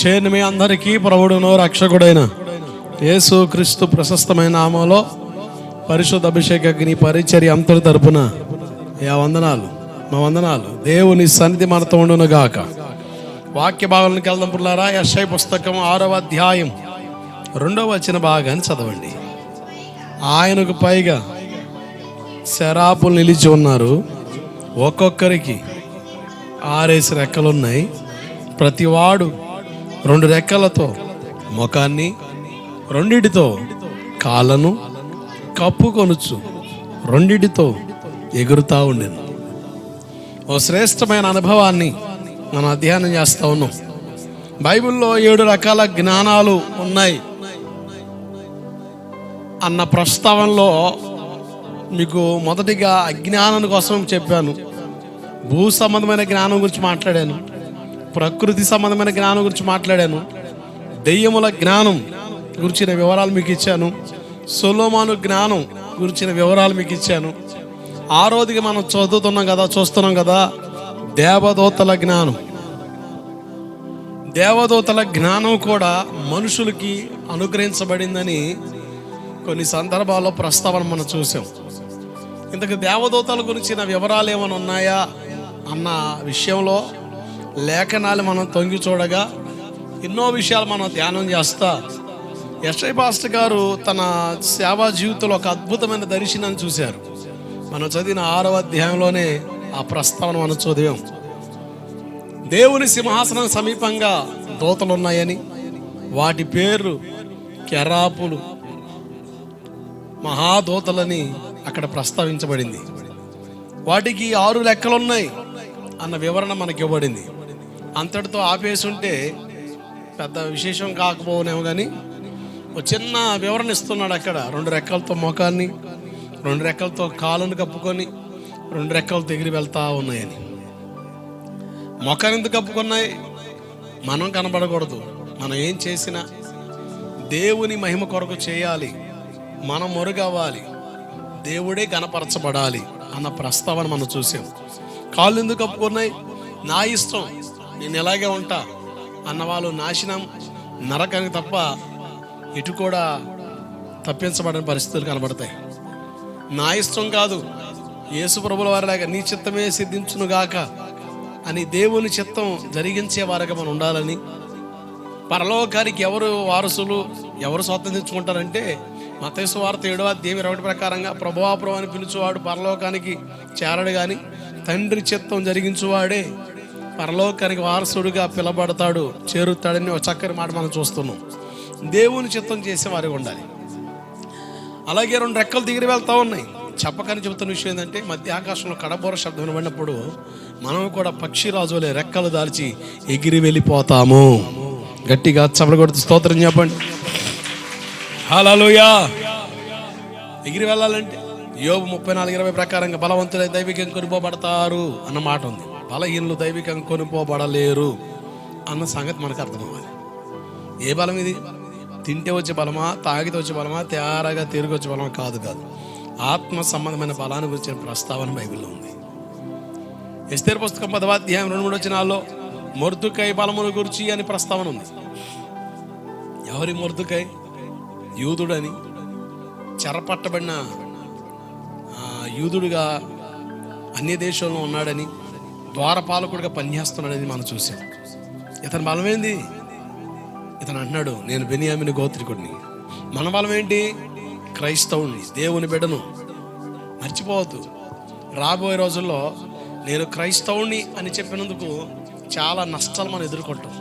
చేయని మీ అందరికీ ప్రభువును రక్షకుడైన యేసు క్రీస్తు ప్రశస్తమైన నామములో పరిశుద్ధ అభిషేక అగ్ని పరిచర్య అంతటి తరపున మా వందనాలు. దేవుని సన్నిధి మనతో ఉండును గాక. వాక్య భాగాలకు వెళ్దాం పుల్లారా. యెషయా పుస్తకం 6వ అధ్యాయం 2వ వచన భాగాన్ని చదవండి. ఆయనకు పైగా శరాపులు నిలిచి ఉన్నారు, ఒక్కొక్కరికి 6 రెక్కలున్నాయి. ప్రతివాడు 2 రెక్కలతో ముఖాన్ని 2 కాళ్ళను కప్పుకొనుచు 2 ఎగురుతా ఉండేను. ఓ శ్రేష్టమైన అనుభవాన్ని మనం అధ్యయనం చేస్తూ ఉన్నాం. బైబిల్లో 7 రకాల జ్ఞానాలు ఉన్నాయి అన్న ప్రస్తావనలో మీకు మొదటిగా అజ్ఞానం కోసం చెప్పాను. భూ సంబంధమైన జ్ఞానం గురించి మాట్లాడాను, ప్రకృతి సంబంధమైన జ్ఞానం గురించి మాట్లాడాను, దెయ్యముల జ్ఞానం గురించిన వివరాలు మీకు ఇచ్చాను, సొలొమోను జ్ఞానం గురించిన వివరాలు మీకు ఇచ్చాను. 6వదిగా మనం చూస్తున్నాం కదా దేవదూతల జ్ఞానం. దేవదూతల జ్ఞానం కూడా మనుషులకి అనుగ్రహించబడిందని కొన్ని సందర్భాల్లో ప్రస్తావన మనం చూసాం. ఇంతకు దేవదూతల గురించిన వివరాలు ఏమైనా ఉన్నాయా అన్న విషయంలో లేఖనాలు మనం తొంగి చూడగా ఎన్నో విషయాలు మనం ధ్యానం చేస్తా యెషయా పాస్టర్ గారు తన సేవా జీవితంలో ఒక అద్భుతమైన దర్శనాన్ని చూశారు. మనం చదివిన 6వ అధ్యాయంలోనే ఆ ప్రస్తావన మనం చదివాం. దేవుని సింహాసనం సమీపంగా దూతలు ఉన్నాయని, వాటి పేర్లు కెరాపులు, మహాదూతలని అక్కడ ప్రస్తావించబడింది. వాటికి 6 రెక్కలున్నాయి అన్న వివరణ మనకి ఇవ్వబడింది. అంతటితో ఆపేసి ఉంటే పెద్ద విశేషం కాకపోనేమో కానీ ఒక చిన్న వివరణ ఇస్తున్నాడు అక్కడ. 2 రెక్కలతో ముఖాన్ని, 2 రెక్కలతో కాళ్ళను కప్పుకొని 2 రెక్కలతో ఎగిరి వెళ్తా ఉన్నాయని. ముఖాన్ని ఎందుకు కప్పుకున్నాయి? మనం కనబడకూడదు. మనం ఏం చేసినా దేవుని మహిమ కొరకు చేయాలి, మనం మొరుగవ్వాలి, దేవుడే కనపరచబడాలి అన్న ప్రస్తావన మనం చూసాం. కాళ్ళు ఎందుకు కప్పుకున్నాయి? నా ఇష్టం, నేను ఎలాగే ఉంటా అన్నవాళ్ళు నాశనం, నరకానికి తప్ప ఇటు కూడా తప్పించబడిన పరిస్థితులు కనబడతాయి. నా ఇష్టం కాదు, యేసు ప్రభుల వారిలాగా నీ చిత్తమే సిద్ధించును గాక అని దేవుని చిత్తం జరిగించే వారిగా మనం ఉండాలని. పరలోకానికి ఎవరు వారసులు, ఎవరు స్వాతంత్రించుకుంటారంటే మత్తయి సువార్త 7వ అధ్యాయం 20 ప్రకారంగా ప్రభువా ప్రభు అని పిలుచువాడు పరలోకానికి చేరడు కానీ తండ్రి చిత్తం జరిగించువాడే పరలోకానికి వారసుడిగా పిలబడతాడు, చేరుతాడని ఒక చక్కని మాట మనం చూస్తున్నాం. దేవుని చిత్తం చేసేవారు ఉండాలి. అలాగే 2 రెక్కలు దిగిరి వెళ్తా ఉన్నాయి. చెప్పకని చెబుతున్న విషయం ఏంటంటే మధ్య ఆకాశంలో కడబోర శబ్దం వినబడినప్పుడు మనం కూడా పక్షిరాజులే రెక్కలు దాల్చి ఎగిరి వెళ్ళిపోతాము. గట్టిగా చప్పట్లు కొడుతూ స్తోత్రం చెప్పండి. హల్లెలూయా. ఎగిరి వెళ్ళాలంటే యోబు 34:20 ప్రకారంగా బలవంతులై దైవికంగా కొనిపోబడతారు అన్న మాట ఉంది. బలహీనులు దైవికంగా కొనిపోబడలేరు అన్న సంగతి మనకు అర్థమవ్వాలి. ఏ బలం ఇది? తింటే వచ్చే బలమా, తాగితే వచ్చే బలమా, తేరాగా తిరిగి వచ్చే బలమా? కాదు. ఆత్మ సంబంధమైన బలాన్ని గురించిన ప్రస్తావన బైబిల్లో ఉంది. ఎస్తేరు పుస్తకం 10వ అధ్యాయం 2-3 వచనాల్లో మొర్దుకై బలమును గురించి అని ప్రస్తావన ఉంది. ఎవరి మొర్దుకై? యూదుడని, చెరపట్టబడిన యూదుడుగా అన్య దేశంలో ఉన్నాడని, ద్వారపాలకుడిగా పనిచేస్తున్నాడని మనం చూసాం. ఇతని బలం ఏంది? ఇతను అంటున్నాడు, నేను బెన్యామీను గోత్రికుడిని. మన బలం ఏంటి? క్రైస్తవుని, దేవుని బిడ్డను. మర్చిపోవద్దు, రాబోయే రోజుల్లో నేను క్రైస్తవుని అని చెప్పినందుకు చాలా నష్టాలు మనం ఎదుర్కొంటాం.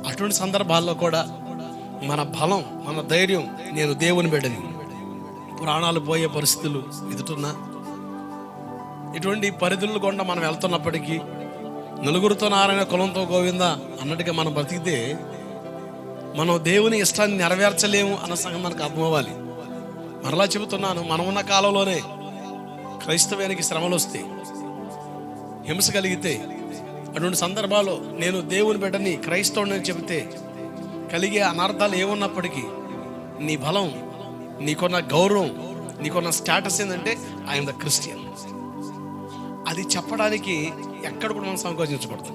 అటువంటి సందర్భాల్లో కూడా మన బలం, మన ధైర్యం, నేను దేవుని బిడ్డని. ప్రాణాలు పోయే పరిస్థితులు ఎదుటున్నా, ఇటువంటి పరిధులు గుండా మనం వెళ్తున్నప్పటికీ నలుగురితో నారాయణ, కులంతో గోవింద అన్నట్టుగా మనం బ్రతికితే మనం దేవుని ఇష్టాన్ని నెరవేర్చలేము అన్న సంగతి మనకు అర్థమవ్వాలి. మరలా చెబుతున్నాను, మనం ఉన్న కాలంలోనే క్రైస్తవానికి శ్రమలు వస్తే, హింస కలిగితే, అటువంటి సందర్భాల్లో నేను దేవుని బిడ్డని, క్రైస్తవుని అని చెబితే కలిగే అనర్థాలు ఏమున్నప్పటికీ నీ బలం, నీకున్న గౌరవం, నీకున్న స్టేటస్ ఏంటంటే ఐఎమ్ ద క్రిస్టియన్. అది చెప్పడానికి ఎక్కడ కూడా మనం సంకోచించకూడదు.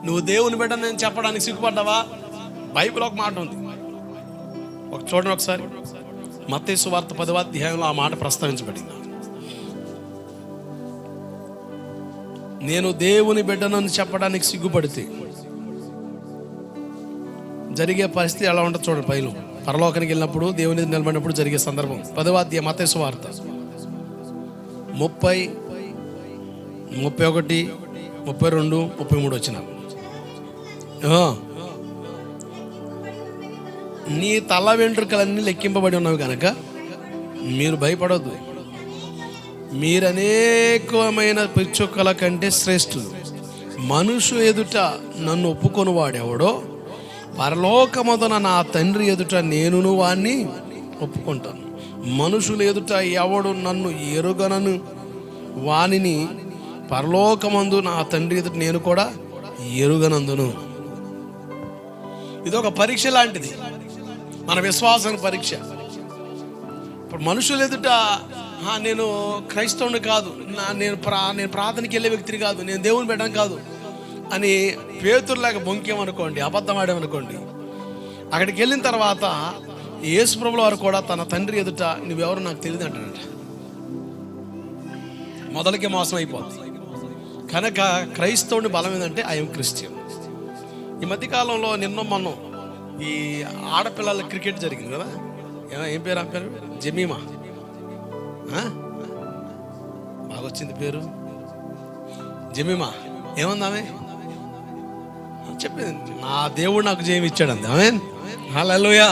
నువ్వు దేవుని బిడ్డ నేను చెప్పడానికి సిగ్గుపడ్డావా? బైబిల్ ఒక మాట ఉంది, చూడండి ఒకసారి. మత్తయి సువార్త 10వ అధ్యాయంలో ఆ మాట ప్రస్తావించబడింది. నేను దేవుని బిడ్డనని చెప్పడానికి సిగ్గుపడితే జరిగే పరిస్థితి ఎలా ఉంటుంది చూడండి. పైన పరలోకానికి వెళ్ళినప్పుడు, దేవుని నిలబడినప్పుడు జరిగే సందర్భం. 10వ అధ్యాయం మత్తయి సువార్త 30, 31, 32, 33 వచ్చిన. నీ తల వెంట్రుకలన్నీ లెక్కింపబడి ఉన్నవి కనుక మీరు భయపడొద్దు. మీరు అనేకమైన పిచ్చుకల కంటే శ్రేష్ఠులు. మనుషు ఎదుట నన్ను ఒప్పుకొని వాడెవడో పరలోకమొదన నా తండ్రి ఎదుట నేనును వాణ్ణి ఒప్పుకుంటాను. మనుషుల ఎదుట ఎవడు నన్ను ఎరుగనను వానిని పరలోకమందు నా తండ్రి ఎదుట నేను కూడా ఎరుగనందును. ఇది ఒక పరీక్ష లాంటిది, మన విశ్వాసానికి పరీక్ష. ఇప్పుడు మనుషుల ఎదుట నేను క్రైస్తవుని కాదు, నేను ప్రార్థనకి వెళ్ళే వ్యక్తిని కాదు, నేను దేవుని బిడ్డను కాదు అని పేతురులాగా బొంకేమనుకోండి, అబద్ధం ఆడామనుకోండి, అక్కడికి వెళ్ళిన తర్వాత యేసు ప్రభుల వారు కూడా తన తండ్రి ఎదుట నువ్వెవరు నాకు తెలియదు అంటాడట. మొదలకే మోసం అయిపోతుంది. కనుక క్రైస్తవుని బలం ఏంటంటే ఐఎమ్ క్రిస్టియన్. ఈ మధ్యకాలంలో మొన్న ఈ ఆడపిల్లల క్రికెట్ జరిగింది కదా, ఏం పేరు ఆ పేరు? జమీమా, బాగా వచ్చింది పేరు జమీమా. ఏమందామే చెప్పింది, నా దేవుడు నాకు జయం ఇచ్చాడంది. ఆమేన్, హల్లెలూయా.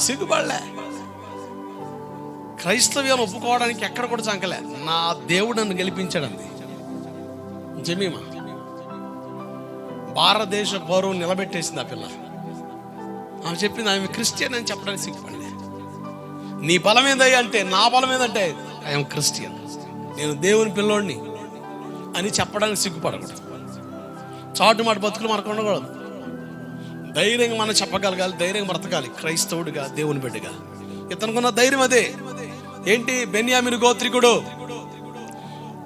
సిగ్గుపడలే, క్రైస్తవ్యం ఒప్పుకోవడానికి ఎక్కడ కూడా చంకలే. నా దేవుడు నన్ను గెలిపించాడంది జమీమా. భారతదేశ పౌరువు నిలబెట్టేసింది ఆ పిల్ల. ఆమె చెప్పింది ఆమె క్రిస్టియన్ అని చెప్పడానికి సిగ్గుపడలే. నీ బలం ఏందయ్యా అంటే, నా బలం ఏంటంటే ఐఎమ్ క్రిస్టియన్, నేను దేవుని పిల్లోడిని అని చెప్పడానికి సిగ్గుపడకూడదు. చాటు మాట బతుకులు మనకు ఉండకూడదు. ధైర్యంగా మనం చెప్పగలగాలి, ధైర్యంగా బ్రతకాలి క్రైస్తవుడిగా, దేవుని బిడ్డగా. ఇతనుకున్న ధైర్యం అదే. ఏంటి? బెన్యామీను గోత్రికుడు.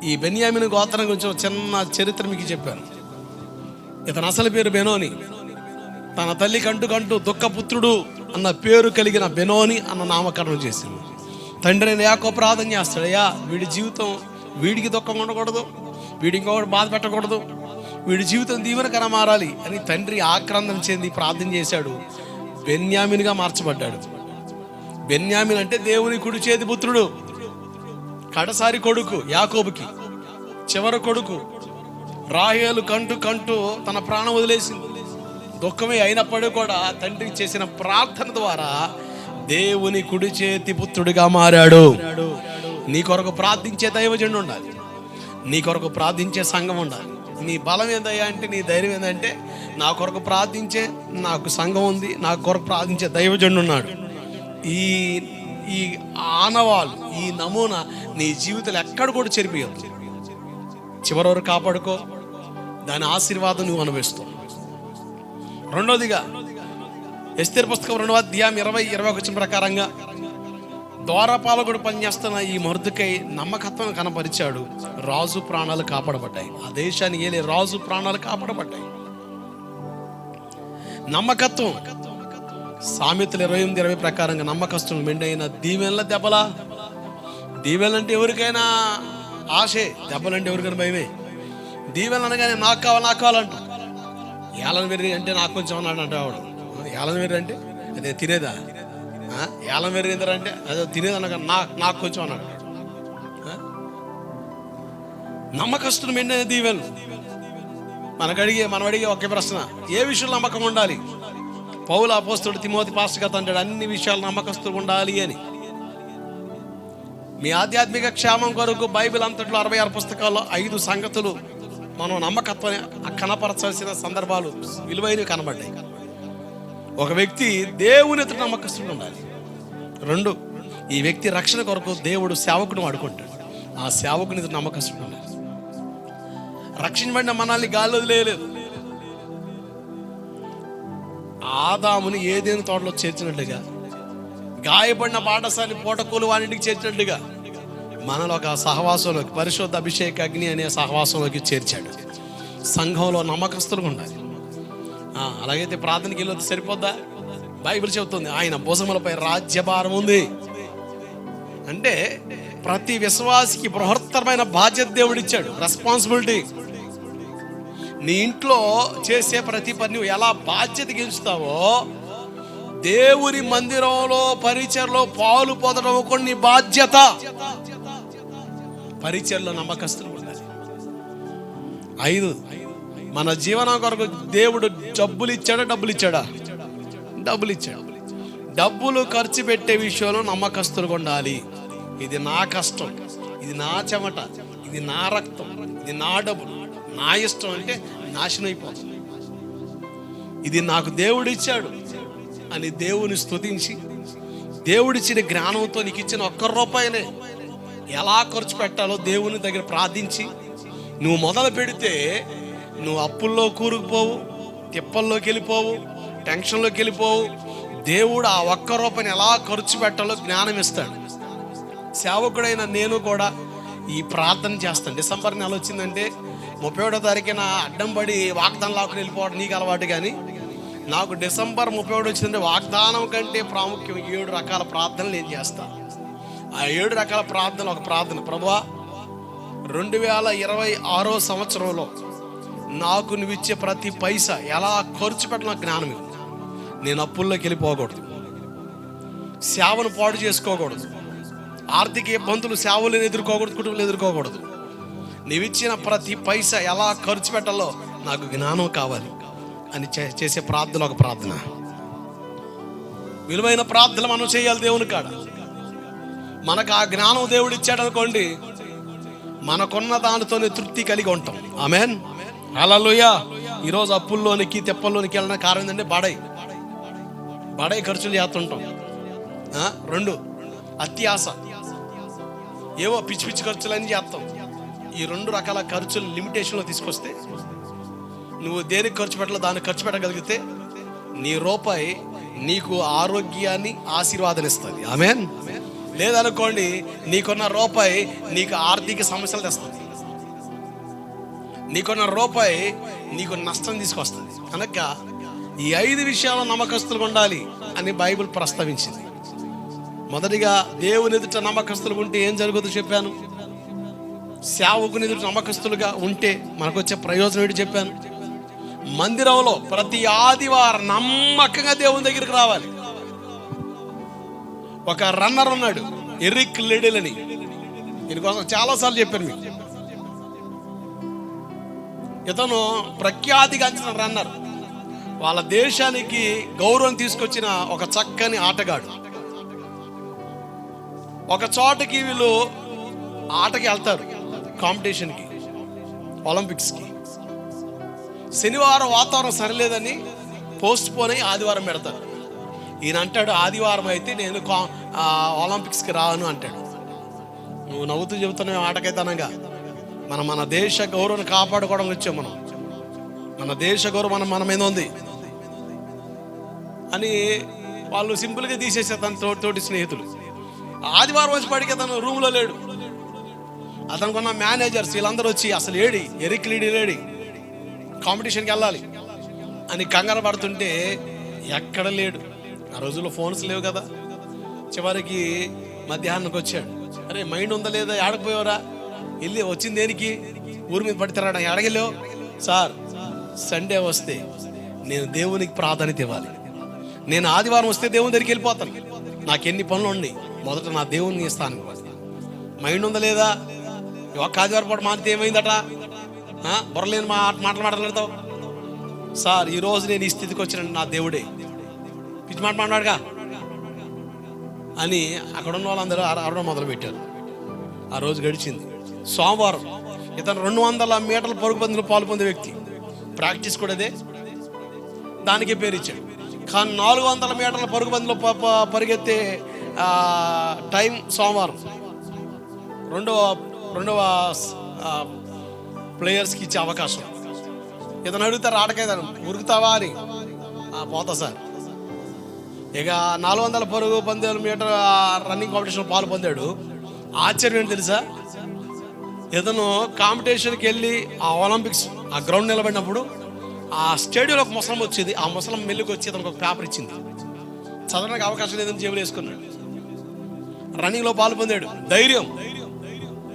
ఈ బెన్యామీను గోత్రం గురించి చిన్న చరిత్ర మీకు చెప్పాను. ఇతను అసలు పేరు బెనోని. తన తల్లి కంటూ దుఃఖపుత్రుడు అన్న పేరు కలిగిన బెనోని అన్న నామకరణం చేసింది. తండ్రి యాకోబు ప్రార్థన చేస్తాడు, అయ్యా వీడి జీవితం, వీడికి దుఃఖం ఉండకూడదు, వీడి ఇంకొకటి బాధ పెట్టకూడదు, వీడి జీవితం దీవెనకర మారాలి అని తండ్రి ఆక్రందన చెంది ప్రార్థన చేశాడు. బెన్యామీనుగా మార్చబడ్డాడు. బెన్యామీన్ అంటే దేవుని కుడి చేతి పుత్రుడు, కడసారి కొడుకు యాకోబుకి, చివరి కొడుకు. రాహేలు కంటూ తన ప్రాణం వదిలేసింది. దుఃఖమే అయినప్పటికీ కూడా తండ్రి చేసిన ప్రార్థన ద్వారా దేవుని కుడి చేతి పుత్రుడిగా మారాడు. నీ కొరకు ప్రార్థించే దైవజనుడు ఉండాలి, నీ కొరకు ప్రార్థించే సంఘం ఉండాలి. నీ బలం ఏందయ్యా అంటే, నీ ధైర్యం ఏంటంటే, నా కొరకు ప్రార్థించే నాకు సంఘం ఉంది, నా కొరకు ప్రార్థించే దైవజనుడు ఉన్నాడు. ఈ ఆనవాళ్ళు, ఈ నమూనా నీ జీవితంలో ఎక్కడ కూడా చెరిపియద్దు. చివరి వరకు కాపాడుకో, దాని ఆశీర్వాదం నువ్వు అనుభవిస్తావు. రెండోదిగా ఎస్తేరు పుస్తకం 2వ అధ్యాయం 20-21 వచ్చిన ప్రకారంగా ద్వారపాలకుడు పనిచేస్తున్న ఈ మొర్దెకై నమ్మకత్వం కనపరిచాడు. రాజు ప్రాణాలు కాపాడబడ్డాయి. ఆ దేశాన్ని ఏలే రాజు ప్రాణాలు కాపాడబడ్డాయి. నమ్మకత్వం. సామెతలు 28-20 ప్రకారంగా నమ్మకస్తులు మెండైన దీవెనల దెబ్బలా. దీవెనలంటే ఎవరికైనా ఆశే, దెబ్బలంటే ఎవరికైనా భయమే. దీవెనలు అనగానే నాకు కావాలంట. ఏలన వెర్రి అంటే నాకు కొంచెం అన్నాడు అంటే ఆవిడ. ఏలన వెర్రి అంటే అదే తినేదా? ఏలన వెర్రి ఏంటంటే అదే తినేది అనగా నాకు కొంచెం అన్నాడు. నమ్మకస్తులు మెండైన దీవెనలు. మనం అడిగే ఒకే ప్రశ్న, ఏ విషయంలో నమ్మకం ఉండాలి? పౌలు అపోస్తలుడు తిమోతి పాస్టర్ గారు అంటాడు, అన్ని విషయాలు నమ్మకస్తులు ఉండాలి అని. మీ ఆధ్యాత్మిక క్షేమం కొరకు బైబిల్ అంతట్లో 66 పుస్తకాల్లో 5 సంగతులు మనం నమ్మకత్వాన్ని కనపరచాల్సిన సందర్భాలు విలువైనవి కనబడ్డాయి. ఒక వ్యక్తి దేవుని ఎదుట నమ్మకస్తుడు ఉండాలి. 2, ఈ వ్యక్తి రక్షణ కొరకు దేవుడు సేవకుని వాడుకుంటాడు. ఆ సేవకుని ఎదుట నమ్మకస్తుడు ఉండాలి. రక్షించబడిన మనల్ని గాలి వదిలేయలేదు. ఆదాముని ఏదేను తోటలో చేర్చినట్లుగా, గాయపడిన బాటసాని పూటకూలు వానింటికి చేర్చినట్లుగా మనలో ఒక సహవాసంలోకి, పరిశుద్ధ అభిషేక అగ్ని అనే సహవాసంలోకి చేర్చాడు. సంఘంలో నమ్మకస్తులుగా ఉండాలి. అలాగైతే ప్రార్థనకి వెళ్ళొద్దు సరిపోద్దా? బైబిల్ చెబుతుంది ఆయన భుజములపై రాజ్యభారం ఉంది. అంటే ప్రతి విశ్వాసికి బృహత్తరమైన బాధ్యత దేవుడిచ్చాడు, రెస్పాన్సిబిలిటీ. నీ ఇంట్లో చేసే ప్రతి పని నువ్వు ఎలా బాధ్యత గెలుస్తావో, దేవుని మందిరంలో పరిచర్లో పాలు పొందడం కూడా నీ బాధ్యత. పరిచర్లో నమ్మకస్తులు ఉండాలి. 5, మన జీవనం కొరకు దేవుడు డబ్బులు ఇచ్చాడా? డబ్బులు ఇచ్చాడా? డబ్బులు ఇచ్చాడు. డబ్బులు ఖర్చు పెట్టే విషయంలో నమ్మకస్తులుగా ఉండాలి. ఇది నా కష్టం, ఇది నా చెమట, ఇది నా రక్తం, ఇది నా డబ్బులు, నా ఇష్టం అంటే నాశనం అయిపోతుంది. ఇది నాకు దేవుడు ఇచ్చాడు అని దేవుని స్తుతించి, దేవుడిచ్చిన జ్ఞానంతో నీకు ఇచ్చిన ₹1 ఎలా ఖర్చు పెట్టాలో దేవుని దగ్గర ప్రార్థించి నువ్వు మొదలు పెడితే నువ్వు అప్పుల్లో కూరుకుపోవు, తిప్పల్లోకి వెళ్ళిపోవు, టెన్షన్లోకి వెళ్ళిపోవు. దేవుడు ఆ ₹1 ఎలా ఖర్చు పెట్టాలో జ్ఞానం ఇస్తాడు. సేవకుడైన నేను కూడా ఈ ప్రార్థన చేస్తాను. డిసెంబర్ నెల వచ్చిందంటే 31వ తారీఖున అడ్డం పడి వాగ్దానం లాక్కుని వెళ్ళిపోవడం నీకు అలవాటు. కానీ నాకు డిసెంబర్ 31 వచ్చిందంటే వాగ్దానం కంటే ప్రాముఖ్యం 7 రకాల ప్రార్థనలు నేను చేస్తాను. ఆ 7 రకాల ప్రార్థనలు ఒక ప్రార్థన, ప్రభువా 2026వ సంవత్సరంలో నాకు నువ్వు ఇచ్చే ప్రతి పైసా ఎలా ఖర్చు పెట్టిన జ్ఞానం. నేను అప్పుల్లోకి వెళ్ళిపోకూడదు, సేవను పాడు చేసుకోకూడదు, ఆర్థిక ఇబ్బందులు సేవలను ఎదుర్కోకూడదు, కుటుంబాలు ఎదుర్కోకూడదు. నీవు ఇచ్చిన ప్రతి పైసా ఎలా ఖర్చు పెట్టాలో నాకు జ్ఞానం కావాలి అని చేసే ప్రార్థన ఒక ప్రార్థన. విలువైన ప్రార్థన మనం చేయాలి దేవుని కాడ. మనకు ఆ జ్ఞానం దేవుడు ఇచ్చాడు అనుకోండి, మనకున్న దానితోనే తృప్తి కలిగి ఉంటాం. ఆమేన్, హల్లెలూయా. ఈరోజు అప్పుల్లోనికి తెప్పల్లోనికి వెళ్ళిన కారణం ఏంటంటే బడాయి ఖర్చులు చేస్తుంటాం. 2 అత్యాశ, ఏవో పిచ్చి పిచ్చి ఖర్చులని చేస్తాం. ఈ 2 రకాల ఖర్చులు లిమిటేషన్లో తీసుకొస్తే నువ్వు దేనికి ఖర్చు పెట్టాలో దానికి ఖర్చు పెట్టగలిగితే నీ రూపాయి నీకు ఆరోగ్యాన్ని ఆశీర్వాదం ఇస్తుంది. ఆమేన్. లేదనుకోండి, నీకున్న రూపాయి నీకు ఆర్థిక సమస్యలు తెస్తుంది, నీకున్న రూపాయి నీకు నష్టం తీసుకొస్తుంది. కనుక ఈ 5 విషయాల్లో నమ్మకస్తులుగా ఉండాలి అని బైబిల్ ప్రస్తావించింది. మొదటిగా దేవుని ఎదుట నమ్మకస్తులుగా ఉంటే ఏం జరుగుతుందో చెప్పాను. సేవకుని ఎదుట నమ్మకస్తులుగా ఉంటే మనకు వచ్చే ప్రయోజనం ఏంటి చెప్పాను. మందిరంలో ప్రతి ఆదివారం నమ్మకంగా దేవుని దగ్గరికి రావాలి. ఒక రన్నర్ ఉన్నాడు, ఎరిక్ లిడిల్ అని. దీనికోసం చాలాసార్లు చెప్పాను మీకు. ఇతను ప్రఖ్యాతిగాంచిన రన్నర్, వాళ్ళ దేశానికి గౌరవం తీసుకొచ్చిన ఒక చక్కని ఆటగాడు. ఒక చోటకి వీళ్ళు ఆటకి వెళ్తారు, కాంపిటీషన్కి, ఒలింపిక్స్కి. శనివారం వాతావరణం సరిలేదని పోస్ట్ పోన్ అయ్యి ఆదివారం పెడతారు. ఈయన అంటాడు, ఆదివారం అయితే నేను ఒలింపిక్స్కి రాను అంటాడు. నువ్వు నవ్వుతూ చెబుతున్నావు ఆటకైతనంగా. మన దేశ గౌరవాన్ని కాపాడుకోవడం వచ్చాం మనం. మన దేశ గౌరవం మన మీద ఉంది అని వాళ్ళు సింపుల్గా తీసేసారు. తన తోటి స్నేహితులు ఆదివారం వచ్చి పడికి అతను రూమ్లో లేడు. అతనికి ఉన్న మేనేజర్స్ వీళ్ళందరూ వచ్చి అసలు ఎరిక్ లిడిల్ కాంపిటీషన్కి వెళ్ళాలి అని కంగారు పడుతుంటే ఎక్కడ లేడు. ఆ రోజుల్లో ఫోన్స్ లేవు కదా. చివరికి మధ్యాహ్నానికి వచ్చాడు. అరే మైండ్ ఉందా లేదా, ఆడకపోయావరా, వెళ్ళి వచ్చింది దేనికి, ఊరి మీద పడితేరాడా, ఎడగలేవు. సార్ సండే వస్తే నేను దేవునికి ప్రాధాన్యత ఇవ్వాలి. నేను ఆదివారం వస్తే దేవుని దగ్గరికి వెళ్ళిపోతాను. నాకు ఎన్ని పనులు ఉన్నాయి, మొదట నా దేవుని ఇస్తాను. మైండ్ ఉందా లేదా, ఒక్క ఆదివారం పాటు మానితే ఏమైందట, బుర్రలేని మాటలు మాట్లాడతావు. సార్ ఈరోజు నేను ఈ స్థితికి వచ్చిన నా దేవుడే, పిచ్చి మాట మాట్లాడుగా అని అక్కడ ఉన్న వాళ్ళందరూ అరవడం మొదలుపెట్టారు. ఆ రోజు గడిచింది. సోమవారం ఇతను 200 మీటర్ల పరుగు పందెంలో పాల్పొందే వ్యక్తి. ప్రాక్టీస్ కూడా అదే, దానికే పేరు ఇచ్చాడు. కానీ 400 మీటర్ల పరుగు పందెంలో పరిగెత్తే టైం సోమవారం రెండవ ప్లేయర్స్కి ఇచ్చే అవకాశం. ఇతను అడుగుతారు, ఆటకైతాను ఉరుకుతావా అని. పోతా సార్. ఇక 400 పరుగు పందెం మీటర్ రన్నింగ్ కాంపిటీషన్ పాలు పొందాడు. ఆశ్చర్యం ఏంటి తెలుసా, ఇతను కాంపిటీషన్కి వెళ్ళి ఆ ఒలింపిక్స్ ఆ గ్రౌండ్ నిలబడినప్పుడు ఆ స్టేడియంలో ఒక ముసలం వచ్చేది. ఆ ముసలం మెల్లికి వచ్చి అతనికి ఒక పేపర్ ఇచ్చింది. చదవడానికి అవకాశం లేదని జేబులు వేసుకున్నాడు. రన్నింగ్లో పాలు పొందాడు. ధైర్యం.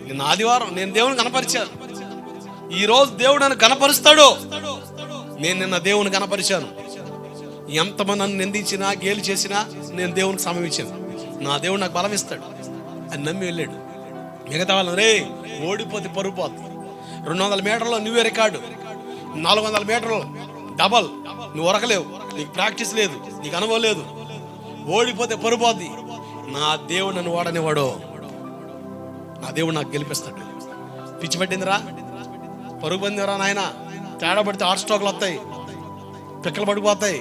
నిన్న ఆదివారం నేను దేవుని కనపరిచాను, ఈరోజు దేవుడు నన్ను కనపరుస్తాడు. నేను నిన్న దేవుని కనపరిచాను. ఎంతమంది నన్ను నిందించినా గేలి చేసినా నేను దేవునికి సమమించాను. నా దేవుడు నాకు బలం ఇస్తాడు అని నమ్మి వెళ్ళాడు. మిగతా వాళ్ళు రే ఓడిపోతే పరుగు పోద్ది, 200 మీటర్లో నువ్వే రికార్డు, 400 మీటర్లు డబల్, నువ్వు ఉరకలేవు, నీకు ప్రాక్టీస్ లేదు, నీకు అనుభవం లేదు, ఓడిపోతే పరుగు పోద్ది. నా దేవుడు నన్ను ఓడనివాడు, నా దేవుడు నాకు గెలిపిస్తాడు. పిచ్చి పట్టిందిరా, పరుగు పొందిరా నాయన. తేడా పడితే హార్ట్ స్ట్రోక్లు వస్తాయి, పిక్కలు పడిపోతాయి,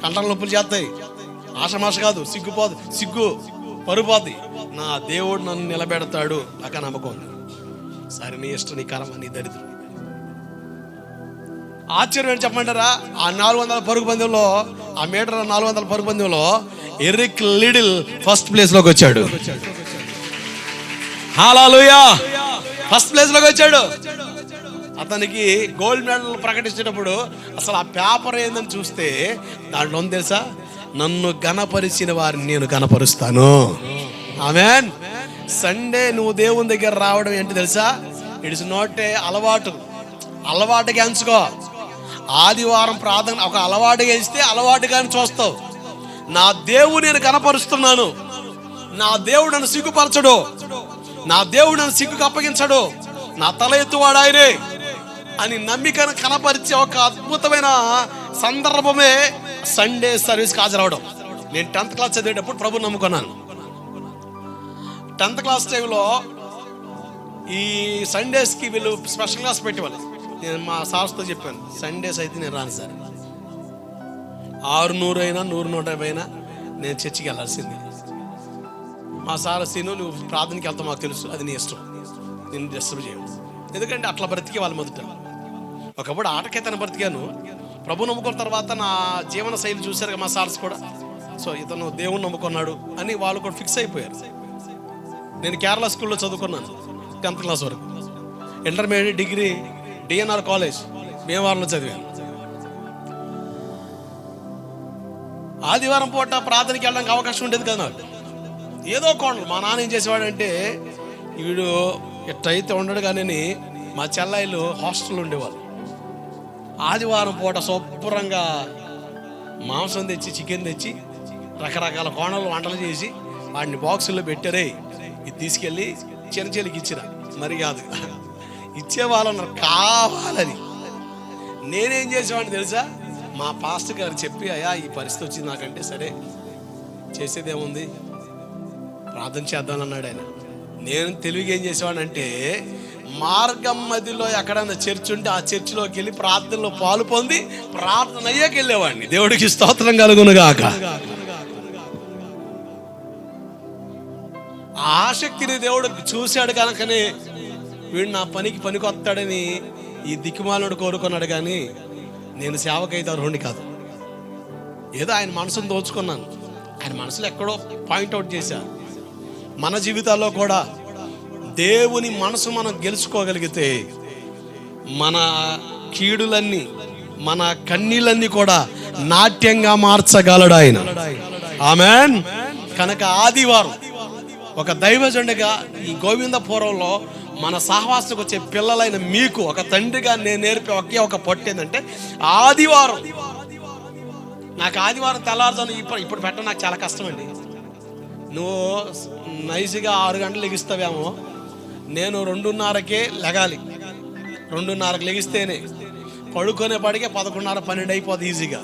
కంటల నొప్పులు చేస్తాయి. ఆషమాష కాదు, సిగ్గుపోదు, సిగ్గు పరుపోద్ది. నా దేవుడు నన్ను నిలబెడతాడు, నాకు నమ్మకం ఉంది. సరే నీ ఇష్టం, నీ కర్మ, నీ దరిద్రం. ఆశ్చర్యం ఏంటి చెప్పమంటారా? ఆ 400 పరుగు పందెంలో, ఆ మీటర్ 400 పరుగు పందెంలో ఎరిక్ లిడిల్ ఫస్ట్ ప్లేస్ లోకి వచ్చాడు. హల్లెలూయా, ఫస్ట్ ప్లేస్ లోకి వచ్చాడు. అతనికి గోల్డ్ మెడల్ ప్రకటించేటప్పుడు అసలు ఆ పేపర్ ఏందని చూస్తే దాంట్లో ఉంది తెలుసా, నన్ను గణపరిచిన వారిని నేను గణపరుస్తాను. ఆమేన్. సండే నువ్వు దేవుని దగ్గర రావడం ఏంటి తెలుసా? ఇట్స్ నాట్ ఏ అలవాటు, అలవాటుగా ఎంచుకో. ఆదివారం ప్రార్థన ఒక అలవాటుగా ఎంచితే అలవాటుగానే చూస్తావు. నా దేవుడు నేను కనపరుస్తున్నాను, నా దేవుడు నన్ను సిగ్గుపరచడు, నా దేవుడు నన్ను సిగ్గుకు అప్పగించడు, నా తల ఎత్తువాడు ఆయనే అని నమ్మికను కనపరిచే ఒక అద్భుతమైన సందర్భమే సండే సర్వీస్కి హాజరవడం. నేను 10th క్లాస్ చదివేటప్పుడు ప్రభు నమ్ముకున్నాను. 10th క్లాస్ టైంలో ఈ సండేస్కి వీళ్ళు స్పెషల్ క్లాస్ పెట్టేవాళ్ళు. నేను మా సార్స్తో చెప్పాను, సండేస్ అయితే నేను రాను సార్, 600 అయినా 100-150 అయినా నేను చర్చికి వెళ్ళాల్సింది. మా సార్ సీను, నువ్వు ప్రార్థనకి వెళ్తావు మాకు తెలుసు, అది నీ ఇష్టం, నేను డిస్టర్బ్ చేయను. ఎందుకంటే అట్లా బ్రతికే వాళ్ళు మొదట. ఒకప్పుడు ఆటకైతే బ్రతికాను, ప్రభు నమ్ముకున్న తర్వాత నా జీవన శైలి చూశారు మా సార్స్ కూడా. సో ఇతను దేవుని నమ్ముకున్నాడు అని వాళ్ళు కూడా ఫిక్స్ అయిపోయారు. నేను కేరళ స్కూల్లో చదువుకున్నాను 10th క్లాస్ వరకు. ఇంటర్మీడియట్ డిగ్రీ డిఎన్ఆర్ కాలేజ్ భీమవరంలో చదివాను. ఆదివారం పూట ప్రార్థనకి వెళ్ళడానికి అవకాశం ఉండేది కదా నాకు. ఏదో కోణం మా నాన్న ఏం చేసేవాడంటే, వీడు ఎట్టయితే ఉండడు కానీ మా చెల్లాయిలు హాస్టల్లో ఉండేవాళ్ళు. ఆదివారం పూట శుభ్రంగా మాంసం తెచ్చి, చికెన్ తెచ్చి, రకరకాల కోణాలు వంటలు చేసి వాడిని బాక్సుల్లో పెట్టారే, ఇది తీసుకెళ్ళి చిన్నచెల్లికి ఇచ్చిన. మరి కాదు, ఇచ్చేవాళ్ళన్నారు కావాలని. నేనేం చేసేవాడిని తెలుసా? మా పాస్టర్ గారు చెప్పి, అయ్యా ఈ పరిస్థితి వచ్చింది నాకంటే, సరే చేసేదేముంది ప్రార్థన చేద్దాం అన్నాడు ఆయన. నేను తెలివిగా ఏం చేసేవాడినంటే, మార్గం మధ్యలో ఎక్కడైనా చర్చ్ ఉంటే ఆ చర్చిలోకి వెళ్ళి ప్రార్థనలో పాలు పొంది ప్రార్థన అయ్యాకి వెళ్ళేవాడిని. దేవుడికి స్తోత్రం కలుగునుగాక. ఆసక్తిని దేవుడు చూశాడు కనుకనే వీడు నా పనికి పనికొస్తాడని ఈ దిక్కుమాలుడు కోరుకున్నాడు. కానీ నేను సేవకైతే అర్హుడిని కాదు. ఏదో ఆయన మనసును దోచుకున్నాను. ఆయన మనసులో ఎక్కడో పాయింట్అవుట్ చేశాను. మన జీవితాల్లో కూడా దేవుని మనసు మనం గెలుచుకోగలిగితే మన కీడులన్నీ, మన కన్నీళ్ళన్నీ కూడా నాట్యంగా మార్చగలడు ఆయన. ఆమేన్. కనుక ఆదివారం ఒక దైవజనుడిగా ఈ గోవిందపురంలో మన సహవాసకు వచ్చే పిల్లలైన మీకు ఒక తండ్రిగా నేను నేర్పే ఒకే ఒక పొట్టు ఏంటంటే, ఆదివారం నాకు ఆదివారం తెల్లారుజాను ఇప్పుడు పెట్టడం నాకు చాలా కష్టం అండి. నువ్వు నైస్గా 6 గంటలు లెగిస్తావేమో, నేను 2:30కే లెగాలి. 2:30కి లెగిస్తేనే పడుకునేపాటికే 11:30-12 అయిపోతుంది ఈజీగా.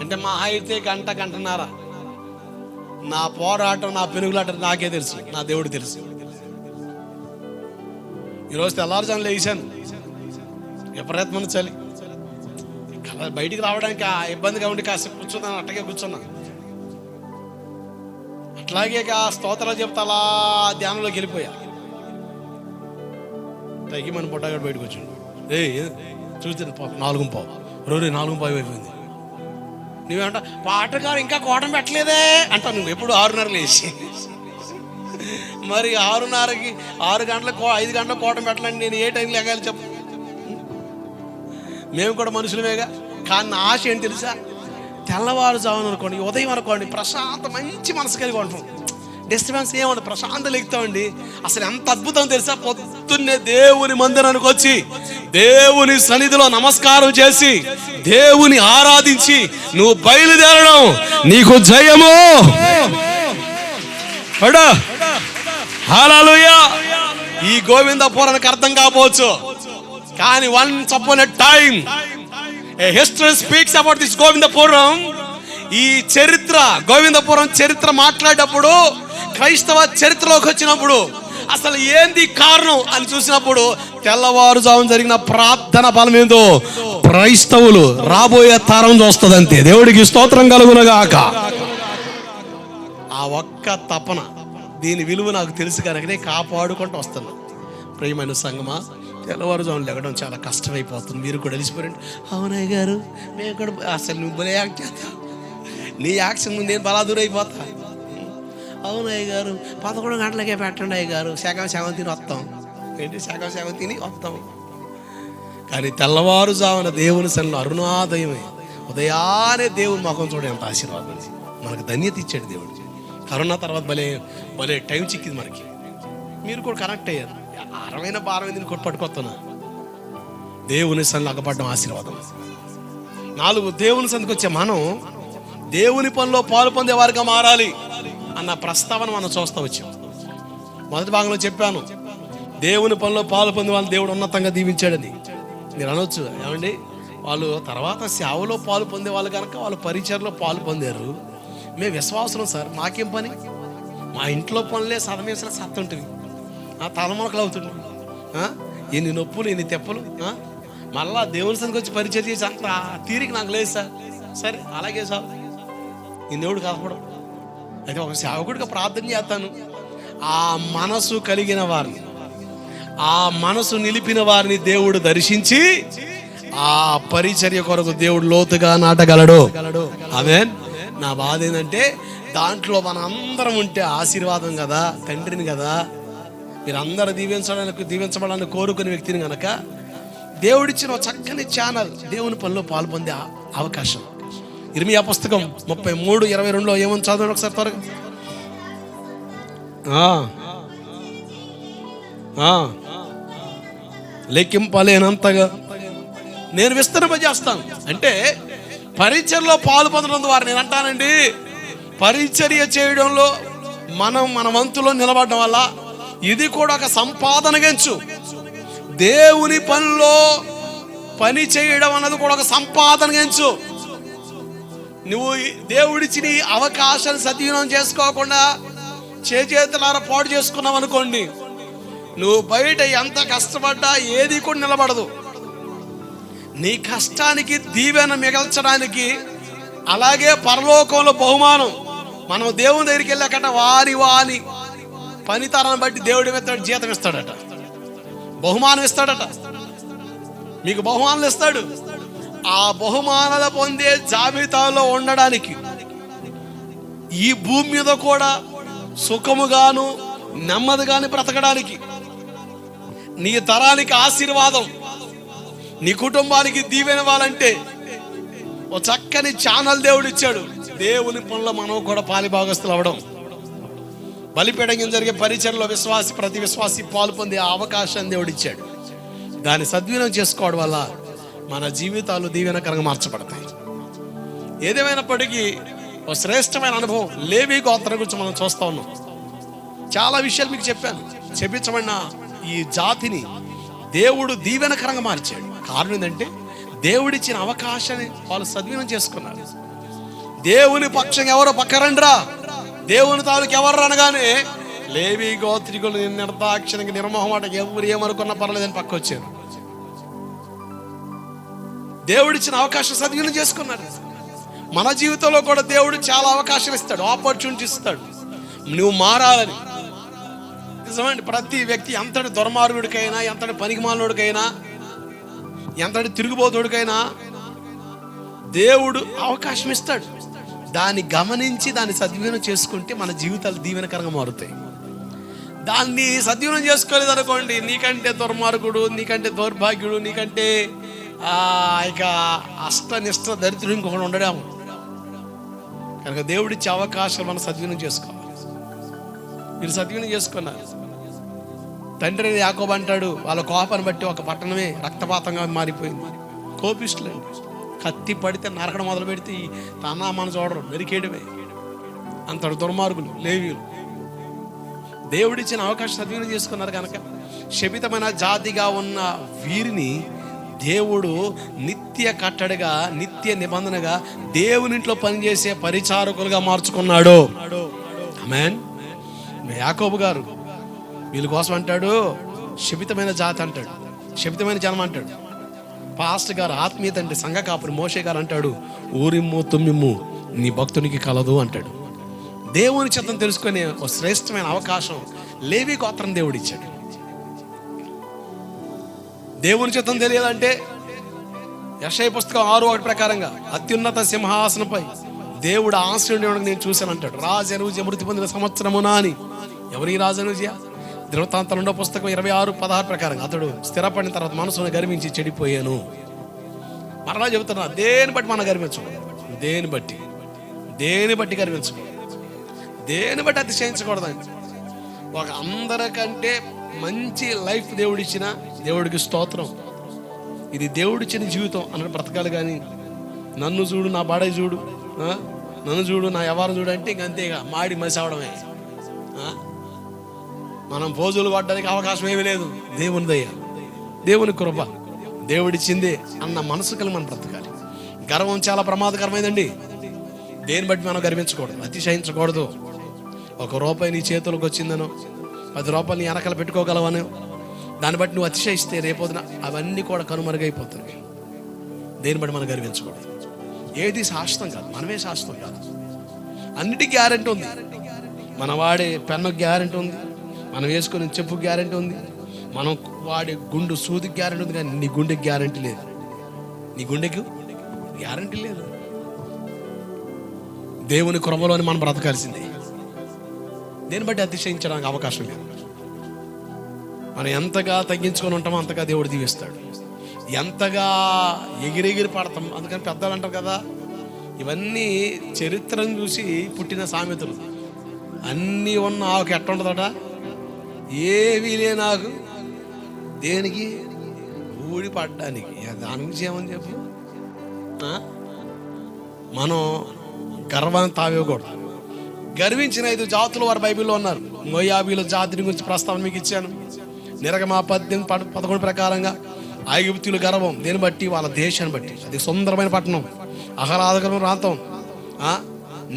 అంటే మా అయితే గంటన్నర. నా పోరాటం, నా పెనుగులాట నాకే తెలుసు, నా దేవుడు తెలుసు. ఈరోజు తెల్లారుజాను లేచాను, విపరీతమైన చలి, బయటికి రావడానికి ఇబ్బందిగా ఉండి కాసేపు కూర్చున్నాను, అట్టగే కూర్చున్నాను. అట్లాగే స్తోత్రాలు చెప్తా అలా ధ్యానంలోకి వెళ్ళిపోయా. తగ్గి మన పొట్టగాడు బయటకు వచ్చాడు. చూస్తే 4:15 4:15 అయిపోయింది. నువ్వేమంట పాటగారు ఇంకా కోటం పెట్టలేదే అంటా. నువ్వు ఎప్పుడు 6:30 లేచి, మరి 6:30కి 6 గంటలకు 5 గంటలకు కోటం పెట్టాలని నేను ఏ టైంలో ఎగాలి చెప్పు? మేము కూడా మనుషులమేగా. కానీ నా ఆశ ఏంటి తెలుసా, తెల్లవారుజామున అనుకోండి, ఉదయం అనుకోండి, ప్రశాంత మంచి మనసు కలిగి ఉంటాం. డిస్టర్బెన్స్ ఏమండి, ప్రశాంతం లెగుతామండి. అసలు ఎంత అద్భుతం తెలుసా, పొద్దున్నే దేవుని మందిరానికి వచ్చి దేవుని సన్నిధిలో నమస్కారం చేసి దేవుని ఆరాధించి నువ్వు బయలుదేరడం, నీకు జయము. హల్లెలూయా. ఈ గోవిందపురానికి అర్థం కాకపోవచ్చు, కానీ once upon a time A history speaks about this Govindapuram. ఈ చరిత్ర, గోవిందపురం చరిత్ర మాట్లాడేటప్పుడు, క్రైస్తవ చరిత్రలోకి వచ్చినప్పుడు అసలు ఏంది కారణం అని చూసినప్పుడు, తెల్లవారుజామున జరిగిన ప్రార్థన బలం ఏందో క్రైస్తవులు రాబోయే తరం చూస్తుంది అంతే. దేవుడికి స్తోత్రం కలుగునగాక. ఆ ఒక్క తపన, దీని విలువ నాకు తెలుసు కనుకనే కాపాడుకుంటూ వస్తున్నాను. ప్రియమైన సంగమా, తెల్లవారుజామున లెగడం చాలా కష్టమైపోతుంది. మీరు కూడా తెలిసిపోరండి. అవునయ్య గారు, మేము కూడా అసలు నువ్వు భలే యాక్ట్ చేస్తావు, నీ యాక్షన్ నేను బలాదూరు అయిపోతా. అవునయ్య గారు, 11 గంటలకే పెట్టండి అయ్య గారు, సగం తిని వస్తాం. ఏంటి సగం తిని వస్తాం. కానీ తెల్లవారుజామున దేవుని సన్నిధిలో అరుణోదయమే, ఉదయాన్నే దేవుని ముఖం చూడ ఎంత ఆశీర్వాదం, మనకు ధన్యత ఇచ్చాడు దేవుడు. కరోనా తర్వాత భలే టైం చిక్కింది మనకి. మీరు కూడా కనెక్ట్ అయ్యారు. 60 భారం పట్టుకొస్తున్నా. దేవుని సన్నిధిలో అగపడ్డం ఆశీర్వాదం. 4, దేవుని సన్నిధికి వచ్చే మనం దేవుని పనిలో పాలు పొందే వారిగా మారాలి అన్న ప్రస్తావన మనం చూస్తూ వచ్చాం. మొదటి భాగంలో చెప్పాను, దేవుని పనిలో పాలు పొందే వాళ్ళని దేవుడు ఉన్నతంగా దీవించాడని. మీరు అనొచ్చు, ఏమండి వాళ్ళు తర్వాత సేవలో పాలు పొందే వాళ్ళు కనుక వాళ్ళు పరిచర్లో పాలు పొందారు, మేము విశ్వాసం సార్, మాకేం పని, మా ఇంట్లో పనులే సదమేసిన సత్తుంటుంది, తలమొనకలు అవుతుంది, ఎన్ని నొప్పులు ఎన్ని తెప్పలు, మళ్ళా దేవుని సన్నిధికి వచ్చి పరిచయం చేసి అంత తీరిక నాకు లేదు సార్. సరే అలాగే సార్, ఈ దేవుడు కలపడం. అయితే ఒక సేవకుడిగా ప్రార్థన చేస్తాను, ఆ మనసు కలిగిన వారిని, ఆ మనసు నిలిపిన వారిని దేవుడు దర్శించి ఆ పరిచర్య కొరకు దేవుడు లోతుగా నాటగలడు. ఆమేన్. నా బాధ ఏంటంటే దాంట్లో మన అందరం ఉంటే ఆశీర్వాదం కదా, తండ్రిని కదా, మీరందరూ దీవించబడాలని కోరుకునే వ్యక్తిని కనుక దేవుడిచ్చిన చక్కని ఛానల్, దేవుని పనిలో పాల్పొందే అవకాశం. ఇర్మియా పుస్తకం 33:22 ఏమని చదవండి ఒకసారి త్వరగా. లెక్కింపలేనంతగా నేను విస్తరింపజేస్తాను. అంటే పరిచర్యలో పాలు పొందడం ద్వారా, నేను అంటానండి, పరిచర్య చేయడంలో మన వంతులో నిలబడడం వల్ల ఇది కూడా ఒక సంపాదన గెంచు. దేవుని పనిలో పని చేయడం అన్నది కూడా ఒక సంపాదన గెంచు. నువ్వు దేవుడిచ్చిన అవకాశాన్ని సద్వినియోగం చేసుకోకుండా చేతులారా పాడు చేసుకున్నావు అనుకోండి, నువ్వు బయట ఎంత కష్టపడ్డా ఏది కూడా నిలబడదు. నీ కష్టానికి దీవెన మిగల్చడానికి, అలాగే పరలోకంలో బహుమానం. మనం దేవుని దగ్గరికి వెళ్ళాకట వారి పనితరాన్ని బట్టి దేవుడి జీతం ఇస్తాడట, బహుమానం ఇస్తాడట, మీకు బహుమానాలు ఇస్తాడు. ఆ బహుమానాలు పొందే జాబితాలో ఉండడానికి, ఈ భూమి మీద కూడా సుఖముగాను నెమ్మదిగాని బ్రతకడానికి, నీ తరానికి ఆశీర్వాదం, నీ కుటుంబానికి దీవెన ఇవ్వాలంటే ఓ చక్కని ఛానల్ దేవుడు ఇచ్చాడు. దేవుని పనుల్లో మనం కూడా పాలిభాగస్తులు అవ్వడం, బలిపీఠం జరిగే పరిచర్లో ప్రతి విశ్వాసి పాలు పొందే అవకాశాన్ని దేవుడు ఇచ్చాడు. దాన్ని సద్వినియోగం చేసుకోవడం వల్ల మన జీవితాలు దీవెనకరంగా మార్చబడతాయి. ఏదేమైనప్పటికీ ఒక శ్రేష్టమైన అనుభవం లేవి గోత్రం గురించి మనం చూస్తూ ఉన్నాం. చాలా విషయాలు మీకు చెప్పాను. చెప్పించబడిన ఈ జాతిని దేవుడు దీవెనకరంగా మార్చాడు. కారణం ఏంటంటే దేవుడిచ్చిన అవకాశాన్ని వాళ్ళు సద్వినియోగం చేసుకున్నారు. దేవుని పక్షం ఎవరో పక్కరండ్రా, దేవుని తాలూకు ఎవరు అనగానే లేవి గోత్రికులు నిర్దాక్షిణ్యంగా నిర్మోహమాట ఎవరు ఏమనుకున్నా పర్లేదని పక్క వచ్చారు. దేవుడిచ్చిన అవకాశం సద్వినియోగం చేసుకున్నారు. మన జీవితంలో కూడా దేవుడు చాలా అవకాశం ఇస్తాడు, ఆపర్చునిటీ ఇస్తాడు నువ్వు మారాలని. నిజమండి, ప్రతి వ్యక్తి ఎంతటి దుర్మార్గుడికైనా, ఎంతటి పనికిమాలినోడికైనా, ఎంతటి తిరుగుబోతుడికైనా దేవుడు అవకాశం ఇస్తాడు. దాన్ని గమనించి దాన్ని సద్వినియోగం చేసుకుంటే మన జీవితాలు దీవెనకరంగా మారుతాయి. దాన్ని సద్వినియోగం చేసుకోలేదు అనుకోండి, నీకంటే దుర్మార్గుడు, నీకంటే దౌర్భాగ్యుడు, నీకంటే ఇక అష్టనిష్ట దరిద్రుడు ఇంకొకటి ఉండడేమో. కనుక దేవుడిచ్చే అవకాశాలు మనం సద్వినియోగం చేసుకోవాలి. మీరు సద్వినియోగం చేసుకున్నారు. తండ్రి యాకోబు అంటాడు, వాళ్ళ కోపాన్ని బట్టి ఒక పట్టణమే రక్తపాతంగా మారిపోయింది. కోపిస్తులండి, కత్తి పడితే నరకడం మొదలు పెడితే తన మన చూడరు, మెరికేయడమే. అంతటి దుర్మార్గులు లేవీయులు. దేవుడిచ్చిన అవకాశం సద్వినియోగం చేసుకున్నారు కనుక శపితమైన జాతిగా ఉన్న వీరిని దేవుడు నిత్య కట్టడిగా, నిత్య నిబంధనగా దేవునింట్లో పనిచేసే పరిచారకులుగా మార్చుకున్నాడు. ఆమేన్. యాకోబు గారు వీళ్ళ కోసం అంటాడు శపితమైన జాతి అంటాడు, శపితమైన జనం అంటాడు. పాస్టర్ గారు ఆత్మీయత అంటే సంఘ కాపురి మోషే గారు అంటాడు ఊరిమ్ము తుమ్మిమ్ము నీ భక్తునికి కలదు అంటాడు. దేవుని చిత్తం తెలుసుకునే ఒక శ్రేష్టమైన అవకాశం లేవి గోత్రం దేవుడు ఇచ్చాడు. దేవుని చిత్తం తెలియాలంటే యెషయా పుస్తకం 6:1 ప్రకారంగా అత్యున్నత సింహాసనంపై దేవుడు ఆశ్రయుడు నేను చూశాను అంటాడు. రాజనూజ్య మృతి పొందిన సంవత్సరమునా అని. ఎవరి రాజనూజ్య? దినవృత్తాంతాలు 2వ పుస్తకం 26:16 ప్రకారంగా అతడు స్థిరపడిన తర్వాత మనసును గర్వించి చెడిపోయాను. మరలా చెబుతున్నా, దేని బట్టి మనం గర్వించకూడదు. దేని బట్టి గర్వించకూడదు. దేని బట్టి అతిశయించకూడదండి. ఒక అందరికంటే మంచి లైఫ్ దేవుడిచ్చిన దేవుడికి స్తోత్రం. ఇది దేవుడిచ్చిన జీవితం అన్నట్టు బ్రతకాలి. కానీ నన్ను చూడు, నా బాడై చూడు, నన్ను చూడు, నా వ్యవహారం చూడు అంటే ఇంక అంతేగా మాడి మసి అవడమే. మనం పోజులు పడ్డానికి అవకాశం ఏమీ లేదు. దేవుని దయ, దేవుని కృప, దేవుడిచ్చిందే అన్న మనసు కలిగి మనం బ్రతకాలి. గర్వం చాలా ప్రమాదకరమైందండి. దేని బట్టి మనం గర్వించకూడదు, అతిశయించకూడదు. ₹1 నీ చేతులకు వచ్చిందనో, ₹10 నీ వెనకాల పెట్టుకోగలవను, దాన్ని బట్టి నువ్వు అతిశయిస్తే రేపొద్దున అవన్నీ కూడా కనుమరుగైపోతాయి. దేని బట్టి మనం గర్వించకూడదు. ఏది శాశ్వతం కాదు, మనమే శాశ్వతం కాదు. అన్నిటికీ గ్యారెంటీ ఉంది. మనం వాడే పెన్నుకు గ్యారెంటీ ఉంది, మనం వేసుకునే చెప్పు గ్యారెంటీ ఉంది, మనం వాడే గుండు సూదికి గ్యారెంటీ ఉంది. కానీ నీ గుండెకి గ్యారెంటీ లేదు. నీ గుండెకి గ్యారెంటీ లేదు. దేవుని కృపలోని మనం బ్రతకాల్సిందే. దేన్ని బట్టి అతిశయించడానికి అవకాశం లేదు. మనం ఎంతగా తగ్గించుకొని ఉంటామో అంతగా దేవుడు దీవిస్తాడు. ఎంతగా ఎగిరెగిరి పడతాం. అందుకని పెద్దలు అంటారు కదా, ఇవన్నీ చరిత్రను చూసి పుట్టిన సామెతలు. అన్నీ ఉన్న ఆకు ఎట్ట ఉంటుందట, ఏవీ లే నాకు దేనికి ఊడి పడ్డానికి. దాని గురించి ఏమని చెప్పు. మనం గర్వాన్ని తావేయకూడదు. గర్వించిన 5 జాతులు వారు బైబిల్లో ఉన్నారు. మోయాబీల జాతిని గురించి ప్రస్తావన మీకు ఇచ్చాను. నిర్గమ 18:11 ప్రకారంగా ఐగుప్తీయుల గర్వం దేని బట్టి? వాళ్ళ దేశాన్ని బట్టి. అది సుందరమైన పట్టణం, ఆహ్లాదకరమైన ప్రాంతం,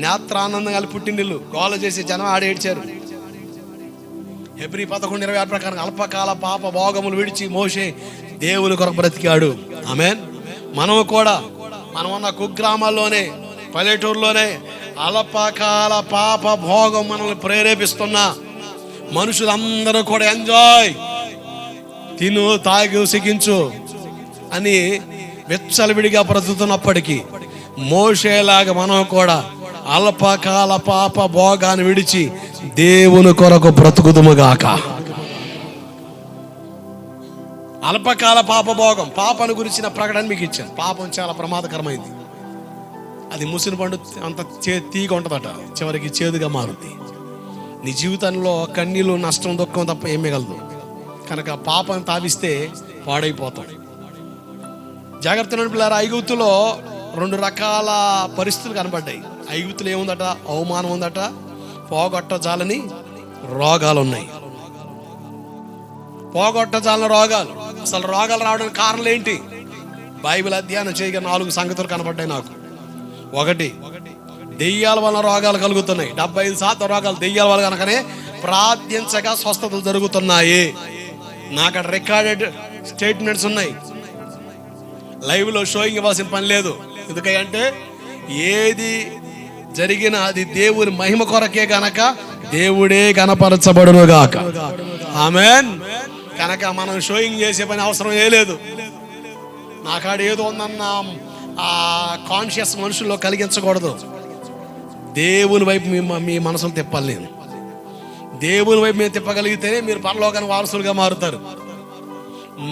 నేత్రానందం కలిసి పుట్టినిల్లు. గోల చేసి జనం ఆడేడ్చారు. హెబ్రీ 11:26 ప్రకారం అల్పకాల పాప భోగములు విడిచి మోషే దేవుని కొరకు బ్రతికాడు. ఆమేన్. మనము కూడా మనం ఉన్న కుగ్రామాల్లోనే, పల్లెటూరులోనే అల్పకాల పాప భోగం మనల్ని ప్రేరేపిస్తున్నా మనుషులందరూ కూడా ఎంజాయ్, తిను తాగి సిగించు అని విచ్చలవిడిగా బ్రతుకుతున్నప్పటికీ మోషేలాగా మనం కూడా అల్పకాల పాప భోగాన్ని విడిచి దేవుని కొరకు బ్రతుకుదుముగాక. అల్పకాల పాప భోగం, పాపను గురించిన ప్రకటన మీకు ఇచ్చాను. పాపం చాలా ప్రమాదకరమైంది. అది ముసిన పండు అంత తీగ ఉంటుందట, చివరికి చేదుగా మారుద్ది. నీ జీవితంలో కన్నీళ్ళు, నష్టం, దుఃఖం తప్ప ఏం మిగలదు. కనుక పాపం తావిస్తే పాడైపోతాం. జాగ్రత్త పిల్లారా. ఐగుప్తులో 2 రకాల పరిస్థితులు కనబడ్డాయి. ఐగుప్తులు ఏముందట? అవమానం ఉందట, పోగొట్టజాలని రోగాలు ఉన్నాయి. పోగొట్టజాలని రోగాలు. అసలు రోగాలు రావడానికి కారణాలు ఏంటి? బైబిల్ అధ్యయనం చేయగా 4 సంగతులు కనబడ్డాయి నాకు. 1, దెయ్యాల వలన రోగాలు కలుగుతున్నాయి. 75% రోగాలు దెయ్యాల వల్ల కనుకనే ప్రార్థించగా స్వస్థతలు జరుగుతున్నాయి. నాకు అక్కడ రికార్డెడ్ స్టేట్మెంట్స్ ఉన్నాయి. లైవ్లో షోయింగ్ ఇవ్వాల్సిన పని లేదు. ఎందుకంటే ఏది జరిగినా అది దేవుని మహిమ కొరకే గనక దేవుడే గణపరచబడునుగాక. ఆమేన్. కనుక మనం షోయింగ్ చేసే పని అవసరం ఏ లేదు. నాకాడ ఏదో ఉందన్న ఆ కాన్షియస్ మనుషుల్లో కలిగించకూడదు. దేవుని వైపు మీ మనసును తిప్పాలి. నేను దేవుని వైపు మీరు తిప్పగలిగితేనే మీరు పరలోకానికి వారసులుగా మారుతారు.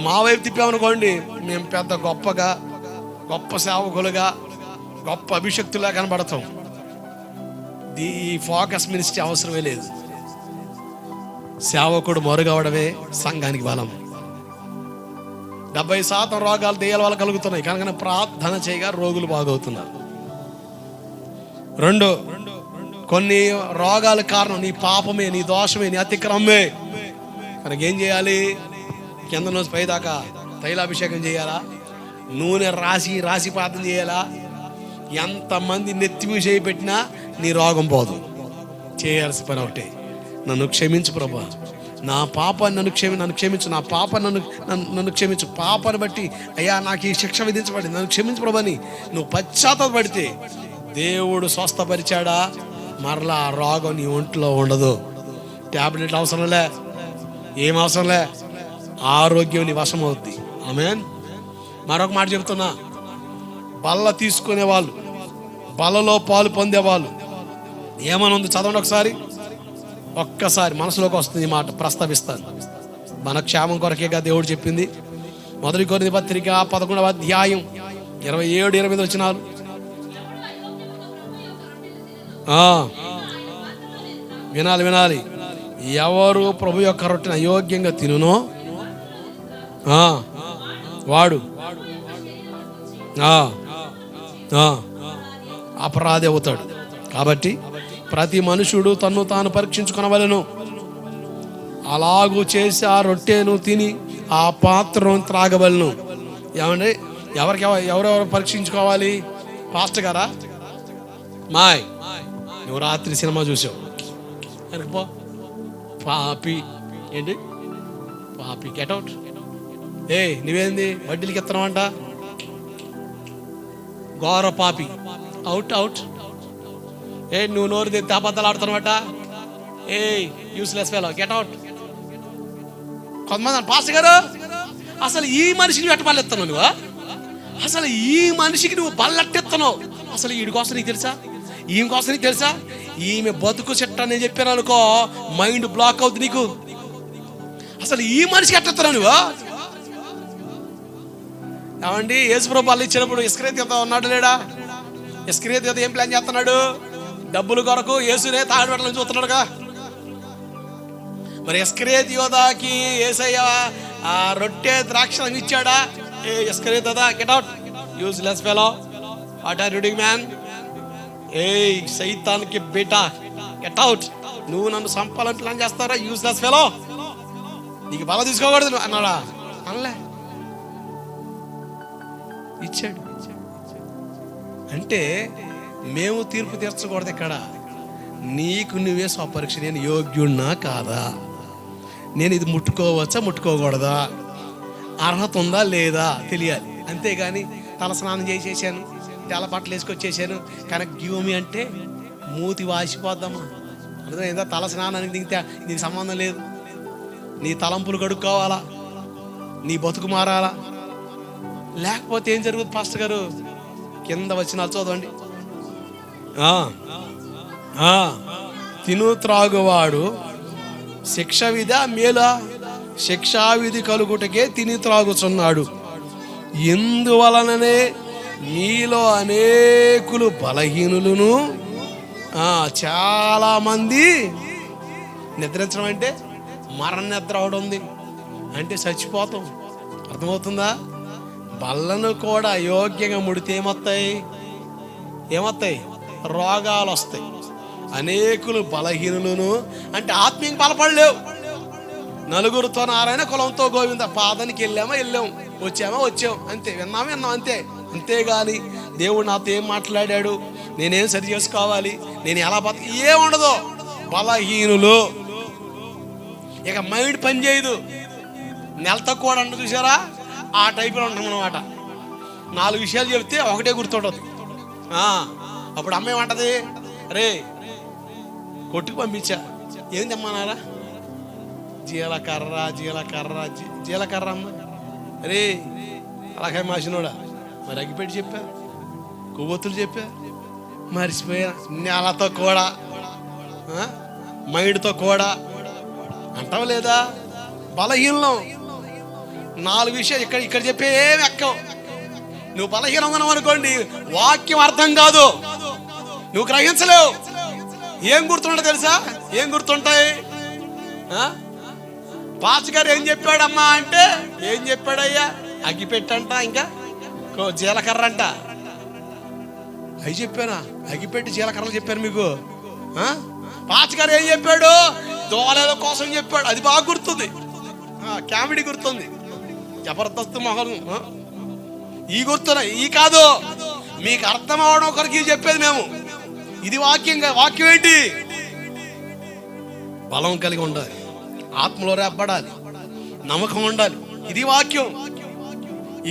మా వైపు తిప్పామనుకోండి, మేము పెద్ద గొప్ప సేవకులుగా, గొప్ప అభిషక్తులా కనబడతాం. ఈ ఫోకస్ మినిస్ట్రీ అవసరమే లేదు. సేవకుడు మరుగవడమే సంఘానికి బలం. 70% రోగాలు దెయ్యాల వల్ల కలుగుతున్నాయి కనుక ప్రార్థన చేయగా రోగులు బాగవుతున్నారు. 2, కొన్ని రోగాల కారణం నీ పాపమే, నీ దోషమే, నీ అతిక్రమమే. కనుక ఏం చేయాలి? కింద నుంచి పైదాకా తైలాభిషేకం చేయాలా, నూనె రాసి ప్రార్థన చేయాలా. ఎంతమంది నెత్తిమి చేయి పెట్టినా నీ రోగం పోదు. చేయాల్సిన పని ఒకటే, నన్ను క్షమించు ప్రభా, నా పాపాన్ని నన్ను క్షమించు, నా పాపాన్ని నన్ను క్షమించు. పాపాన్ని బట్టి అయ్యా నాకు ఈ శిక్ష విధించబడింది, నన్ను క్షమించు ప్రభాని నువ్వు పశ్చాత్తాపడితే దేవుడు స్వస్థపరిచాడా, మరలా ఆ రోగం నీ ఒంట్లో ఉండదు. ట్యాబ్లెట్లు అవసరంలే, ఏం అవసరంలే, ఆరోగ్యం నీ వశం అవుద్ది. ఆమేన్. మరొక మాట చెప్తున్నా, బల్ల తీసుకునే వాళ్ళు, బల్లలో పాలు పొందేవాళ్ళు ఏమని ఉంది చదవండి ఒక్కసారి మనసులోకి వస్తుంది ఈ మాట, ప్రస్తావిస్తాను. మన క్షేమం కొరకేగా దేవుడు చెప్పింది. 1 కొరింథీ పత్రిక 11వ అధ్యాయం 27-28 వచనాలు. వినాలి. ఎవరు ప్రభు యొక్క రొట్టెను అయోగ్యంగా తినునో వాడు అపరాధి అవుతాడు. కాబట్టి ప్రతి మనుషుడు తన్ను తాను పరీక్షించుకొనవలెను. అలాగూ చేసి ఆ రొట్టెను తిని ఆ పాత్రను త్రాగవలను. ఏమండి, ఎవరెవరు పరీక్షించుకోవాలి? పాస్టర్ గారా? నువ్వు రాత్రి సినిమా చూసావు అనుకో, పాపి ఏంటి పాపి, గెట్అవుట్. నువ్వేంది వడ్డీలకి ఎత్తనమంట, ఘోర పాపి, అవుట్. నువ్వు నోరు తెత్తి అబద్ధాలు ఆడుతున్నావట, యూస్లెస్ ఫెలో, గెట్ అవుట్. కొంతమంది పాస్టర్ గారు, అసలు ఈ మనిషిని ఎట్ట బల్లెత్తున్నావు నువ్వు? అసలు ఈ మనిషికి నువ్వు బల్లెట్టెత్తున్నావు. అసలు వీడి కోసం నీకు తెలుసా, ఈమె కోసం నీకు తెలుసా? ఈమె బతుకు చెట్ట నేను చెప్పాను అనుకో, మైండ్ బ్లాక్ అవుతుంది నీకు. అసలు ఈ మనిషికి ఎట్టెత్తున్నావు నువ్వు? ఏమండి, యేసుప్రభు బల్ల ఇచ్చినప్పుడు ఇస్కరియోతు ఉన్నాడు లేడా? ఇస్కరియోతు ఏం ప్లాన్ చేస్తున్నాడు? డబ్బుల కొరకు యేసునే తాగబెట్టాలని చూస్తున్నాడుగా. మరి ఇస్కరియోతుకి యేసయ్య ఆ రొట్టె ద్రాక్షలను ఇచ్చాడా? ఇస్కరియోతు, get out, useless fellow, what are you doing man? సైతానికి బేటా, గెట్ అవుట్. నువ్వు నన్ను సంపాలని ప్లాన్ చేస్తారా? యూజ్లెస్ ఫెలో, నీకు బల తీసుకోకూడదు అన్నాడా? అనలే, ఇచ్చాడు. అంటే మేము తీర్పు తీర్చకూడదు ఇక్కడ. నీకు నువ్వే స్వపరీక్ష, నేను యోగ్యున్నా కాదా, నేను ఇది ముట్టుకోవచ్చా ముట్టుకోకూడదా, అర్హత ఉందా లేదా తెలియాలి. అంతేగాని తలస్నానం చేసేసాను, తెల్ల బట్టలు వేసుకొచ్చేసాను కనుక గివ్మి అంటే మూతి వాసిపోద్దామా? అర్థమైందా? తలస్నానానికి దిగితే నీకు సంబంధం లేదు. నీ తలంపులు కడుక్కోవాలా, నీ బతుకు మారాలా. లేకపోతే ఏం జరుగుతుంది పాస్టర్ గారు? కింద వచనాలు చదవండి. తిను త్రాగువాడు శిక్ష విధి మేలా, శిక్షావిధి కలుగుటకే తిని త్రాగుచున్నాడు. ఎందువలననే మీలో అనేకులు బలహీనులను, చాలా మంది నిద్రించడం అంటే మరణ నిద్ర అవడం ఉంది అంటే చచ్చిపోతాం. అర్థమవుతుందా? బల్లను కూడా అయోగ్యంగా ముడితే ఏమొస్తాయి? రోగాలు వస్తాయి. అనేకులు బలహీనులను అంటే ఆత్మీయంగా బలపడలేవు. నలుగురితో నారాయణ, కులంతో గోవింద, పాదానికి వెళ్ళాం, వచ్చాం అంతే, విన్నాం అంతే. అంతేగాని దేవుడు నాతో ఏం మాట్లాడాడు, నేనేం సరి చేసుకోవాలి, నేను ఎలా ఏముండదు. బలహీనులు. ఇక మైండ్ పని చేయదు. నెలతో కూడా అంట చూసారా, ఆ టైపులో ఉంటాం అన్నమాట. 4 విషయాలు చెప్తే ఒకటే గుర్తుంటుంది. అప్పుడు అమ్మ ఏమంటది, రే కొట్టుకు పంపించా, ఏం తెమ్మన్నారా? జీలకర్ర అమ్మ. రే అలాగే మాసినోడా, మరి అగ్గిపెట్టి చెప్పా, కొవ్వొత్తులు చెప్పా, మర్చిపోయా. నెలతో కూడా, మైండ్తో కూడా అంటావు లేదా? బలహీనం. 4 విషయాలు ఇక్కడ చెప్పే ఏమి ఎక్కవు. నువ్వు బలహీనంగా అనుకోండి, వాక్యం అర్థం కాదు, నువ్వు గ్రహించలేవు. ఏం గుర్తుంటా తెలుసా? ఏం గుర్తుంటాయి? పాస్ గారు ఏం చెప్పాడమ్మా అంటే, ఏం చెప్పాడయ్యా? అగ్గిపెట్టంట, ఇంకా జీలకర్ర అంట. అవి చెప్పానా? అగ్గిపెట్టి జీలకర్రలు చెప్పాను మీకు. పాస్ గారు ఏం చెప్పాడు? దోలేదో కోసం చెప్పాడు. అది బాగా గుర్తుంది, కామెడీ గుర్తుంది, జబర్దస్త్ మొహం. ఈ గుర్తున్నా, ఈ కాదు, మీకు అర్థం అవడం ఒకరికి చెప్పేది మేము. ఇది వాక్యం ఏంటి? బలం కలిగి ఉండాలి, ఆత్మలో రేపడాలి, నమ్మకం ఉండాలి. ఇది వాక్యం.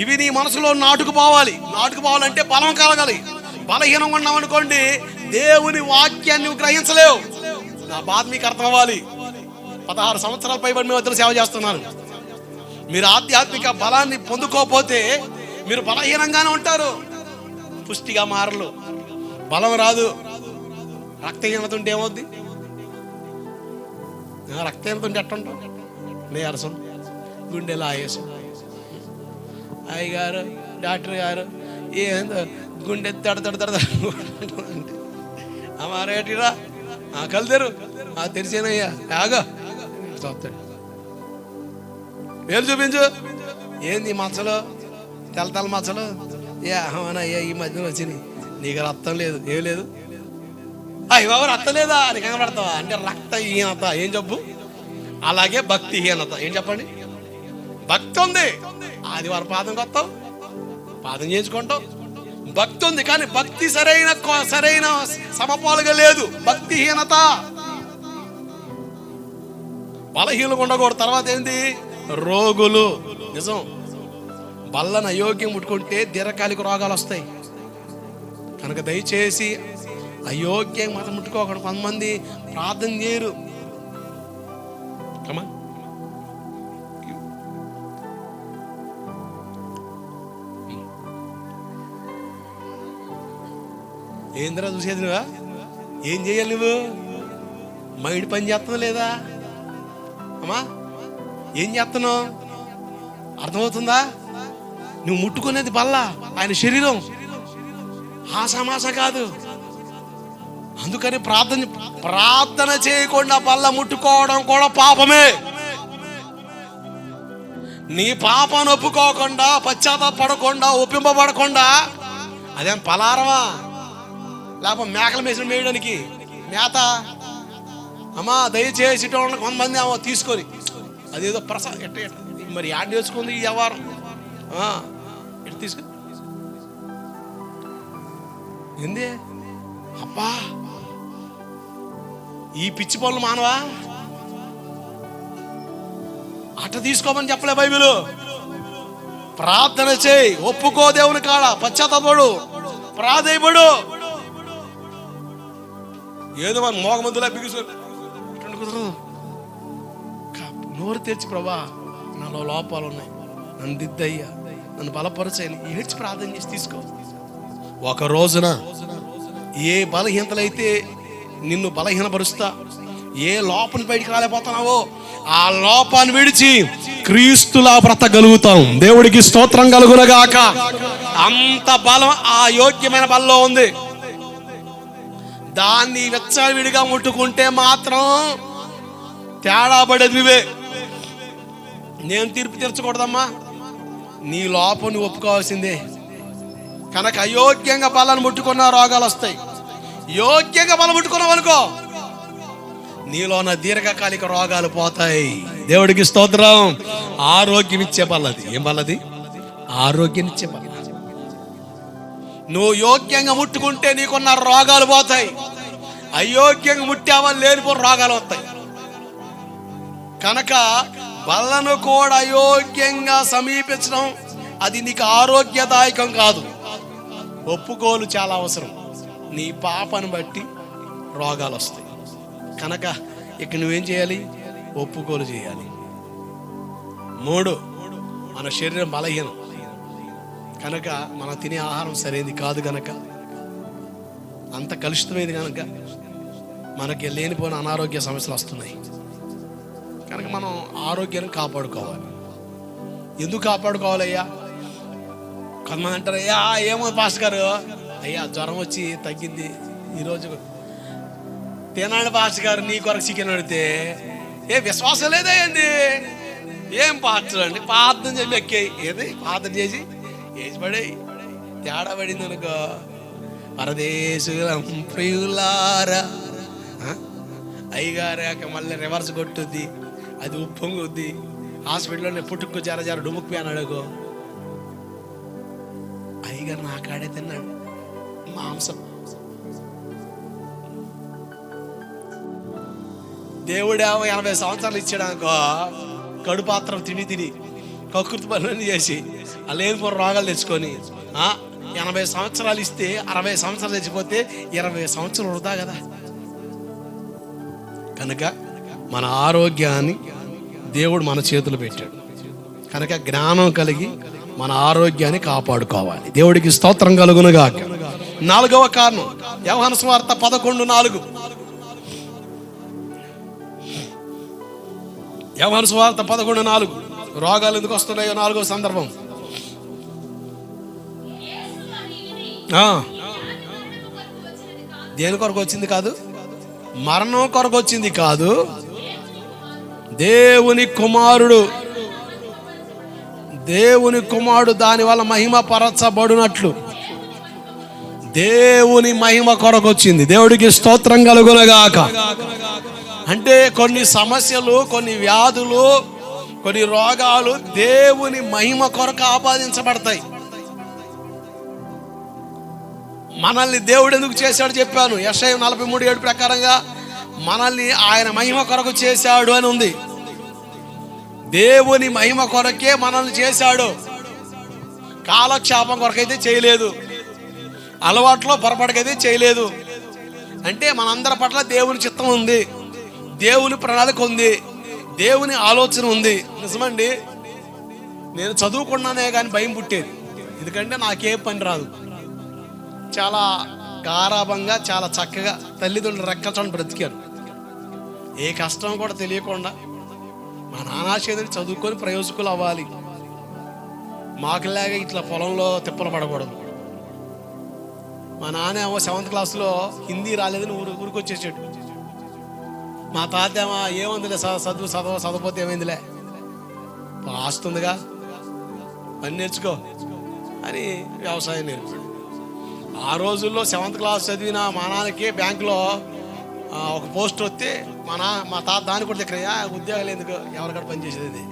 ఇవి నీ మనసులో నాటుకుపోవాలంటే బలం కలగాలి. బలహీనంగా ఉన్నామనుకోండి, దేవుని వాక్యాన్ని నువ్వు గ్రహించలేవు. నా బాధ మీకు అర్థం అవ్వాలి. 16 సంవత్సరాల పైబడి మీ వద్దకు సేవ చేస్తున్నాను. మీరు ఆధ్యాత్మిక బలాన్ని పొందుకోకపోతే మీరు బలహీనంగానే ఉంటారు, పుష్టిగా మారలు, బలం రాదు. రక్తహీనత ఉంటే ఏమవుద్ది? రక్తహీనత ఉంటే ఎట్టుంటాం? నీరసం, గుండెలో ఆయాసం. అయ్యగారు, డాక్టర్ గారు, ఏందో గుండె దడ అమ్మారేటిరా కలిదారు తెరిచేనయ్యా, ఆగా చూస్తాడు. వేలు చూపించు. ఏంది మచ్చలు, తెల్ల మచ్చలు? అవునయ్యా, ఈ మధ్యన వచ్చినాయి. నీకు రక్తం లేదు, ఏం లేదు. బాబు రక్తం లేదా అని కనబడతావా అంటే రక్తహీనత. ఏం జబ్బు? అలాగే భక్తిహీనత. ఏం చెప్పండి? భక్తి ఉంది, ఆదివారం పాదం కొత్తావు, పాదం చేసుకుంటావు, భక్తి ఉంది. కానీ భక్తి సరైన సమపాలుగా లేదు. భక్తిహీనత. బలహీనంగా ఉండకూడదు. తర్వాత ఏంటి? రోగులు. నిజం, బల్లను అయోగ్యం ముట్టుకుంటే దీర్ఘకాలిక రోగాలు వస్తాయి. కనుక దయచేసి అయోగ్యం మతం ముట్టుకోకూడదు. కొంతమంది ప్రార్థన చేయరు. ఏందిరా చూసేది? నువ్వా ఏం చేయాలి? నువ్వు మైండ్ పని చేస్తున్నా లేదా? అమ్మా ఏం చేస్తున్నావు? అర్థమవుతుందా? నువ్వు ముట్టుకునేది బల్ల, ఆయన శరీరం, ఆసామాస కాదు. అందుకని ప్రార్థన చేయకుండా బల్ల ముట్టుకోవడం కూడా పాపమే. నీ పాపాన్ని ఒప్పుకోకుండా, పశ్చాత్తాపడకుండా, ఒప్పింపబడకుండా అదేం పలారమా? లేకపోతే మేకల మేసిన మేయడానికి మేత? అమ్మా దయచేసి కొంతమంది తీసుకొని అదేదో మరి యాడ్ చేసుకుంది ఈ వ్యవహారం. ఎటు తీసుకు ఏంది? అబ్బా ఈ పిచ్చి పనులు మానవా? అట్ట తీసుకోమని చెప్పలే బైబిలు. ప్రార్థన చేయి, ఒప్పుకో దేవుని కాడ, పశ్చాత్తాపడు, ప్రాధేయపడు. ఏదో మన మోగమందులా బిగుసుకొని కుదరదు. నోరు తెరిచి, ప్రభా నాలో లోపాలు ఉన్నాయి, నన్ను దిద్దయ్యా, నన్ను బలపరచని ఏడ్చి ప్రార్థన చేసి తీసుకో. ఒక రోజున ఏ బలహీనతలైతే నిన్ను బలహీనపరుస్తా, ఏ లోపం బయటికి రాలేకపోతున్నావో ఆ లోపాన్ని విడిచి క్రీస్తులా బ్రతకగలుగుతాం. దేవుడికి స్తోత్రం కలుగునగాక. అంత బలం ఆ యోగ్యమైన బలంలో ఉంది. దాన్ని వెచ్చవిడిగా ముట్టుకుంటే మాత్రం తేడా పడేది నువ్వే. నేను తీర్పు తీర్చకూడదమ్మా, నీ లోపం నువ్వు ఒప్పుకోవాల్సిందే. కనుక అయోగ్యంగా బలాన్ని ముట్టుకున్న రోగాలు వస్తాయి. యోగ్యంగా బలం ముట్టుకున్నావు అనుకో, నీలో ఉన్న దీర్ఘకాలిక రోగాలు పోతాయి. దేవుడికి స్తోత్రం. ఆరోగ్యం ఇచ్చే బల్లది. ఏం బల్లది? ఆరోగ్యం ఇచ్చే బల్ల. నువ్వు యోగ్యంగా ముట్టుకుంటే నీకున్న రోగాలు పోతాయి. అయోగ్యంగా ముట్టావా లేనిపోయిన రోగాలు వస్తాయి. కనుక బల్లను కూడా అయోగ్యంగా సమీపించడం అది నీకు ఆరోగ్యదాయకం కాదు. ఒప్పుకోలు చాలా అవసరం. నీ పాపను బట్టి రోగాలు వస్తాయి. కనుక ఇక నువ్వేం చేయాలి? ఒప్పుకోలు చేయాలి. 3, మన శరీరం బలహీనం కనుక మనం తినే ఆహారం సరైనది కాదు. కనుక అంత కలుషితమైంది కనుక మనకి లేనిపోయిన అనారోగ్య సమస్యలు వస్తున్నాయి. కనుక మనం ఆరోగ్యాన్ని కాపాడుకోవాలి. ఎందుకు కాపాడుకోవాలయ్యా? కొంతమంది అంటారు, అయ్యా ఏమో పాస్టర్ గారు, అయ్యా జ్వరం వచ్చి తగ్గింది ఈరోజు తినాలి పాస్టర్ గారు, నీ కొరకు చికెన్ పెడితే ఏ విశ్వాసం లేదా ఏంది? ఏం పాత్రలు అండి, ప్రార్థన చేసి ఎక్కాయి ఏది ప్రార్థన చేసి వేసి పడేయి. తేడా పడింది అనుకో, పరదేశులం ప్రియులారా అయ్యగారాక మళ్ళీ రివర్స్ కొట్టుద్ది, అది ఉప్పొంగుద్ది. హాస్పిటల్లో పుట్టుకు జర డుముక్కి అన్నాడుకో, అయ్యగారు నా కాడే తిన్నాడు మాంసం. దేవుడేమో 80 సంవత్సరాలు ఇచ్చాడనుకో, కడుపాత్రం తిని కకృతి పనులన్నీ చేసి లేనిపోయిన రోగాలు తెచ్చుకొని 80 సంవత్సరాలు ఇస్తే 60 సంవత్సరాలు తెచ్చిపోతే 20 సంవత్సరాలు వృధా కదా. కనుక మన ఆరోగ్యాన్ని దేవుడు మన చేతులు పెట్టాడు. కనుక జ్ఞానం కలిగి మన ఆరోగ్యాన్ని కాపాడుకోవాలి. దేవుడికి స్తోత్రం కలుగునుగాక. 4వ కారణం యోహాను సువార్త 11:4. యోహాను సువార్త 11:4. రోగాలు ఎందుకు వస్తున్నాయో 4వ సందర్భం. దేని కొరకు వచ్చింది కాదు, మరణం కొరకు వచ్చింది కాదు, దేవుని కుమారుడు దాని వల్ల మహిమ పరచబడినట్లు దేవుని మహిమ కొరకు వచ్చింది. దేవుడికి స్తోత్రం కలుగునగాక. అంటే కొన్ని సమస్యలు, కొన్ని వ్యాధులు, కొన్ని రోగాలు దేవుని మహిమ కొరకు ఆపాదించబడతాయి. మనల్ని దేవుడు ఎందుకు చేశాడు చెప్పాను. యెషయా 43:7 ప్రకారంగా మనల్ని ఆయన మహిమ కొరకు చేశాడు అని ఉంది. దేవుని మహిమ కొరకే మనల్ని చేశాడు. కాలక్షేపం కొరకైతే చేయలేదు, అలవాట్లో పొరపాటుకైతే చేయలేదు. అంటే మనందరి పట్ల దేవుని చిత్తం ఉంది, దేవుని ప్రణాళిక ఉంది, దేవుని ఆలోచన ఉంది. నిజమండి, నేను చదువుకున్నానే కానీ భయం పుట్టేది. ఎందుకంటే నాకే పని రాదు. చాలా గారాభంగా, చాలా చక్కగా తల్లిదండ్రులు రెక్కచోని బ్రతికారు. ఏ కష్టం కూడా తెలియకుండా మా నానాశేదులు చదువుకొని ప్రయోజకులు అవ్వాలి. మాకులాగా ఇట్లా పొలంలో తిప్పలు పడకూడదు. మా నాన్న ఏమో 7th క్లాస్లో హిందీ రాలేదని ఊరికొచ్చేసాడు. మా తాత ఏమో ఏముందిలే, చదవపోతే ఏమైందిలే, ఆస్తుందిగా పని నేర్చుకో అని వ్యవసాయం నేర్పాడు. ఆ రోజుల్లో 7th క్లాస్ చదివిన మా నాన్నకి బ్యాంకులో ఒక పోస్ట్ వస్తే మా తాత దాన్ని కూడా దగ్గర ఉద్యోగాలు ఎందుకు, ఎవరికడ పనిచేసేది.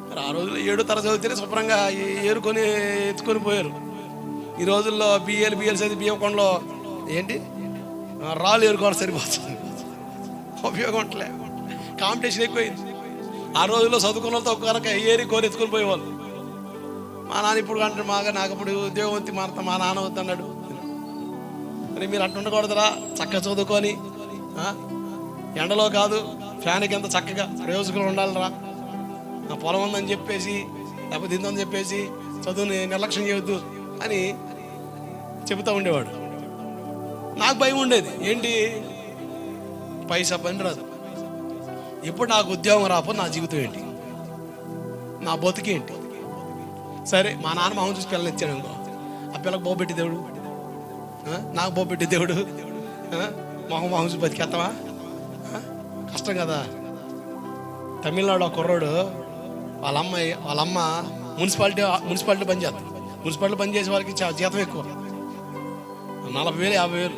మరి ఆ రోజుల్లో 7వ తరగతి చదివితేనే శుభ్రంగా ఏరుకొని ఎత్తుకొని పోయారు. ఈ రోజుల్లో బిఎల్ చదివి బియ్యం కొండలో ఏంటి రాళ్ళు ఏరుకోవాలి, సరిపోతుంది, ఉపయోగం ఉంటలే, కాంపిటీషన్ ఎక్కువైంది. ఆ రోజుల్లో చదువుకున్న వాళ్ళతో కనుక ఏరి కోరి ఎత్తుకొని పోయేవాళ్ళు. మా నాన్న ఇప్పుడు అంటే నాకు ఇప్పుడు ఉద్యోగం వచ్చి మా నాన్న వద్దన్నాడు. మరి మీరు అట్టు ఉండకూడదురా, చక్కగా చదువుకొని ఎండలో కాదు ఫ్యాన్ కింద చక్కగా ప్రయోజకులు ఉండాలిరా, నా పొలం ఉందని చెప్పేసి లేకపోతే ఇందని చెప్పేసి చదువుని నిర్లక్ష్యం చేయొద్దు అని చెబుతూ ఉండేవాడు. నాకు భయం ఉండేది, ఏంటి పైసా పని రాదు, ఇప్పుడు నాకు ఉద్యోగం రాకపోతే నా జీవితం ఏంటి, నా బతుకేంటి. సరే మా నాన్న మొహం చూసి పిల్లలు ఇచ్చాడు అనుకో, ఆ పిల్లలకు బోబెట్టి దేవుడు, నాకు బోబెట్టి దేవుడు, మొహం చూసి బతికేస్తావా? కష్టం కదా. తమిళనాడు ఒక కుర్రోడు వాళ్ళ అమ్మ మున్సిపాలిటీ పని చేస్తుంది. మున్సిపాలిటీ పని చేసే వాళ్ళకి జీతం ఎక్కువ, 40,000 50,000.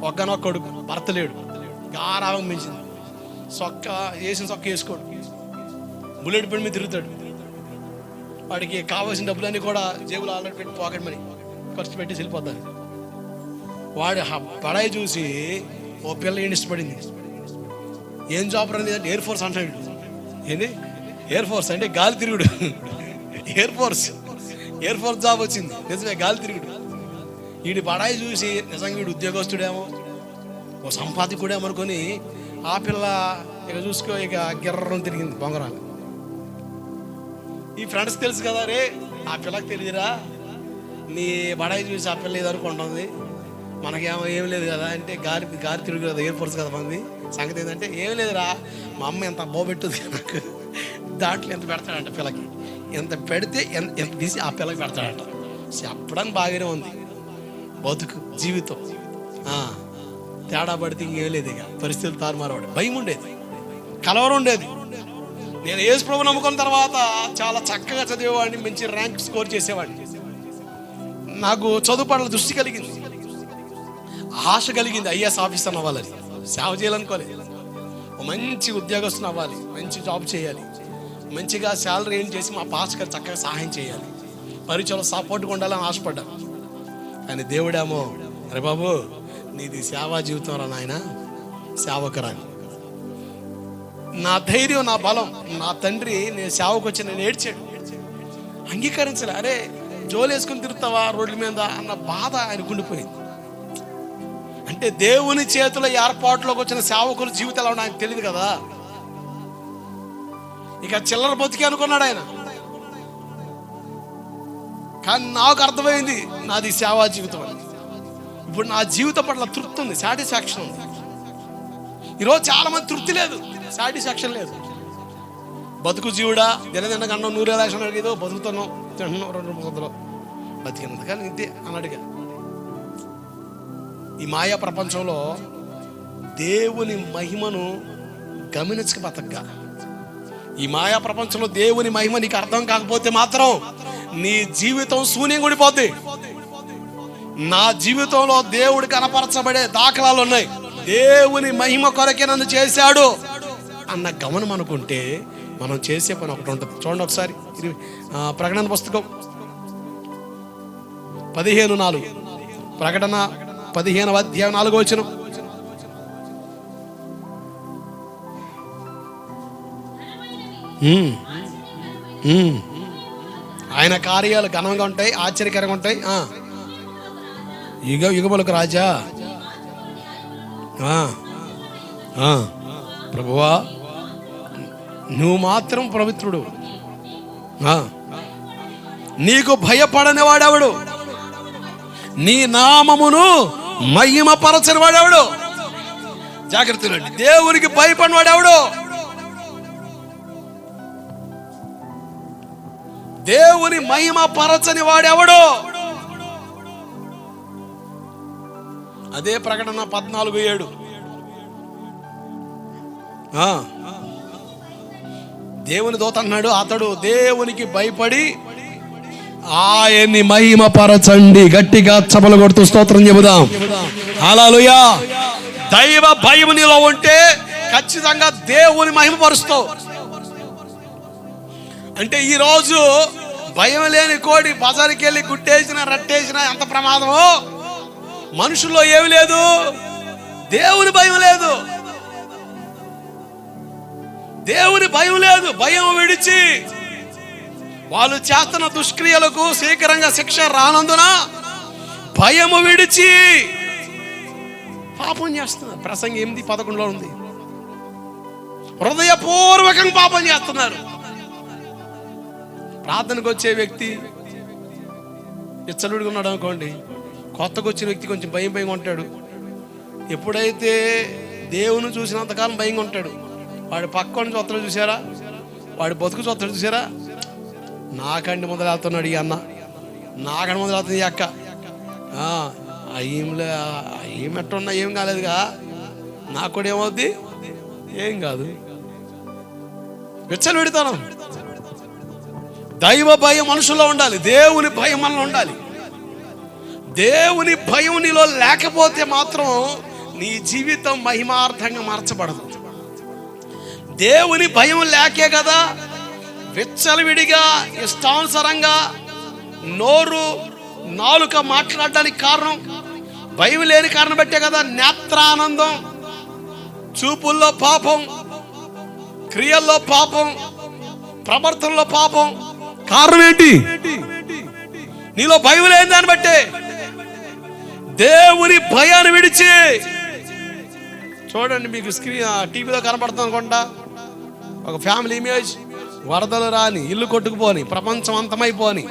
ఒక్కనొక్క కొడుకు, భర్త లేడు, గారావం పెంచింది. వేసిన చొక్క వేసుకోడు, బుల్లెట్ బండి మీద తిరుగుతాడు. వాడికి కావాల్సిన డబ్బులన్నీ కూడా జేబులో ఆల్రెడీ పెట్టి పాకెట్ మనీ ఖర్చు పెట్టి వెళ్ళిపోతాడు. వాడి పడాయి చూసి ఓ పిల్ల ఏం ఇష్టపడింది. ఏం జాబ్ రండి అంటే ఎయిర్ ఫోర్స్ అంటాడు. ఏంది ఎయిర్ ఫోర్స్ అంటే గాలి తిరుగుడు. ఎయిర్ ఫోర్స్ జాబ్ వచ్చింది, నిజమే, గాలి తిరుగుడు. వీడి బడాయి చూసి నిజంగా వీడు ఉద్యోగస్తుడేమో, ఓ సంపాదకుడేమో అనుకొని ఆ పిల్ల ఇక చూసుకో ఇక గిర్రం తిరిగింది బొంగరాలు. ఈ ఫ్రెండ్స్ తెలుసు కదా, రే ఆ పిల్లకి తెలియదురా, నీ బడాయి చూసి ఆ పిల్ల ఏదనుకుంటుంది, మనకేమో ఏం లేదు కదా అంటే గాలి తిరుగు కదా, ఎయిర్ ఫోర్స్ కదా మంది. సంగతి ఏంటంటే ఏం లేదురా, మా అమ్మ ఎంత బోబెట్టుది నాకు, దాంట్లో ఎంత పెడతాడంట పిల్లకి, ఎంత పెడితే ఎంత తీసి ఆ పిల్లకి పెడతాడంట. చెప్పడానికి బాగానే ఉంది. బతుకు జీవితం తేడా పడితే ఇంకేం లేదు. ఇక పరిస్థితులు తారుమారవాడు. భయం ఉండేది, కలవరం ఉండేది. నేను యేసు ప్రభువు నమ్ముకున్న తర్వాత చాలా చక్కగా చదివేవాడిని, మంచి ర్యాంక్ స్కోర్ చేసేవాడిని. నాకు చదువు పట్ల దృష్టి కలిగింది, ఆశ కలిగింది. ఐఏఎస్ ఆఫీసర్ అవ్వాలని, సేవ చేయాలనుకోలేదు. మంచి ఉద్యోగస్తులు అవ్వాలి, మంచి జాబ్ చేయాలి, మంచిగా శాలరీ ఏం చేసి మా పాస్ గారు చక్కగా సహాయం చేయాలి, పరిచయంలో సపోర్ట్గా ఉండాలని ఆశపడ్డాను. కానీ దేవుడేమో, అరే బాబు నీది సేవా జీవితం రా నాయన, సేవకురాని. నా ధైర్యం, నా బలం, నా తండ్రి నేను సేవకు వచ్చి నేను ఏడ్చాడు, అంగీకరించలే. అరే జోలు వేసుకుని తిరుగుతావా రోడ్ల మీద అన్న బాధ ఆయనకు ఉండిపోయింది. అంటే దేవుని చేతుల ఏర్పాటులోకి వచ్చిన సేవకుల జీవితాలు ఎలా ఆయనకు తెలియదు కదా. ఇక చిల్లర బతికి అనుకున్నాడు ఆయన. కానీ నాకు అర్థమైంది నాది సేవా జీవితం అని. ఇప్పుడు నా జీవితం పట్ల తృప్తి ఉంది, సాటిస్ఫాక్షన్ ఉంది. ఈరోజు చాలా మంది తృప్తి లేదు, సాటిస్ఫాక్షన్ లేదు. బతుకు జీవుడా, దినదిన కన్నా 100 లక్షలు అడిగేదో బతుకుతున్నాం, తింటున్నాం 2 ముద్దలు బతికినంత. కానీ ఇంతే అన్నాడుగా. ఈ మాయా ప్రపంచంలో దేవుని మహిమను గమనించక బతకగా, ఈ మాయా ప్రపంచంలో దేవుని మహిమ నీకు అర్థం కాకపోతే మాత్రం నీ జీవితం శూన్యం కూడిపోద్ది. నా జీవితంలో దేవుడు కనపరచబడే దాఖలాలు ఉన్నాయి. దేవుని మహిమ కొరకే నన్ను చేశాడు అన్న గమనం అనుకుంటే మనం చేసే పని ఒకటి ఉంటుంది. చూడండి ఒకసారి ప్రకటన పుస్తకం 15:4, ప్రకటన 15వ అధ్యాయం 4వ వచనం. ఆయన కార్యాలు ఘనంగా ఉంటాయి, ఆశ్చర్యకరంగా ఉంటాయి. యుగములకు రాజా, ప్రభువా నువ్వు మాత్రం పవిత్రుడు, నీకు భయపడని వాడెవడు, నీ నామమును మహిమపరచని వాడెవడు. జాగ్రత్తలు అండి. దేవునికి భయపడిన వాడెవడు, దేవుని మహిమపరచని వాడెవడు. అదే ప్రకటన 14:7. దేవుని దూత అన్నాడు, అతడు దేవునికి భయపడి ఆయన్ని మహిమపరచండి. గట్టిగా చప్పలు కొడుతూ స్తోత్రం చెబుదాం. హల్లెలూయా. దైవ భయం నీలో ఉంటే ఖచ్చితంగా దేవుని మహిమపరుస్తావు. అంటే ఈరోజు భయం లేని కోడి బజారుకి వెళ్ళి గుట్టేసిన రట్టేసిన ఎంత ప్రమాదమో, మనుషుల్లో ఏమి లేదు, దేవుని భయం లేదు. దేవుని భయం లేదు. భయం విడిచి వాళ్ళు చేస్తున్న దుష్క్రియలకు శీఘ్రంగా శిక్ష రానందున భయము విడిచి పాపం చేస్తున్నారు. ప్రసంగి 8:11 ఉంది. హృదయపూర్వకంగా పాపం చేస్తున్నారు. ప్రార్థనకు వచ్చే వ్యక్తి ఇచ్చలుడిగా ఉన్నాడు అనుకోండి, కొత్తగా వచ్చిన వ్యక్తి కొంచెం భయంగా ఉంటాడు. ఎప్పుడైతే దేవుని చూసినంతకాలం భయంగా ఉంటాడు. వాడి పక్కన చూస్తాడు చూసారా, వాడి బతుకు చూస్తాడు చూసారా, నాకండి మొదలవుతున్నాడు ఈ అన్న, నాకండి మొదలవుతుంది ఈ అక్క, ఏమెట్టున్నా ఏం కాలేదుగా, నాకు కూడా ఏమవుద్ది, ఏం కాదు. విచ్చలు పెడతాను. దైవ భయం మనుషుల్లో ఉండాలి, దేవుని భయం మనలో ఉండాలి. దేవుని భయం నీలో లేకపోతే మాత్రం నీ జీవితం మహిమార్థంగా మార్చబడదు. దేవుని భయం లేకే కదా విచ్చలవిడిగా ఇష్టానుసారంగా నోరు నాలుక మాట్లాడడానికి కారణం. భయం లేని కారణం బట్టే కదా నేత్రానందం, చూపుల్లో పాపం, క్రియల్లో పాపం, ప్రవర్తనలో పాపం. కారణం ఏంటి? నీలో భయం లేని దాన్ని బట్టే. దేవుని భయాన్ని విడిచి చూడండి, మీకు స్క్రీన్ టీవీలో కనపడుతుంది అనుకుంటా, ఒక ఫ్యామిలీ ఇమేజ్. వరదలు రాని, ఇల్లు కొట్టుకుపోని, ప్రపంచం అంతమైపోని,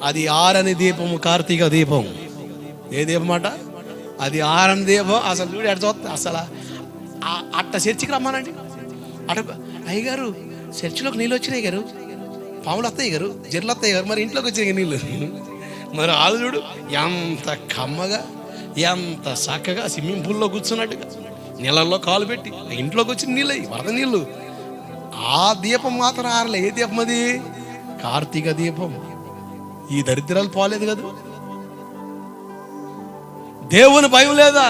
అది ఆరని దీపము, కార్తీక దీపం. ఏ దీపం అట? అది ఆరని దీపం. అసలు చూడు ఎడ చూస్తా, అసలు అట్ట చర్చికి రమ్మానండి. అట అయ్యగారు చర్చిలోకి నీళ్ళు వచ్చినాయి గారు, పాములు వస్తాయి గారు, జర్లు వస్తాయి గారు, మరి ఇంట్లోకి వచ్చినాయి నీళ్ళు. మరి వాళ్ళు చూడు ఎంత కమ్మగా, ఎంత చక్కగా స్విమ్మింగ్ పూల్లో కూర్చున్నట్టుగా నీళ్ళల్లో కాలు పెట్టి ఇంట్లోకి వచ్చిన నీళ్ళు అయ్యి వరద నీళ్ళు. ఆ దీపం మాత్రం ఆరలే. ఏ దీపం అది? కార్తీక దీపం. ఈ దరిద్రాలు పోలేదు కదా. దేవుని భయం లేదా?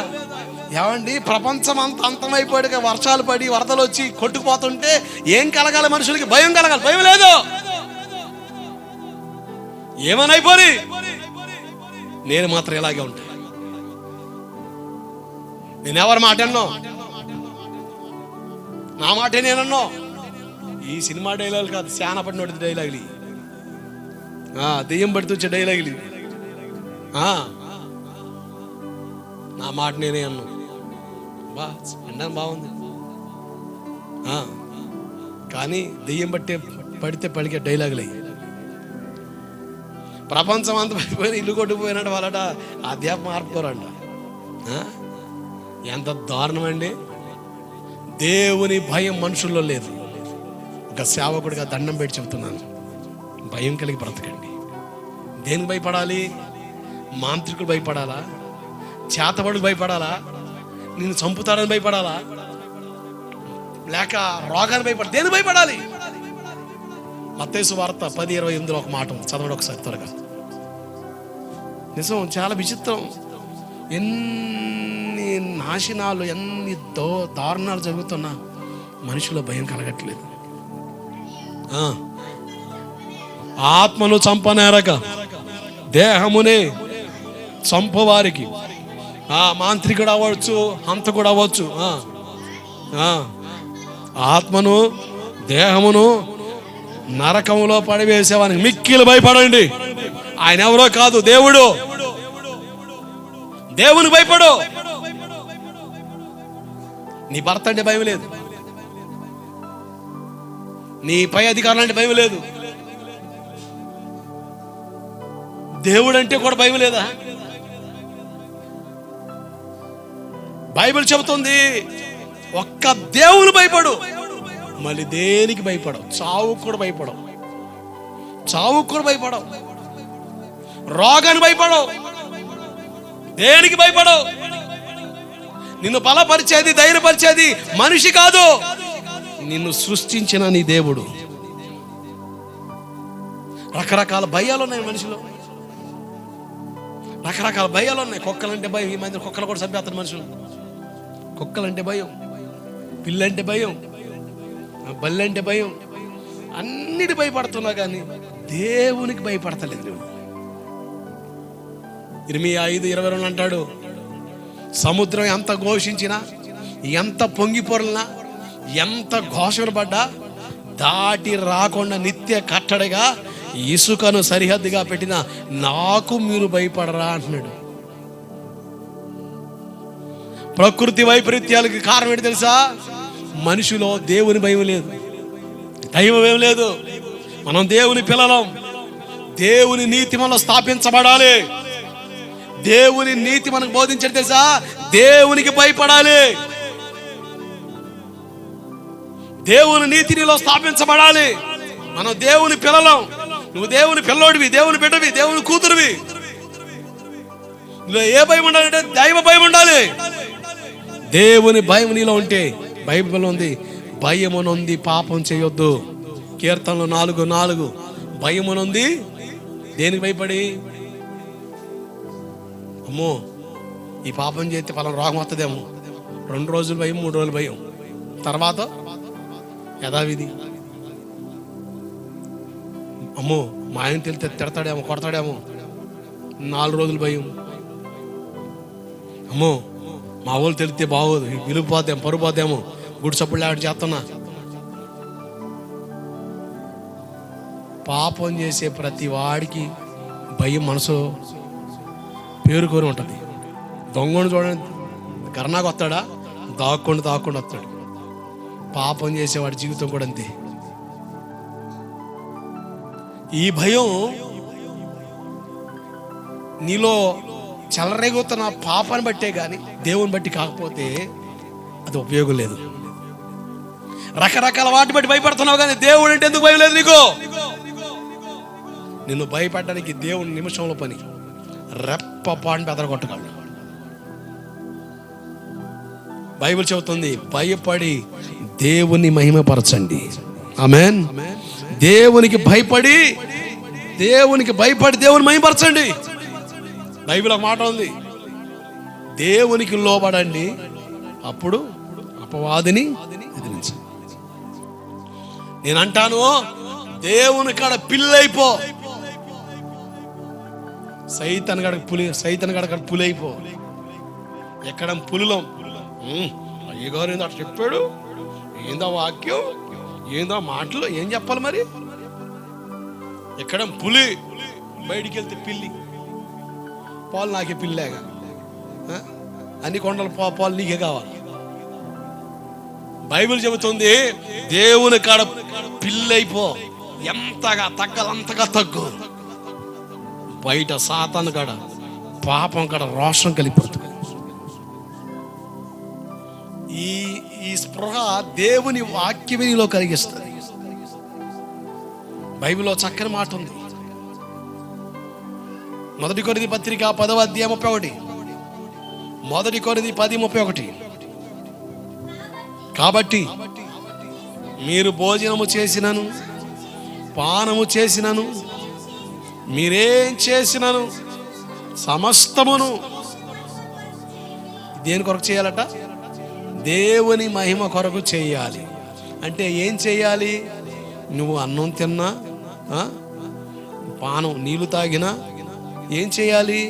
ఏమండి, ప్రపంచం అంత అంతమైపోయాడుగా, వర్షాలు పడి వరదలు వచ్చి కొట్టుకుపోతుంటే ఏం కలగాలి? మనుషులకి భయం కలగాలి. భయం లేదు. ఏమనైపోయి నేను మాత్రం ఇలాగే ఉంటా. నేను ఎవరి మాట అన్నో? నా మాటే నేనన్నో. ఈ సినిమా డైలాగులు కాదు, శాన పడినోడి డైలాగులు, దెయ్యం పడితే వచ్చే డైలాగులు. నా మాట నేనే అన్నా. అండం బాగుంది, కానీ దెయ్యం పడితే పలికే డైలాగులు అయ్యి. ప్రపంచం అంత పడిపోయిన ఇల్లు కొట్టుకుపోయినట్టు వాళ్ళట ఆ దీపం మార్పుకోరంట. ఎంత దారుణం అండి. దేవుని భయం మనుషుల్లో లేదు. ఒక సేవకుడిగా దండం పెట్టి చెబుతున్నాను, భయం కలిగి బ్రతకండి. దేనికి భయపడాలి? మాంత్రికులు భయపడాలా? చేతబడులు భయపడాలా? నిన్ను చంపుతాడని భయపడాలా? లేక రోగాన్ని భయపడాలి? దేని భయపడాలి? మత్తయి సువార్త 10:28 ఒక మాట చదవడం ఒకసారి త్వరగా. నిజం, చాలా విచిత్రం. ఎన్ని నాశనాలు, ఎన్ని దారుణాలు జరుగుతున్నా మనుషుల భయం కలగట్లేదు. ఆత్మను చంపనేరక దేహమునే చంపవారికి మాంత్రికుడు అవ్వచ్చు, హంతకుడు అవ్వచ్చు. ఆత్మను దేహమును నరకంలో పడివేసేవానికి మిక్కిలి భయపడండి. ఆయన ఎవరో కాదు, దేవుడు. దేవుని భయపడు. నీ భర్త అంటే భయం లేదు, నీ పై అధికారులు అంటే భయం లేదు, దేవుడు అంటే కూడా భయం లేదా? బైబిల్ చెబుతుంది ఒక్క దేవుని భయపడు, మళ్ళీ దేనికి భయపడవు. చావుకు కూడా భయపడవు, చావుకు కూడా భయపడవు, రోగాన్ని భయపడవు, దేనికి భయపడవు. నిన్ను బలపరిచేది, ధైర్యపరిచేది మనిషి కాదు, నిన్ను సృష్టించిన నీ దేవుడు. రకరకాల భయాలు ఉన్నాయి మనిషిలో, రకరకాల భయాలు ఉన్నాయి. కుక్కలంటే భయం. ఈ మధ్య కుక్కలు కూడా చంపేస్తారు మనుషులు. కుక్కలంటే భయం, పిల్లంటే భయం, బల్లంటే భయం, అన్నిటి భయపడుతున్నా కానీ దేవునికి భయపడతలేదు నువ్వు. ఇర్మియా 5:22 అంటాడు, సముద్రం ఎంత ఘోషించినా, ఎంత పొంగి పొరలినా, ఎంత ఘోషణ పడ్డా దాటి రాకుండా నిత్య కట్టడిగా ఇసుకను సరిహద్దుగా పెట్టిన నాకు మీరు భయపడరా అంటున్నాడు. ప్రకృతి వైపరీత్యాలకి కారణం ఏంటి తెలుసా? మనిషిలో దేవుని భయం లేదు, దైవ భయం లేదు. మనం దేవుని పిల్లలం. దేవుని నీతి మనలో స్థాపించబడాలి. దేవుని నీతి మనకు బోధించడం తెలుసా? దేవునికి భయపడాలి. దేవుని నీతి నీలో స్థాపించబడాలి. మనం దేవుని పిల్లలం. నువ్వు దేవుని పిల్లోడివి, దేవుని బిడ్డవి, దేవుని కూతురువి. నువ్వు ఏ భయం ఉండాలంటే దైవ భయం ఉండాలి. దేవుని భయం నీలో ఉంటే, బైబిల్ ఉంది, భయమునుంది పాపం చేయొద్దు. కీర్తనలు 4:4. భయమునుంది దేనికి భయపడి? అమ్మో ఈ పాపం చేస్తే పలానా రోగం వస్తుందేమో. 2 రోజులు భయం, 3 రోజులు భయం, తర్వాత యథావిధి. అమ్మో మా ఆయన తెలితే తిడతాడేమో, కొడతాడేమో, 4 రోజులు భయం. అమ్మో మా వాళ్ళు తెలితే బాగోదు, విలుపోద్దేమో, పరుపోద్దేమో, గుడి సప్పుడు లేకుండా చేస్తున్నా. పాపం చేసే ప్రతి వాడికి భయం మనసు పేరుకొని ఉంటుంది. దొంగను చూడండి, గర్నాకు వస్తాడా, దాక్కుండా వస్తాడు. పాపం చేసేవాడి జీవితం కూడా అంతే. ఈ భయం నీలో చెలరేగుతున్న పాపాన్ని బట్టే కానీ దేవుని బట్టి కాకపోతే అది ఉపయోగం లేదు. రకరకాల వాటి బట్టి భయపడుతున్నావు, కానీ దేవుడు అంటే ఎందుకు భయం లేదు నీకు? నిన్ను భయపడడానికి దేవుని నిమిషంలో పని, రెప్పపాటు బెదరగొట్టగలడు. బైబిల్ చెబుతుంది, భయపడి దేవుని మహిమపరచండి. ఆమేన్. దేవునికి భయపడి దేవుని మహిమపరచండి. బైబిల్ ఒక మాట ఉంది, దేవునికి లోబడండి, అప్పుడు అపవాదిని ఎదిరించండి. నేను అంటాను, దేవుని కాడ పిల్లైపో, సైతాన్ గడ పులైపో. ఎక్కడ పులులం? అయ్యగారు ఏందో అట్లా చెప్పాడు, ఏందో వాక్యం, ఏందో మాటలు, ఏం చెప్పాలి మరి? ఎక్కడ పులి, బయటికి వెళ్తే పిల్లి. పాలు నాకే పిల్లేగా, అన్ని కొండలు పాలు నీకే కావాలి. బైబిల్ చెబుతుంది, దేవుని కాడ పిల్లైపో, ఎంతగా తగ్గలంతగా తగ్గు. బయట సాతాను కాడ, పాపం కాడ రోషం కలిగిపోతుంది. ఈ స్పృహ దేవుని వాక్యమిలో కలిగిస్తుంది. బైబిల్లో చక్కని మాట ఉంది, 1 కొరింథీ పత్రిక 10వ అధ్యాయం 31. 1 కొరింథీ 10:31. కాబట్టి మీరు భోజనము చేసినను పానము చేసినను మీరేం చేసినను సమస్తమును దేని కొరకు చేయాలట? దేవుని మహిమ కొరకు చేయాలి. అంటే ఏం చేయాలి? నువ్వు అన్నం తిన్నా, పానం నీళ్లు తాగినా ఏం చేయాలి?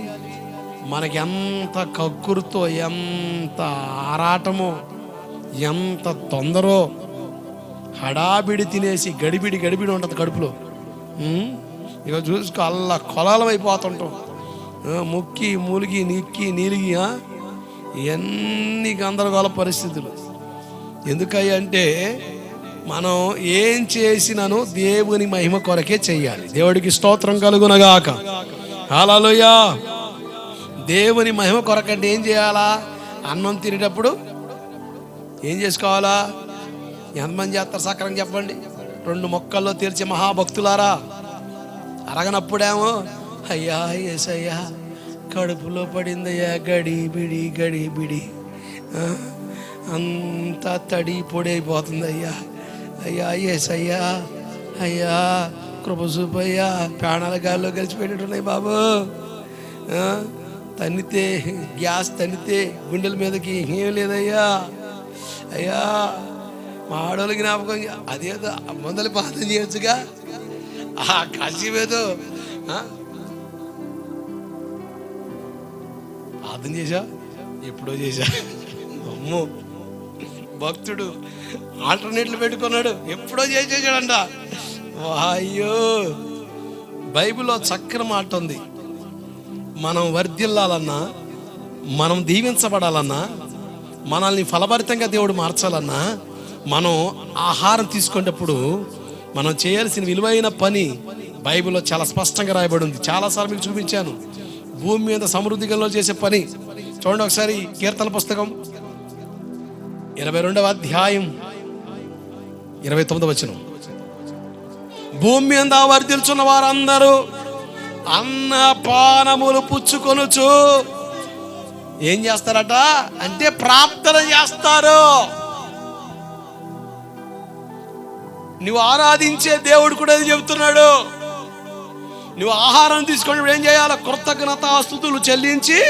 మనకి ఎంత కక్కురుతో, ఎంత ఆరాటమో, ఎంత తొందరో, హడాబిడి తినేసి గడిబిడి ఉంటుంది కడుపులో. ఇక చూసుకో, అల్లా కొలాలం అయిపోతుంటాం, ముక్కి మూలిగి నిక్కి నీలిగి, ఇవన్నీ గందరగోళ పరిస్థితులు. ఎందుకంటే మనం ఏం చేసినాను దేవుని మహిమ కొరకే చెయ్యాలి. దేవుడికి స్తోత్రం కలుగునగాక. హల్లెలూయా. దేవుని మహిమ కొరకంటే ఏం చేయాలా? అన్నం తినేటప్పుడు ఏం చేసుకోవాలా? ఎంతమంది చేస్తారు సక్రంగా చెప్పండి? 2 మొక్కల్లో తీర్చే మహాభక్తులారా. అరగనప్పుడేమో అయ్యా యేసయ్యా కడుపులో పడిందయ్యా గడిబిడి, అంతా తడి పొడి అయిపోతుంది అయ్యా, అయ్యా యేసయ్యా, అయ్యా కృప చూపయ్యా, ప్రాణాల గాల్లో కలిసిపెట్టున్నాయి బాబు, తన్నితే గ్యాస్ తన్నితే గుండెల మీదకి ఏం లేదయ్యా, అయ్యా మా ఆడవాళ్ళకి జ్ఞాపకం, అదేదో మొదలు పాతం చేయొచ్చుగా, ఆ కసివేదో ప్రార్థన చేశా, ఎప్పుడో చేశా. అమ్మో, భక్తుడు ఆల్టర్నేట్లు పెట్టుకున్నాడు, ఎప్పుడో చేసేసాడంట. అయ్యో, బైబిల్లో చక్కని మాట ఉంది, మనం వర్ధిల్లాలన్నా, మనం దీవించబడాలన్నా, మనల్ని ఫలభరితంగా దేవుడు మార్చాలన్నా, మనం ఆహారం తీసుకునేటప్పుడు మనం చేయాల్సిన విలువైన పని బైబిల్లో చాలా స్పష్టంగా రాయబడి ఉంది. చాలాసార్లు మీకు చూపించాను. భూమి మీద సమృద్ధిలో చేసే పని చూడండి ఒకసారి. కీర్తన పుస్తకం 22వ అధ్యాయం 29వ వచనం. భూమి మీద వర్ధిల్చున్న వారందరూ అన్నపానములు పుచ్చుకొనుచు ఏం చేస్తారట అంటే ప్రార్థన చేస్తారు. నువ్వు ఆరాధించే దేవుడు కూడా చెబుతున్నాడు, నువ్వు ఆహారం తీసుకున్నప్పుడు ఏం చేయాలి? కృతజ్ఞతాస్తుతులు చెల్లించి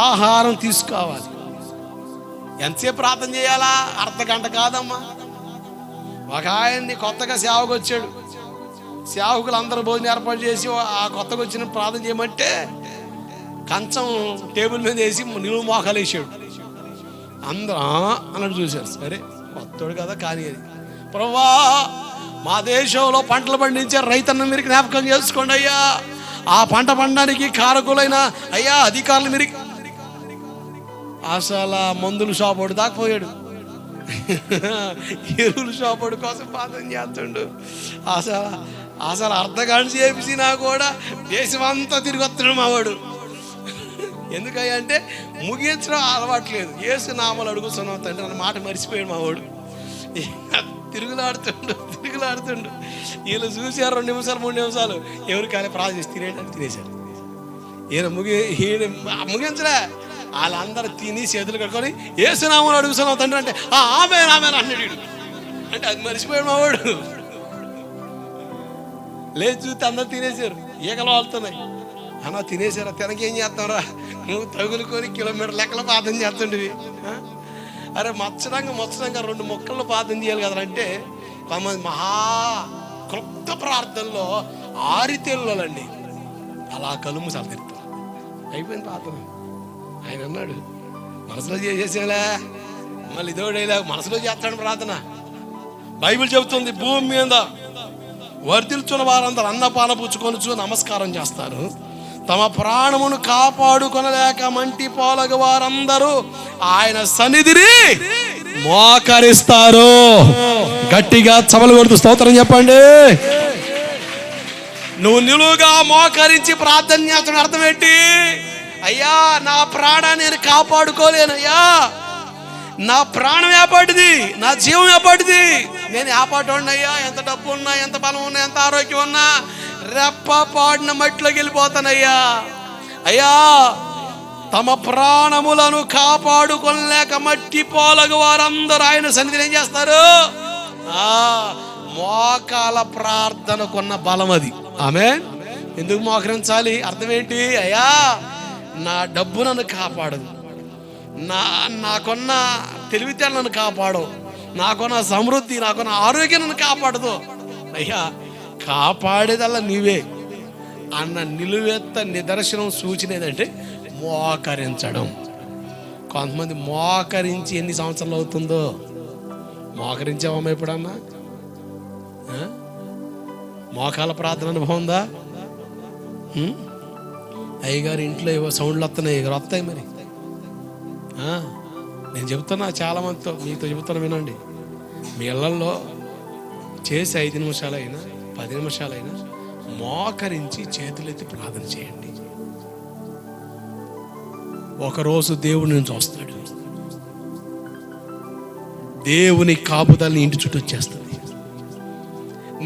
ఆహారం తీసుకోవాలి. ఎంతసేపు ప్రార్థన చేయాలా? అర్ధగంట కాదమ్మా. ఒక ఆయన్ని కొత్తగా సేవకు వచ్చాడు, సేవకులు అందరూ భోజనం ఏర్పాటు చేసి ఆ కొత్తగా వచ్చిన ప్రార్థన చేయమంటే కంచం టేబుల్ మీద వేసి నిలువు మోకాలు వేసాడు. అందరూ అన్నట్టు చూశారు. సరే కొత్తడు కదా, కానీ అది ప్రభువా మా దేశంలో పంటలు పండించే రైతన్న మీరు జ్ఞాపకం చేసుకోండి అయ్యా, ఆ పంట పండడానికి కారకులైన అయ్యా అధికారులు మీరు. అసలు మందుల షాపోడు దాకపోయాడు, ఎరువుల షాపోడు కోసం ప్రార్థన చేస్తుండు. అసలు అర్ధగంట చేసినా కూడా దేశం అంతా తిరిగి వస్తున్నాడు మావాడు. ఎందుకయ్యా అంటే ముగించడం అలవాట్లేదు. యేసు నామలు అడుగుతున్నావు తండ్రి అన్న మాట మర్చిపోయాడు మావాడు. తిరుగులాడుతుండు. వీళ్ళు చూసారు 2 నిమిషాలు 3 నిమిషాలు ఎవరు కానీ ప్రార్థన తినేశారు. ఈయన ముగించలే. వాళ్ళందరూ తిని చేతులు కట్టుకొని ఏసునామని అడుగుతున్నావు తండ్రి అంటే ఆమె అన్నాడు. అంటే అది మర్చిపోయాడు మా వాడు. లేదు చూస్తే అందరు తినేశారు. ఈగలు వాళ్తున్నాయి. అన్నా తినేశారా? తినకేం చేస్తావురా? నువ్వు తగులుకొని కిలోమీటర్ లెక్కల ప్రార్థన చేస్తుండేవి. అరే మచ్చడంగా 2 మొక్కల్లో ప్రార్థన చేయాలి కదా అంటే కొంతమంది మహా క్లుప్త ప్రార్థనలో ఆరితేళ్ళండి అలా కలుము సరితారు. అయిపోయింది ప్రార్థన. ఆయన అన్నాడు మనసులో చేసేలా మళ్ళీ ఇదోడేలా మనసులో చేస్తాడు ప్రార్థన. బైబిల్ చెబుతుంది భూమి మీద వర్ధిల్చున్న వారందరూ అన్నపాన పుచ్చుకొనుచు నమస్కారం చేస్తారు. తమ ప్రాణమును కాపాడుకొనలేక మంటి పోలగ వారందరూ ఆయన సన్నిధిని మోకరిస్తారు. గట్టిగా చమలు కొడుతూ స్తోత్రం చెప్పండి. నువ్వు నిలువుగా మోకరించి ప్రార్థన చేస్తున్న అర్థం ఏంటి? అయ్యా నా ప్రాణాన్ని నేను కాపాడుకోలేనయ్యా, నా ప్రాణం ఏపాటిది, నా జీవం ఏపాటిది, నేను ఏపాటోడినయ్యా, ఎంత డబ్బు ఉన్నా, ఎంత బలం ఉన్నా, ఎంత ఆరోగ్యం ఉన్నా రెప్ప పాడిన మట్టిలోకి వెళ్ళిపోతానయ్యా. అయ్యా తమ ప్రాణములను కాపాడుకోలేక మట్టి పోలగు వారందరూ ఆయన సన్నిధిని ఏం చేస్తారు? మోకాల ప్రార్థనకున్న బలం అది. ఆమేన్. ఎందుకు మోకరించాలి? అర్థం ఏంటి? అయ్యా నా డబ్బు నన్ను కాపాడదు, నాకున్న తెలివితేటలు నన్ను కాపాడవు, నాకున్న సమృద్ధి, నాకున్న ఆరోగ్యం నన్ను కాపాడదు. అయ్యా కాపాడేదల్లా నీవే అన్న నిలువెత్త నిదర్శనం సూచన ఏదంటే మోకరించడం. కొంతమంది మోకరించి ఎన్ని సంవత్సరాలు అవుతుందో మోకరించావమ్మా ఎప్పుడన్నా? మోకాల ప్రార్థన అనుభవం ఉందా? అయ్యగారు ఇంట్లో ఏవో సౌండ్లు వస్తాయి మరి. నేను చెబుతున్నా చాలామందితో, మీతో చెబుతున్నా వినండి. మీ ఇళ్లలో చేసి 5 నిమిషాలైనా 10 నిమిషాలైనా మోకరించి చేతులెత్తి ప్రార్థన చేయండి. ఒకరోజు దేవుడు నుంచి వస్తాడు. దేవుని కాపుదలని ఇంటి చుట్టూ వచ్చేస్తుంది.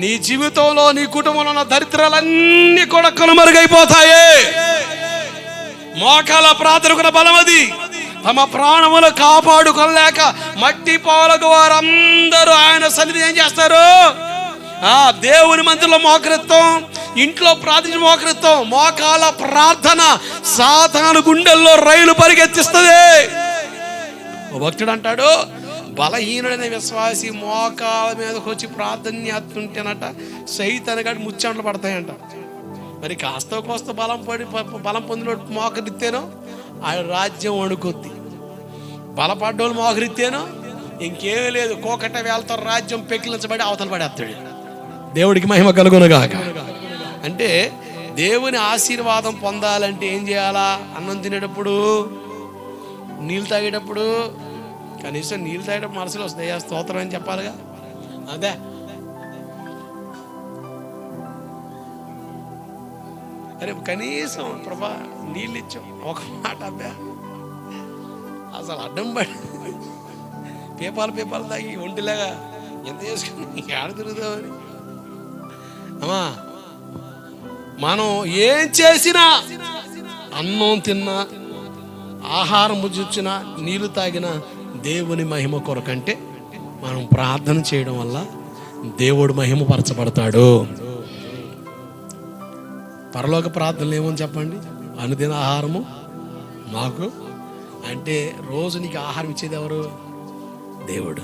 నీ జీవితంలో నీ కుటుంబంలో ఉన్న దరిద్రాలన్నీ కూడా కనుమరుగైపోతాయి. మోకాల ప్రార్థనకున్న బలం అది. తమ ప్రాణములు కాపాడుకోలేక మట్టి పోలకు వారందరూ ఆయన సన్నిధి ఏం చేస్తారు? దేవుని మందిరంలో మోకరిత్వం, ఇంట్లో ప్రార్థన మోకరిత్వం. మోకాల ప్రార్థన సాతాను గుండెల్లో రైలు పరిగెత్తిస్తుంది. భక్తుడు అంటాడు బలహీనుడైన విశ్వాసి మోకాల మీదకి వచ్చి ప్రార్థన చేస్తుంటేనట సైతాను గాడి ముచ్చంట్లు పడతాయంట. మరి కాస్త కోస్త బలం పొందిన మోకరిత్తేనో ఆయన రాజ్యం వణుకొద్ది. బలపడ్డోళ్ళు మోకరిత్తేనో ఇంకేమీ లేదు, కోకట వేళతో రాజ్యం పెకిలించబడి అవతల పడేస్తాడు. దేవుడికి మహిమ కలుగునుగాక. అంటే దేవుని ఆశీర్వాదం పొందాలంటే ఏం చేయాలా? అన్నం తినేటప్పుడు, నీళ్ళు తాగేటప్పుడు, కనీసం నీళ్ళు తాగేటప్పుడు మనసులో వస్తాయి స్తోత్రం అని చెప్పాలిగా. అదే అరే కనీసం ప్రభా నీళ్ళు ఇచ్చాం ఒక మాట అబ్బా అసలు అడ్డం పడి పేపాలు తాగి ఒంటిలాగా ఎంత చేసుకుని ఆడ తిరుగుతామని. అమ్మా మనం ఏం చేసినా, అన్నం తిన్నా, ఆహారం భుజించినా, నీళ్లు తాగినా దేవుని మహిమ కొరకంటే మనం ప్రార్థన చేయడం వల్ల దేవుడు మహిమపరచబడతాడు. పరలోక ప్రార్థనలు ఏమని చెప్పండి? అనుదిన ఆహారము మాకు అంటే రోజు నీకు ఆహారం ఇచ్చేది ఎవరు? దేవుడు.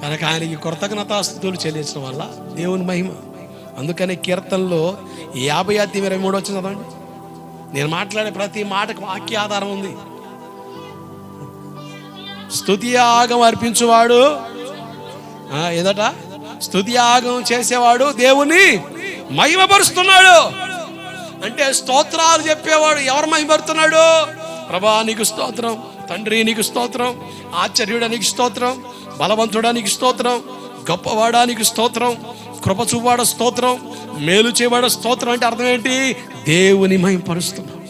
కనుక ఆయనకి కృతజ్ఞతాస్తుతులు చెల్లించడం వల్ల దేవుని మహిమ. అందుకని కీర్తనలో 50:23 వచ్చింది చదవండి. నేను మాట్లాడే ప్రతి మాటకు వాక్య ఆధారం ఉంది. స్తుతి యాగం అర్పించువాడు ఏదట? స్తుతి యాగం చేసేవాడు దేవుని మహిమపరుస్తున్నాడు. అంటే స్తోత్రాలు చెప్పేవాడు ఎవరు మహిమపరుస్తున్నాడు? ప్రభా నీకు స్తోత్రం, తండ్రి నీకు స్తోత్రం, ఆశ్చర్యుడానికి స్తోత్రం, బలవంతుడానికి స్తోత్రం, గొప్పవాడానికి స్తోత్రం, కృప చూవాడ స్తోత్రం, మేలు చేయవాడ స్తోత్రం. అంటే అర్థం ఏంటి? దేవుని మహిమపరుస్తున్నాం.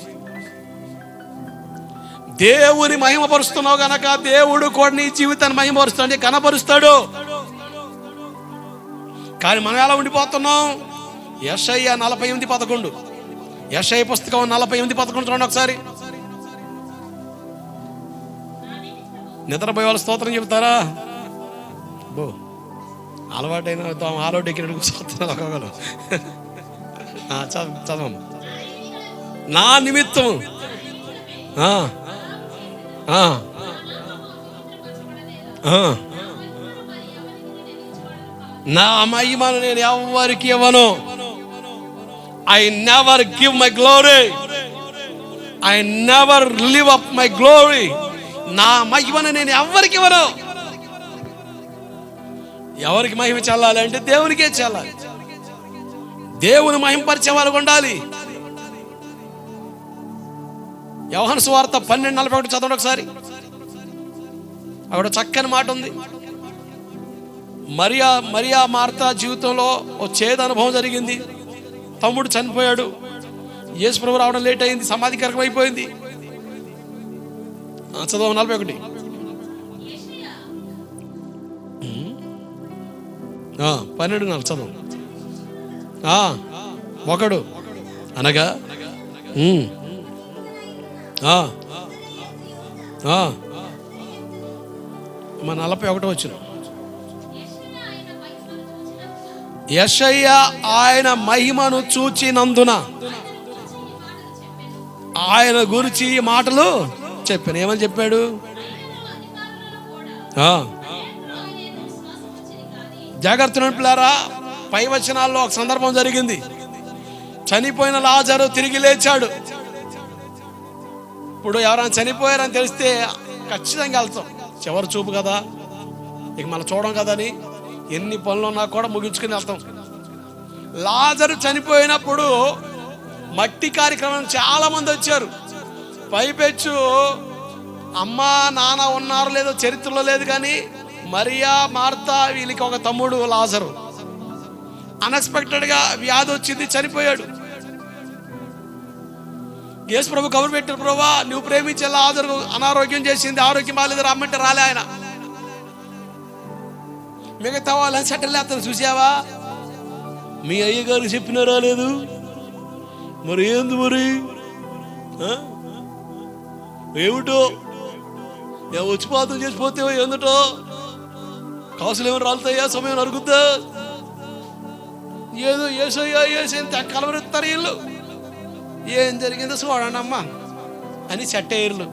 దేవుని మహిమపరుస్తున్నావు గనక దేవుడు కూడా నీ జీవితాన్ని మహిమపరుస్తాడు, కనపరుస్తాడు. కానీ మనం ఎలా ఉండిపోతున్నాం? యెషయా 48:11, యెషయా పుస్తకం 48:11 చూడండి ఒకసారి. నిద్రపోయే వాళ్ళు స్తోత్రం చెబుతారా? బో అలవాటైన ఆలోటు ఎక్కినట్టు స్తోత్రం చదవం. నా నిమిత్తం నా మహిమను నేను ఎవరికి ఇవ్వను. I never give my glory, I never live up my glory. నా మహిమను నేను ఎవరికి ఇవ్వను. ఎవరికి మహిమ చెల్లాలి అంటే దేవునికే చెల్లాలి. దేవుని మహిమపరిచే వారు ఉండాలి. యోహాను సువార్త 12:41 చదవండి ఒకసారి. అక్కడ చక్కని మాట ఉంది. మరియా మార్తా జీవితంలో ఓ చేదు అనుభవం జరిగింది. తమ్ముడు చనిపోయాడు. యేసు ప్రభు రావడం లేట్ అయింది, సమాధికరం అయిపోయింది. చదవం 41. 12:4 చదవం. ఒకడు అనగా 41 వచ్చిన. యెషయా ఆయన మహిమను చూచినందున ఆయన గురించి ఈ మాటలు చెప్పాను. ఏమని చెప్పాడు? జాగ్రత్త పిల్లారా, పై వచనాల్లో ఒక సందర్భం జరిగింది. చనిపోయిన లాజరు తిరిగి లేచాడు. ఇప్పుడు ఎవరైనా చనిపోయారని తెలిస్తే ఖచ్చితంగా వెళ్తాం. చివరి చూపు కదా, ఇక మనం చూడం కదా అని ఎన్ని పనులు ఉన్నా కూడా ముగించుకుని వెళ్తాం. లాజరు చనిపోయినప్పుడు మట్టి కార్యక్రమం చాలా మంది వచ్చారు. పైపెచ్చు అమ్మ నాన్న ఉన్నారు లేదో చరిత్రలో లేదు, కానీ మరియా మార్తా వీళ్ళకి ఒక తమ్ముడు లాజరు అన్ఎక్స్పెక్టెడ్గా వ్యాధి వచ్చింది, చనిపోయాడు. యేసు ప్రభు కబురు పెట్టిన, ప్రభువా నువ్వు ప్రేమించే లాజరు అనారోగ్యం చేసింది, ఆరోగ్యం బాగాలేదు, రమ్మంటే రాలే ఆయన. మిగతా వాళ్ళని సెటిల్ చేస్తారు. చూసావా, మీ అయ్యగారికి చెప్పినా రాలేదు, మరి ఏంది మరి ఏమిటో వచ్చిపోతం చేసిపోతే ఎందుటో కాసులు ఏమైనా రాలుతాయా, సమయం అరుగుద్దా, ఏదో ఏసయ్యా ఏసేంత కలవరెత్తారు వీళ్ళు. ఏం జరిగిందో చూడండి అమ్మా అని సెట్టేర్లు,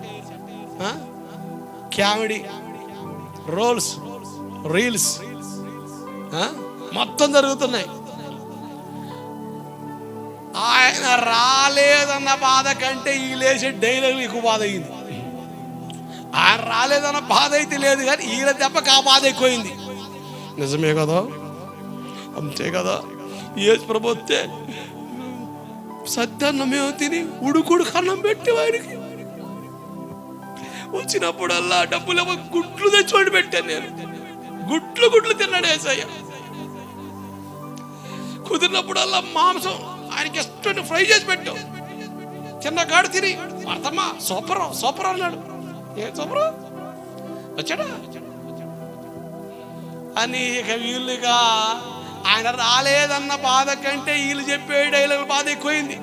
కామెడీ రోల్స్, రీల్స్ మొత్తం జరుగుతున్నాయి. ఆయన రాలేదన్న బాధ కంటే ఈ లేచే డైలాగ్ ఎక్కువ బాధ అయింది. ఆయన రాలేదన్న బాధ అయితే లేదు, కానీ ఈయన దెబ్బకి ఆ బాధ ఎక్కువైంది. నిజమే కదా, అంతే కదా. యేసు ప్రభు వస్తే సద్దన్నమేమో తిని ఉడుకుడు కన్నం పెట్టి వారికి వచ్చినప్పుడల్లా డబ్బులు గుడ్లు తెచ్చుకొని పెట్టాను నేను. గుడ్లు తిన్నాడు యేసయ్య. కుదిరినప్పుడల్లా మాంసం ఆయనకి ఇష్టం ఫ్రై చేసి పెట్టు. చిన్న గాడు తిని అర్థమ్మా సూపర్ అన్నాడు. ఏ సూపర్ వచ్చాడా అని ఇక వీళ్ళుగా ఆయన రాలేదన్న బాధ కంటే వీళ్ళు చెప్పే డైలాగ్ బాధ ఎక్కువైంది.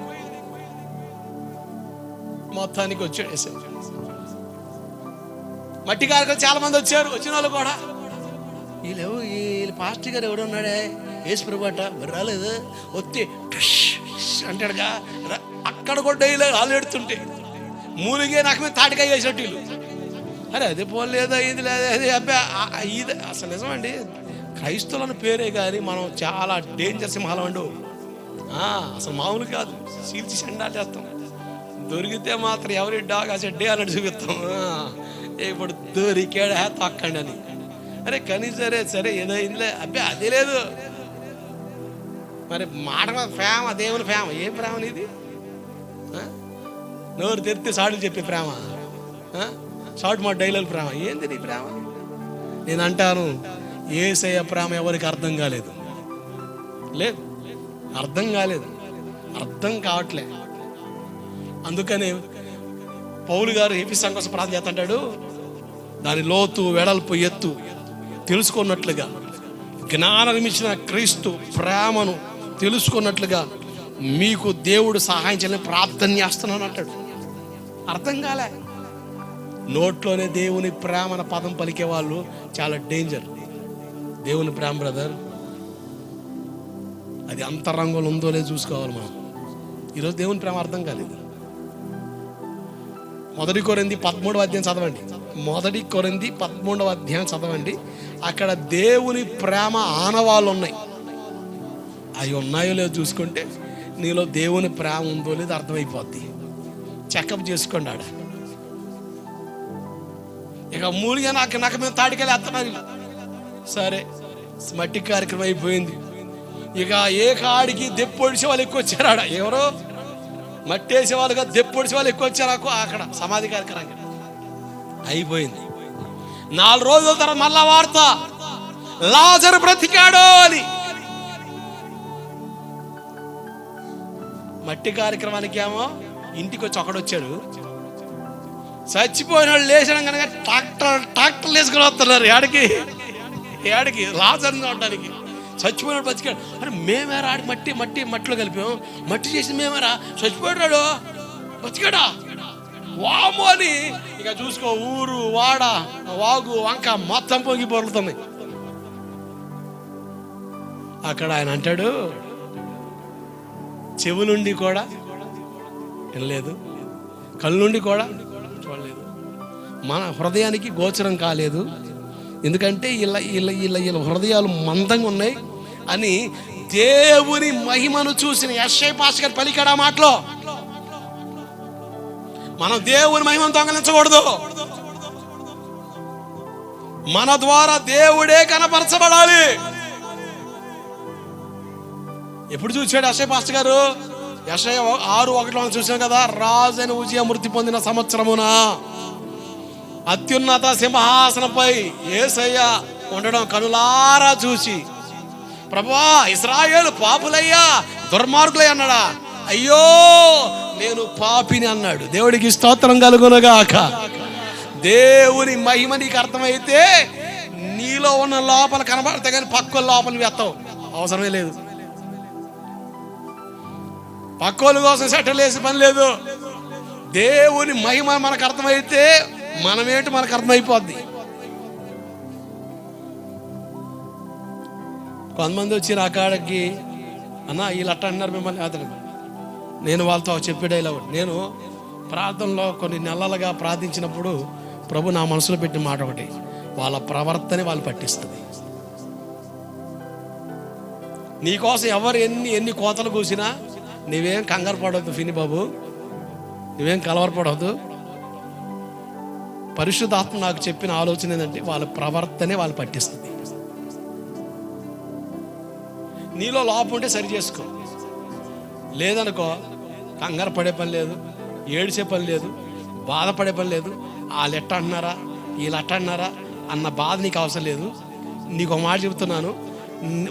మొత్తానికి వచ్చాడు యేసయ్య. మట్టి కార్యక్రమం చాలా మంది వచ్చారు. వచ్చిన వాళ్ళు కూడా వీళ్ళు పాస్టర్ గారు ఎవడు ఉన్నాడే యేసు ప్రభు అట, మరి రాలేదు వస్తే అంటాడుగా. అక్కడ కూడా డైలాగ్ వాళ్ళు ఎడుతుంటే మూలిగే నాకు మీద తాటికాయ వేసినట్టు వీళ్ళు. అరే అది పోలేదా, ఇది లేదా, అది అబ్బాయి ఇది అసలు నిజమండి. క్రైస్తవులను పేరే కానీ మనం చాలా డేంజర్ సింహాలం అండు. అసలు మామూలు కాదు. చీల్చి చెండాలు చేస్తాం. దొరికితే మాత్రం ఎవరి డాగ్ అసెడ్డే అన్నట్టు చూపిస్తాం. ఇప్పుడు దొరికాడా తక్కండి అని. అరే కనీసరే సరే ఏదో ఇందులో అబ్బాయి అదే లేదు. మరి మాట ప్రేమ, దేవుని ప్రేమ. ఏ ప్రేమ ఇది? నోరు తెరిస్తే సాడులు చెప్పే ప్రేమ, షార్ట్ మా డైలాగ్ ప్రేమ. ఏంది నీ ప్రేమ? నేను అంటాను, యేసయ్య ప్రేమ ఎవరికి అర్థం కాలేదు. అర్థం కావట్లే. అందుకని పౌలు గారు ఏపీ సంఘం కోసం ప్రార్థన చేస్తుంటాడు. దాని లోతు వెడల్పు ఎత్తు తెలుసుకున్నట్లుగా, జ్ఞానం ఇచ్చిన క్రీస్తు ప్రేమను తెలుసుకున్నట్లుగా మీకు దేవుడు సహాయం చేయాలని ప్రార్థన చేస్తున్నాను అంటాడు. అర్థం కాలే. నోట్లోనే దేవుని ప్రేమ అన్న పదం పలికే వాళ్ళు చాలా డేంజర్. దేవుని ప్రేమ బ్రదర్, అది అంతరంగంలో ఉందో లేదో చూసుకోవాలి మనం. ఈరోజు దేవుని ప్రేమ అర్థం కాలేదు. 1 కొరింథీ 13వ అధ్యాయం చదవండి. 1 కొరింథీ 13వ అధ్యాయం చదవండి. అక్కడ దేవుని ప్రేమ ఆనవాళ్ళు ఉన్నాయి. అవి ఉన్నాయో లేదో చూసుకుంటే నీలో దేవుని ప్రేమ ఉందో లేదో అర్థమైపోద్ది. చెకప్ చేసుకోండి. ఆడ ఇక మూలిగా నాకు మేము తాటికెళ్ళి ఎత్తన్నారు. సరే, మట్టి కార్యక్రమం అయిపోయింది. ఇక ఏ కాడికి దెప్పొడిసే వాళ్ళు ఎక్కువ వచ్చారు. ఆడ ఎవరో మట్టి వేసే వాళ్ళుగా దెప్పొడిసే వాళ్ళు ఎక్కువ వచ్చారు. అక్కడ సమాధి కార్యక్రమం అయిపోయింది. 4 రోజుల తర్వాత మళ్ళా వార్త, లాజరు బ్రతికాడు అని. మట్టి కార్యక్రమానికి ఏమో ఇంటికి వచ్చి ఒకడొచ్చాడు. చచ్చిపోయిన వాళ్ళు లేచడం కనుక ట్రాక్టర్లు వేసుకుని వస్తున్నారు. ఏడికి లాజర్ని చూడడానికి. చచ్చిపోయిన బతికాడు అంటే మేమేరా ఆడికి మట్టిలో కలిపాం, మట్టి చేసి మేమేరా చచ్చిపోయాడు బతికాడా వాము అని. ఇక చూసుకో, ఊరు వాడ వాగు వంక మొత్తం పొంగి పొరులుతున్నాయి. అక్కడ ఆయన అంటాడు, చెవులుండి కూడా వినలేదు, కళ్ళుండి కూడా చూడలేదు, మన హృదయానికి గోచరం కాలేదు, ఎందుకంటే ఇలా హృదయాలు మందంగా ఉన్నాయి అని దేవుని మహిమను చూసిన యెషయా పాస్టర్ గారు పలికాడు ఆ మాటలో. మనం దేవుని మహిమను దొంగలించకూడదు. మన ద్వారా దేవుడే కనపరచబడాలి. ఎప్పుడు చూసాడు యెషయా పాస్టర్ గారు? యెషయా 6:1 చూసాం కదా. రాజైన ఉజ్జియా మృతి పొందిన సంవత్సరమున అత్యున్నత సింహాసనంపై యేసయ్య ఉండడం కనులారా చూసి, ప్రభువా ఇశ్రాయేలు పాపులయ్యా దుర్మార్గులయ్య అన్నాడా? అయ్యో నేను పాపిని అన్నాడు. దేవుడికి స్తోత్రం కలుగునుగాక. దేవుని మహిమ నీకు అర్థమైతే నీలో ఉన్న లోపల కనబడతాయి, కానీ పక్క లోపల వెత్తవు అవసరమే లేదు. పక్కోళ్ళ కోసం సెటిల్ వేసే పని లేదు. దేవుని మహిమ మనకు అర్థమైతే మనమేంటి మనకు అర్థమైపోద్ది. కొంతమంది వచ్చి నా కాడకి, అన్న వీళ్ళు అట్ట అన్నారు మిమ్మల్ని అతను. నేను వాళ్ళతో చెప్పాడు ఇలా, నేను ప్రార్థనలో కొన్ని నెలలుగా ప్రార్థించినప్పుడు ప్రభు నా మనసులో పెట్టిన మాట ఒకటి, వాళ్ళ ప్రవర్తన వాళ్ళు పట్టిస్తుంది. నీకోసం ఎవరు ఎన్ని కోతలు కూసినా నువ్వేం కంగారు పడవద్దు ఫిని బాబు, నువ్వేం కలవరపడవద్దు. పరిశుద్ధాత్మ నాకు చెప్పిన ఆలోచన ఏంటంటే వాళ్ళ ప్రవర్తనే వాళ్ళు పట్టిస్తుంది. నీలో లోపం ఉంటే సరి చేసుకో, లేదనుకో కంగారు పడే పని లేదు, ఏడ్చే పని లేదు, బాధపడే పని లేదు. వాళ్ళు ఎట్ట అంటున్నారా వీళ్ళు అట్ట అంటున్నారా అన్న బాధ నీకు అవసరం లేదు. నీకు ఒక మాట చెబుతున్నాను,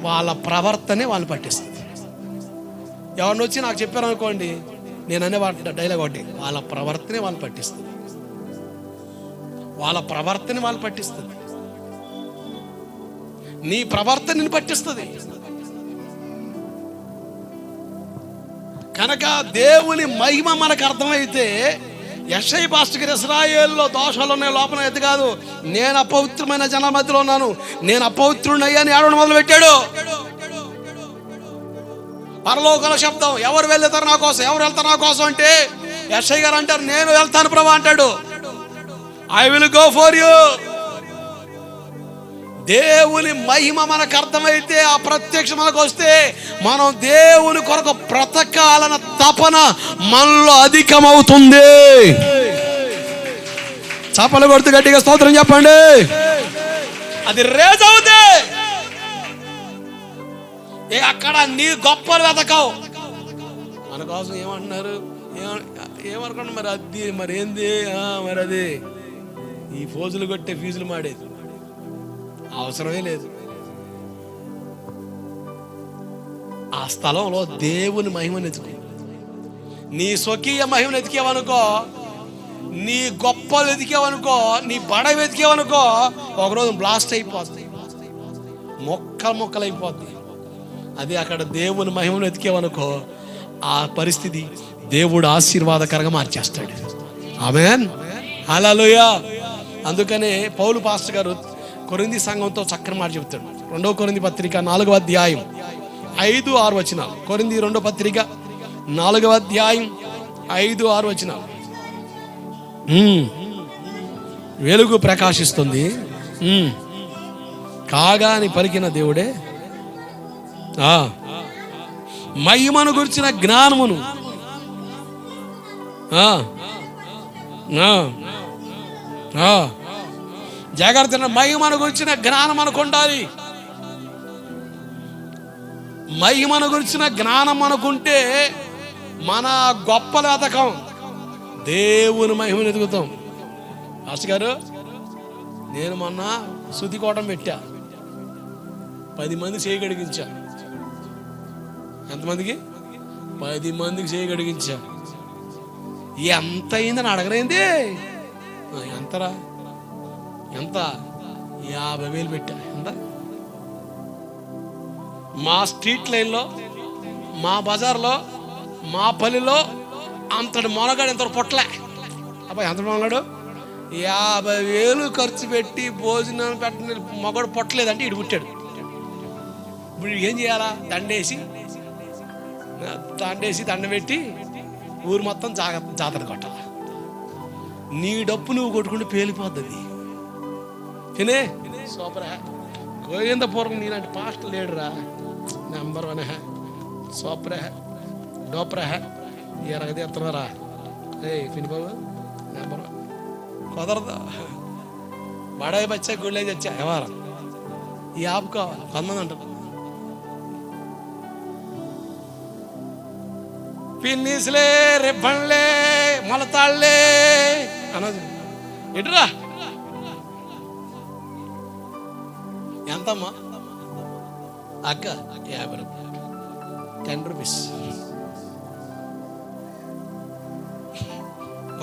వాళ్ళ ప్రవర్తనే వాళ్ళు పట్టిస్తుంది. ఎవరిని వచ్చి నాకు చెప్పారు అనుకోండి, నేను అనే డైలాగ్ ఒకటి, వాళ్ళ ప్రవర్తనే వాళ్ళు పట్టిస్తుంది. వాళ్ళ ప్రవర్తన వాళ్ళు పట్టిస్తుంది. నీ ప్రవర్తనని పట్టిస్తుంది. కనుక దేవుని మహిమ మనకు అర్థమైతే, యెషయా పాస్టర్ గారు ఇశ్రాయేలులో దోషాలు ఉన్నాయి, లోపల ఎత్తు కాదు, నేను అపవిత్రమైన జన మధ్యలో ఉన్నాను, నేను అపవిత్రుడయ్యని ఏడవడం మొదలు పెట్టాడు. పరలోకల శబ్దం, ఎవరు వెళ్తారు నా కోసం, ఎవరు వెళ్తారు నా కోసం అంటే యెషయా గారు అంటారు, నేను వెళ్తాను ప్రభు అంటాడు. I will go for you. దేవుని మహిమ మనకు అర్థమైతే, ఆ ప్రత్యక్ష మనకు వస్తే, మనం దేవుని కొరకు బ్రతకాలన్న తపన మనలో అధికమవుతుంది. చప్పలు కొడుతూ గట్టిగా స్తోత్రం చెప్పండి. అది రేజ్ అవుతే అక్కడ నీ గొప్పలు వెతకవు. మన కోసం ఏమంటున్నారు, ఏమనుకున్నా మరి అది మరి ఏంది, మరి అది ఈ ఫోజులు కొట్టే ఫీజులు మాడేది అవసరమే లేదు. ఆ స్థలంలో దేవుని మహిమను ఎత్తుకు, నీ స్వకీయ మహిమను ఎతికేవనుకో నీ గొప్పలు వెతికేవనుకో, నీ బడ వెతికేవనుకో, ఒకరోజు బ్లాస్ట్ అయిపోద్ది, మొక్కలు అయిపోద్ది. అది అక్కడ దేవుని మహిమను వెతికేవనుకో, ఆ పరిస్థితి దేవుడు ఆశీర్వాదకరంగా మార్చేస్తాడు. ఆమేన్, హల్లెలూయా. అందుకనే పౌలు పాస్టర్ గారు కొరింథీ సంఘంతో చక్కని మాట చెబుతాడు. 2 కొరింథీ పత్రిక 4వ అధ్యాయం 5-6 వచనాలు. కొరింథీ 2వ పత్రిక 4వ అధ్యాయం 5-6 వచనాలు. వెలుగు ప్రకాశిస్తుంది, కాగా అని పలికిన దేవుడే మహిమను గురించిన జ్ఞానమును జాగ్రత్త. మహిమను గురించిన జ్ఞానం మనకు ఉండాలి. మహిమను గురించిన జ్ఞానం అనుకుంటే మన గొప్పలు ఎదకం, దేవుని మహిమను ఎదుగుతాం. మాస్టర్ గారు, నేను మొన్న శుద్ధికోటం పెట్టా, 10 మంది చేయగడిగించా. ఎంతమందికి? 10 మందికి చేయగడిగించా. ఎంత అయిందని అడగరేంది? ఎంతరా? ఎంత? 50,000 పెట్టా. ఎంత? మా స్ట్రీట్ లైన్లో, మా బజార్లో, మా పల్లెలో అంతటి మొనగాడు ఎంత పొట్టలే. అబ్బాయి ఎంత మొనగాడు? 50,000 ఖర్చు పెట్టి భోజనం పెట్టిన మగడు పొట్టలేదంటే ఇటు పుట్టాడు. ఇప్పుడు ఏం చేయాలా? దండేసి దండ పెట్టి ఊరు మొత్తం జాతర కొట్టాల. నీ డప్పు నువ్వు కొట్టుకుంటే పేలిపోద్ది. తినే సూపర్ హే, గోవిందపురం నీలాంటి పాస్టర్ లేడురా, నెంబర్ 1 హే, సూపర్ హే, డోపర్ హే, ఎరగది ఎత్తున్నారా? పిని బాబు నెంబర్ 1. కుదరదు. బడాయి బచ్చా గుళ్ళే చచ్చా వ్యవహారం. ఈ యాప్ కావాలి. కొంతమంది అంటారు పిన్నిస్లే, రిబ్బన్లే, మొలతాళ్లే అన్నది. ఇటురా. ఎంతమ్మా అక్క? 50 రూపాయలు, 10 రూపీస్.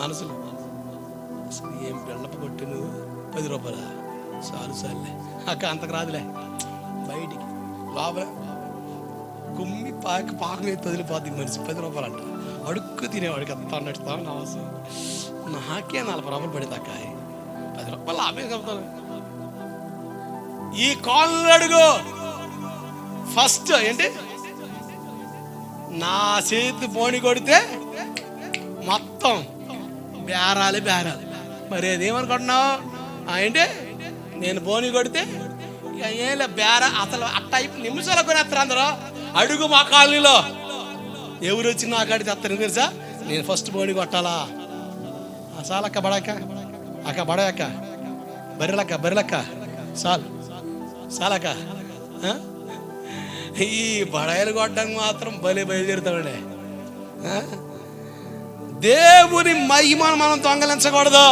మనసులో అసలు ఏం బెల్లపు కొట్టి నువ్వు 10 రూపాయలా? చాలులే అక్క, అంతకు రాదులే. బయటికి లోపల కుమ్మి పాకు మీద వదిలిపోద్ది మనిషి. 10 రూపాయలు అంట. అడుక్కు తినేవాడికి ఎంత అన్నట్టు నా అవసరం. నాకే 40 రూపాయలు పడింది అక్క. 10 రూపాయలు ఆమె చెప్తాను. ఈ కాలనీ అడుగు ఫస్ట్ ఏంటి? నా చేతి బోని కొడితే మొత్తం బేరాలి. మరి అదేమనుకుంటున్నావు? ఏంటి నేను బోని కొడితే ఏం బేర అసలు అట్ట నిమిషాలు కొనేస్తారు అందరూ. అడుగు మా కాలనీలో ఎవరు వచ్చి నా కాడికి తెస్తారు తెలుసా? నేను ఫస్ట్ బోని కొట్టాలా? చాలక్క, బడక్క అక్క, బడక్క, బర్రెలక్క చాలక్క. ఈ బడాయిలు కొట్టడానికి మాత్రం బయలుదేరుతామండి. దేవుని మహిమను మనం దొంగలించకూడదు.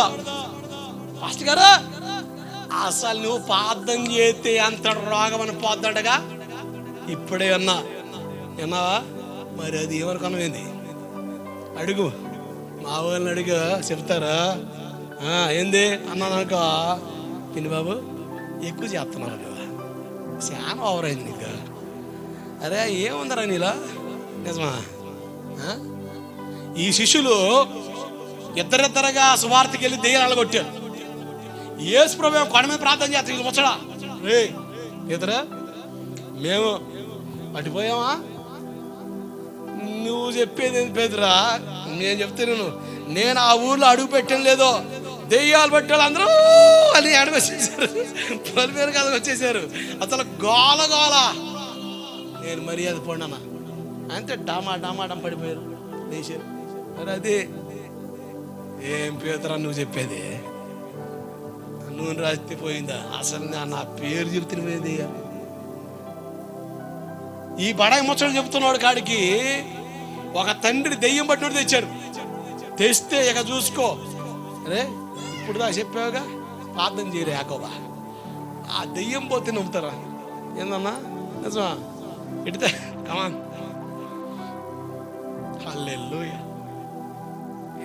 పాస్టర్ గారు, అసలు నువ్వు ప్రార్థన చేస్తే ఎంత రోగం అని పోద్దండగా ఇప్పుడే విన్నావా? మరి అది ఏమనుకున్నావేంది? అడుగు, మా వాళ్ళని అడుగు, చెప్తారా? ఏంది అన్నాను అనుకో, పిన్ని బాబు ఎక్కువ చేస్తున్నావు కదా, చాలా ఓవర్ అయింది నీకు. అరే ఏముందరా నీలా? నిజమా? ఈ శిష్యులు ఇద్దరిద్దరుగా సువార్తకి వెళ్ళి దెయ్యాలు కొట్టారు. యేసు ప్రభువు కొండ మీద ప్రార్థన చేస్తాం. ముచ్చడా రే ఇద్దరు మేము అటుపోయామా? నువ్వు చెప్పేది ఏంటి పేదరా? నేను చెప్తే నేను ఆ ఊర్లో అడుగు పెట్టాను లేదో, దెయ్యాలు పట్టాలి అందరూ అని అడుగొచ్చేసారు. పొలిమేర కదా వచ్చేసారు. అసలు గోల. నేను మర్యాద పోండన్నా అంతే, డామాడం పడిపోయారు, లేచారు. మరి అదే ఏం పేదరా నువ్వు చెప్పేది? నూనె రాస్తే పోయిందా? అసలు నా పేరు చెప్తే పోయింది. ఈ బడాయి ముచ్చట చెప్తున్నాడు కాడికి ఒక తండ్రి దెయ్యం పట్టినోడు తెచ్చాడు. తెస్తే ఇక చూసుకో, అరే ఇప్పుడు దా చెప్పావుగా ప్రార్థన చేయరు యాకోబా. ఆ దెయ్యం పోతే నమ్ముతారా? ఏందన్నా నిజమా? ఇడితే కమాన్. హల్లెలూయా.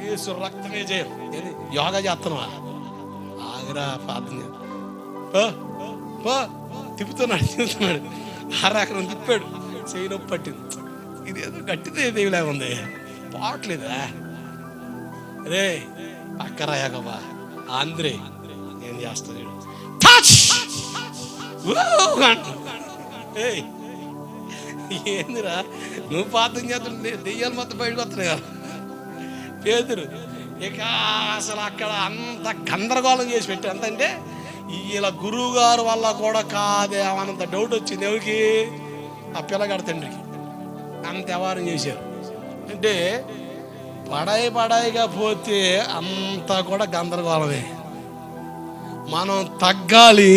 యేసు రక్తమే జయం. ఏంది యోగా చేస్తున్నావా? ఆగరా ప్రార్థన తిప్పుతున్నాడు ఆరాకరం తిప్పాడు, చేయి నొప్పి పట్టింది. ఇదేదో గట్టిదే దేవులా ఉంది, పోవట్లేదా రే అక్కరాయాకబా ఆంధ్రే ఏం చేస్తాడు ఏందిరా నువ్వు ప్రార్థన చేస్తుంటే దెయ్యాలు మొత్తం బయటకు వస్తున్నాయి కదా పేతురు. ఇక అసలు అక్కడ అంత గందరగోళం చేసి పెట్టి ఎంతంటే వీళ్ళ గురువు గారు వల్ల కూడా కాదే అనంత డౌట్ వచ్చింది ఎవరికి? ఆ పిల్లగాడి తండ్రికి. అంత వ్యవహారం చేశారు. అంటే పడాయిగా పోతే అంతా కూడా గందరగోళమే. మనం తగ్గాలి,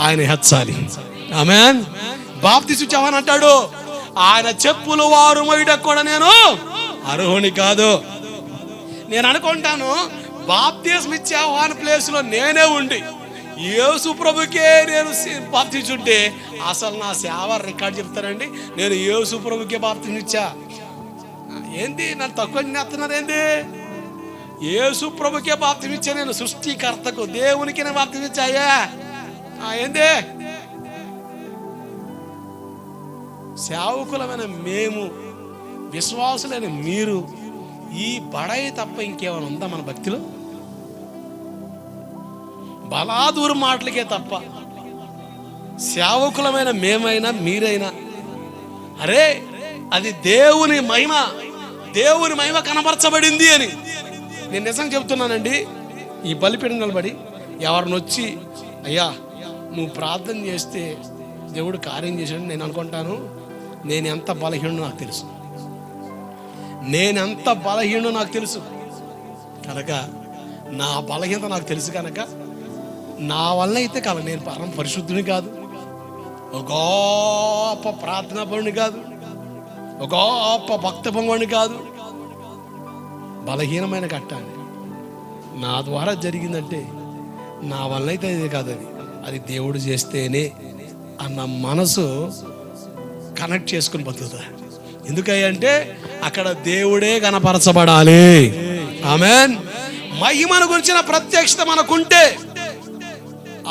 ఆయన హెచ్చాలి. ఆమేన్. బాప్తిసం ఇచ్చావని అంటాడు, ఆయన చెప్పులు వారు మోయడానికి కూడా నేను అర్హుని కాదు. నేను అనుకుంటాను బాప్తిసం ఇచ్చే ఆహ్వాన ప్లేస్లో నేనే ఉండి యేసు ప్రభుకే నేను బాప్తిస్తుంటే అసలు నా సేవ రికార్డు చెప్తానండి. నేను యేసు ప్రభుకే బాప్తిసం ఇచ్చా. ఏంది నన్ను తక్కువ చేస్తున్నారు ఏంది? యేసు ప్రభుకే బాప్తిసం ఇచ్చా నేను, సృష్టికర్తకు దేవునికి నేను బాప్తిసం ఇచ్చాయా ఏంది? సేవకులమైన మేము, విశ్వాసులైన మీరు ఈ బడాయి తప్ప ఇంకేమైనా ఉందా మన భక్తిలో? బలాదూరు మాటలకే తప్ప సేవకులమైన మేమైనా మీరైనా అరే అది దేవుని మహిమ కనపరచబడింది అని నేను నిజంగా చెబుతున్నానండి. ఈ బలిపీఠం నిలబడి ఎవరిని వచ్చి అయ్యా నువ్వు ప్రార్థన చేస్తే దేవుడు కార్యం చేశాడు నేను అనుకుంటాను, నేను ఎంత బలహీనో నాకు తెలుసు, కనుక నా బలహీనత నాకు తెలుసు కనుక నా వల్ల అయితే కాదు. నేను పరమ పరిశుద్ధుని కాదు, ఒక గొప్ప ప్రార్థనా పరుని కాదు, ఒక గొప్ప భక్త పొంగుని కాదు, బలహీనమైన కట్టాన్ని నా ద్వారా జరిగిందంటే నా వల్ల అయితే ఇది కాదు, అది దేవుడు చేస్తేనే అన్న మనసు కనెక్ట్ చేసుకుని బతుకుతా. ఎందుకంటే అక్కడ దేవుడే కనపరచబడాలి. ఆమేన్. మహిమను గురించిన ప్రత్యక్షత మనకుంటే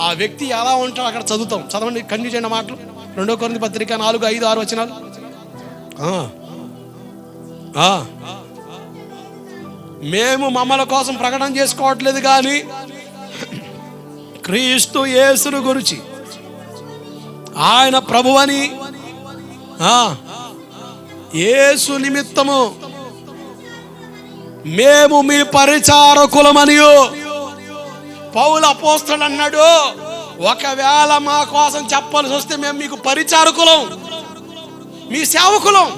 ఆ వ్యక్తి ఎలా ఉంటాడో అక్కడ చదువుతాం. చదవండి, కంటిన్యూ చేయండి మాటలు. 2 కొరింథీ పత్రిక 4, 5, 6 వచనాలు. మేము మమ్మల కోసం ప్రకటన చేసుకోవట్లేదు కానీ క్రీస్తు యేసును గురించి ఆయన ప్రభువని యేసు నిమిత్తము మేము మీ పరిచారకులమనియు పౌలు అపోస్తలుడు అన్నాడు. ఒకవేళ మా కోసం చెప్పాల్సి వస్తే మేము మీకు పరిచారకులం, మీ సేవకులం.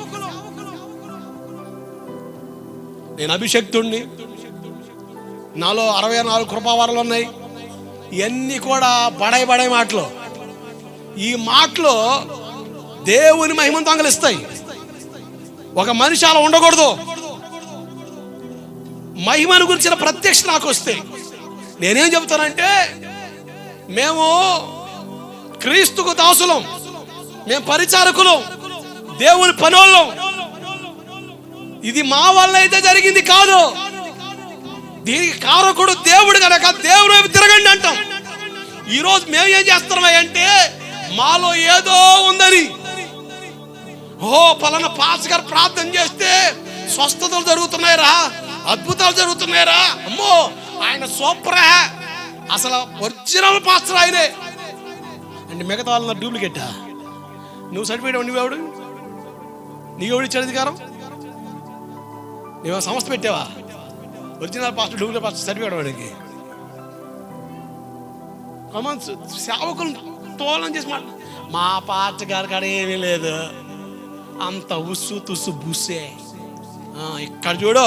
నేను అభిషక్తుణ్ణి, నాలో 64 కృపావరాలు ఉన్నాయి. ఇవన్నీ కూడా బడాయి మాటలు. ఈ మాటలు దేవుని మహిమను దొంగలిస్తాయి. ఒక మనిషి అలా ఉండకూడదు. మహిమను గురించిన ప్రత్యక్ష నాకు వస్తే నేనేం చెబుతానంటే మేము క్రీస్తుకు దాసులం, మేము పరిచారకులం, దేవుని పనోళ్ళం. ఇది మా వల్ల అయితే జరిగింది కాదు, దీనికి కారకుడు దేవుడు కనుక దేవుడు వైపు తిరగండి అంటాం. ఈరోజు మేము ఏం చేస్తున్నామంటే మాలో ఏదో ఉందని, పలానా పాస్ గారు ప్రార్థన చేస్తే స్వస్థతలు జరుగుతున్నాయిరా, అద్భుతాలు జరుగుతున్నాయిరా, అమ్మో ఆయన సూపరా, అసలు ఒరిజినల్ పాస్టర్ ఆయనే అంటే మిగతా వాళ్ళ డూప్లికేటా? నువ్వు సర్టిఫికేట్ నువ్వెవడు? నీవెవడు ఇచ్చాడు అధికారం? నువ్వు సంస్థ పెట్టావా? Original pastor duplicate pastor certificate వాడికి సేవకులు తోలం చేసి మాట. మా పాస్టర్ గారి కాడ ఏమీ లేదు, అంత ఉస్సు తుస్సు బుస్సే. ఇక్కడ చూడు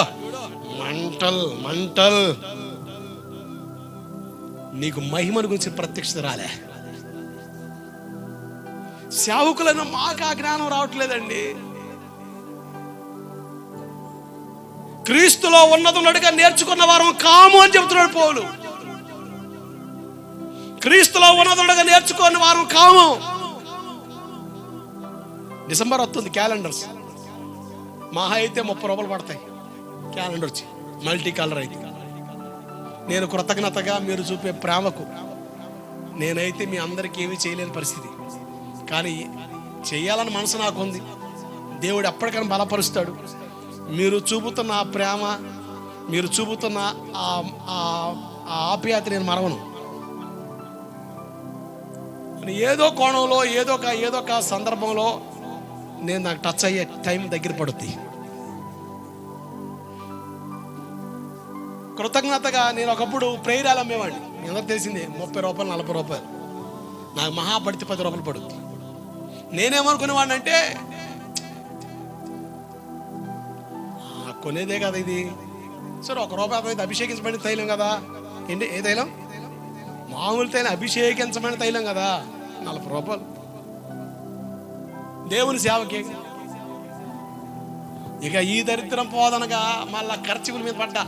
మంటల్. నీకు మహిమను గురించి ప్రత్యక్షత రాలే. సేవకులైన మాకు ఆ జ్ఞానం రావట్లేదండి. క్రీస్తులో ఉన్నదున్నట్టుగా నేర్చుకున్న వారం కాము అని చెబుతున్నాడు పౌలు. క్రీస్తులో ఉన్నదున్నట్టుగా నేర్చుకున్న వారం కాము. డిసెంబర్ వస్తుంది, క్యాలెండర్స్ మహా అయితే 30 రూపాయలు పడతాయి క్యాలెండర్ వచ్చి. మల్టీ కలర్ అయితే. నేను కృతజ్ఞతగా మీరు చూపే ప్రేమకు నేనైతే మీ అందరికీ ఏమీ చేయలేని పరిస్థితి, కానీ చేయాలని మనసు నాకు ఉంది. దేవుడు ఎప్పటికైనా బలపరుస్తాడు. మీరు చూపుతున్న ఆ ప్రేమ, మీరు చూపుతున్న ఆ ఆప్యాయత నేను మరవను. ఏదో కోణంలో ఏదో ఒక సందర్భంలో నేను నాకు టచ్ అయ్యే టైం దగ్గర పడుద్ది. కృతజ్ఞతగా నేను ఒకప్పుడు ప్రేయరాలు అమ్మేవాడిని. మీ అందరికి తెలిసిందే, 30 రూపాయలు 40 రూపాయలు. నాకు మహా పడితే 10 రూపాయలు పడుద్ది. నేనేమనుకునేవాడిని అంటే కొనేదే కదా ఇది, సరే 1 రూపాయి అయితే అభిషేకించబడిన తైలం కదా. ఏంటి ఏ తైలం? మామూలు తైలం, అభిషేకించబడిన తైలం కదా, 40 రూపాయలు దేవుని సేవకి. ఇక ఈ దరిద్రం పోదనగా మళ్ళా ఖర్చుల మీద పడ్డా.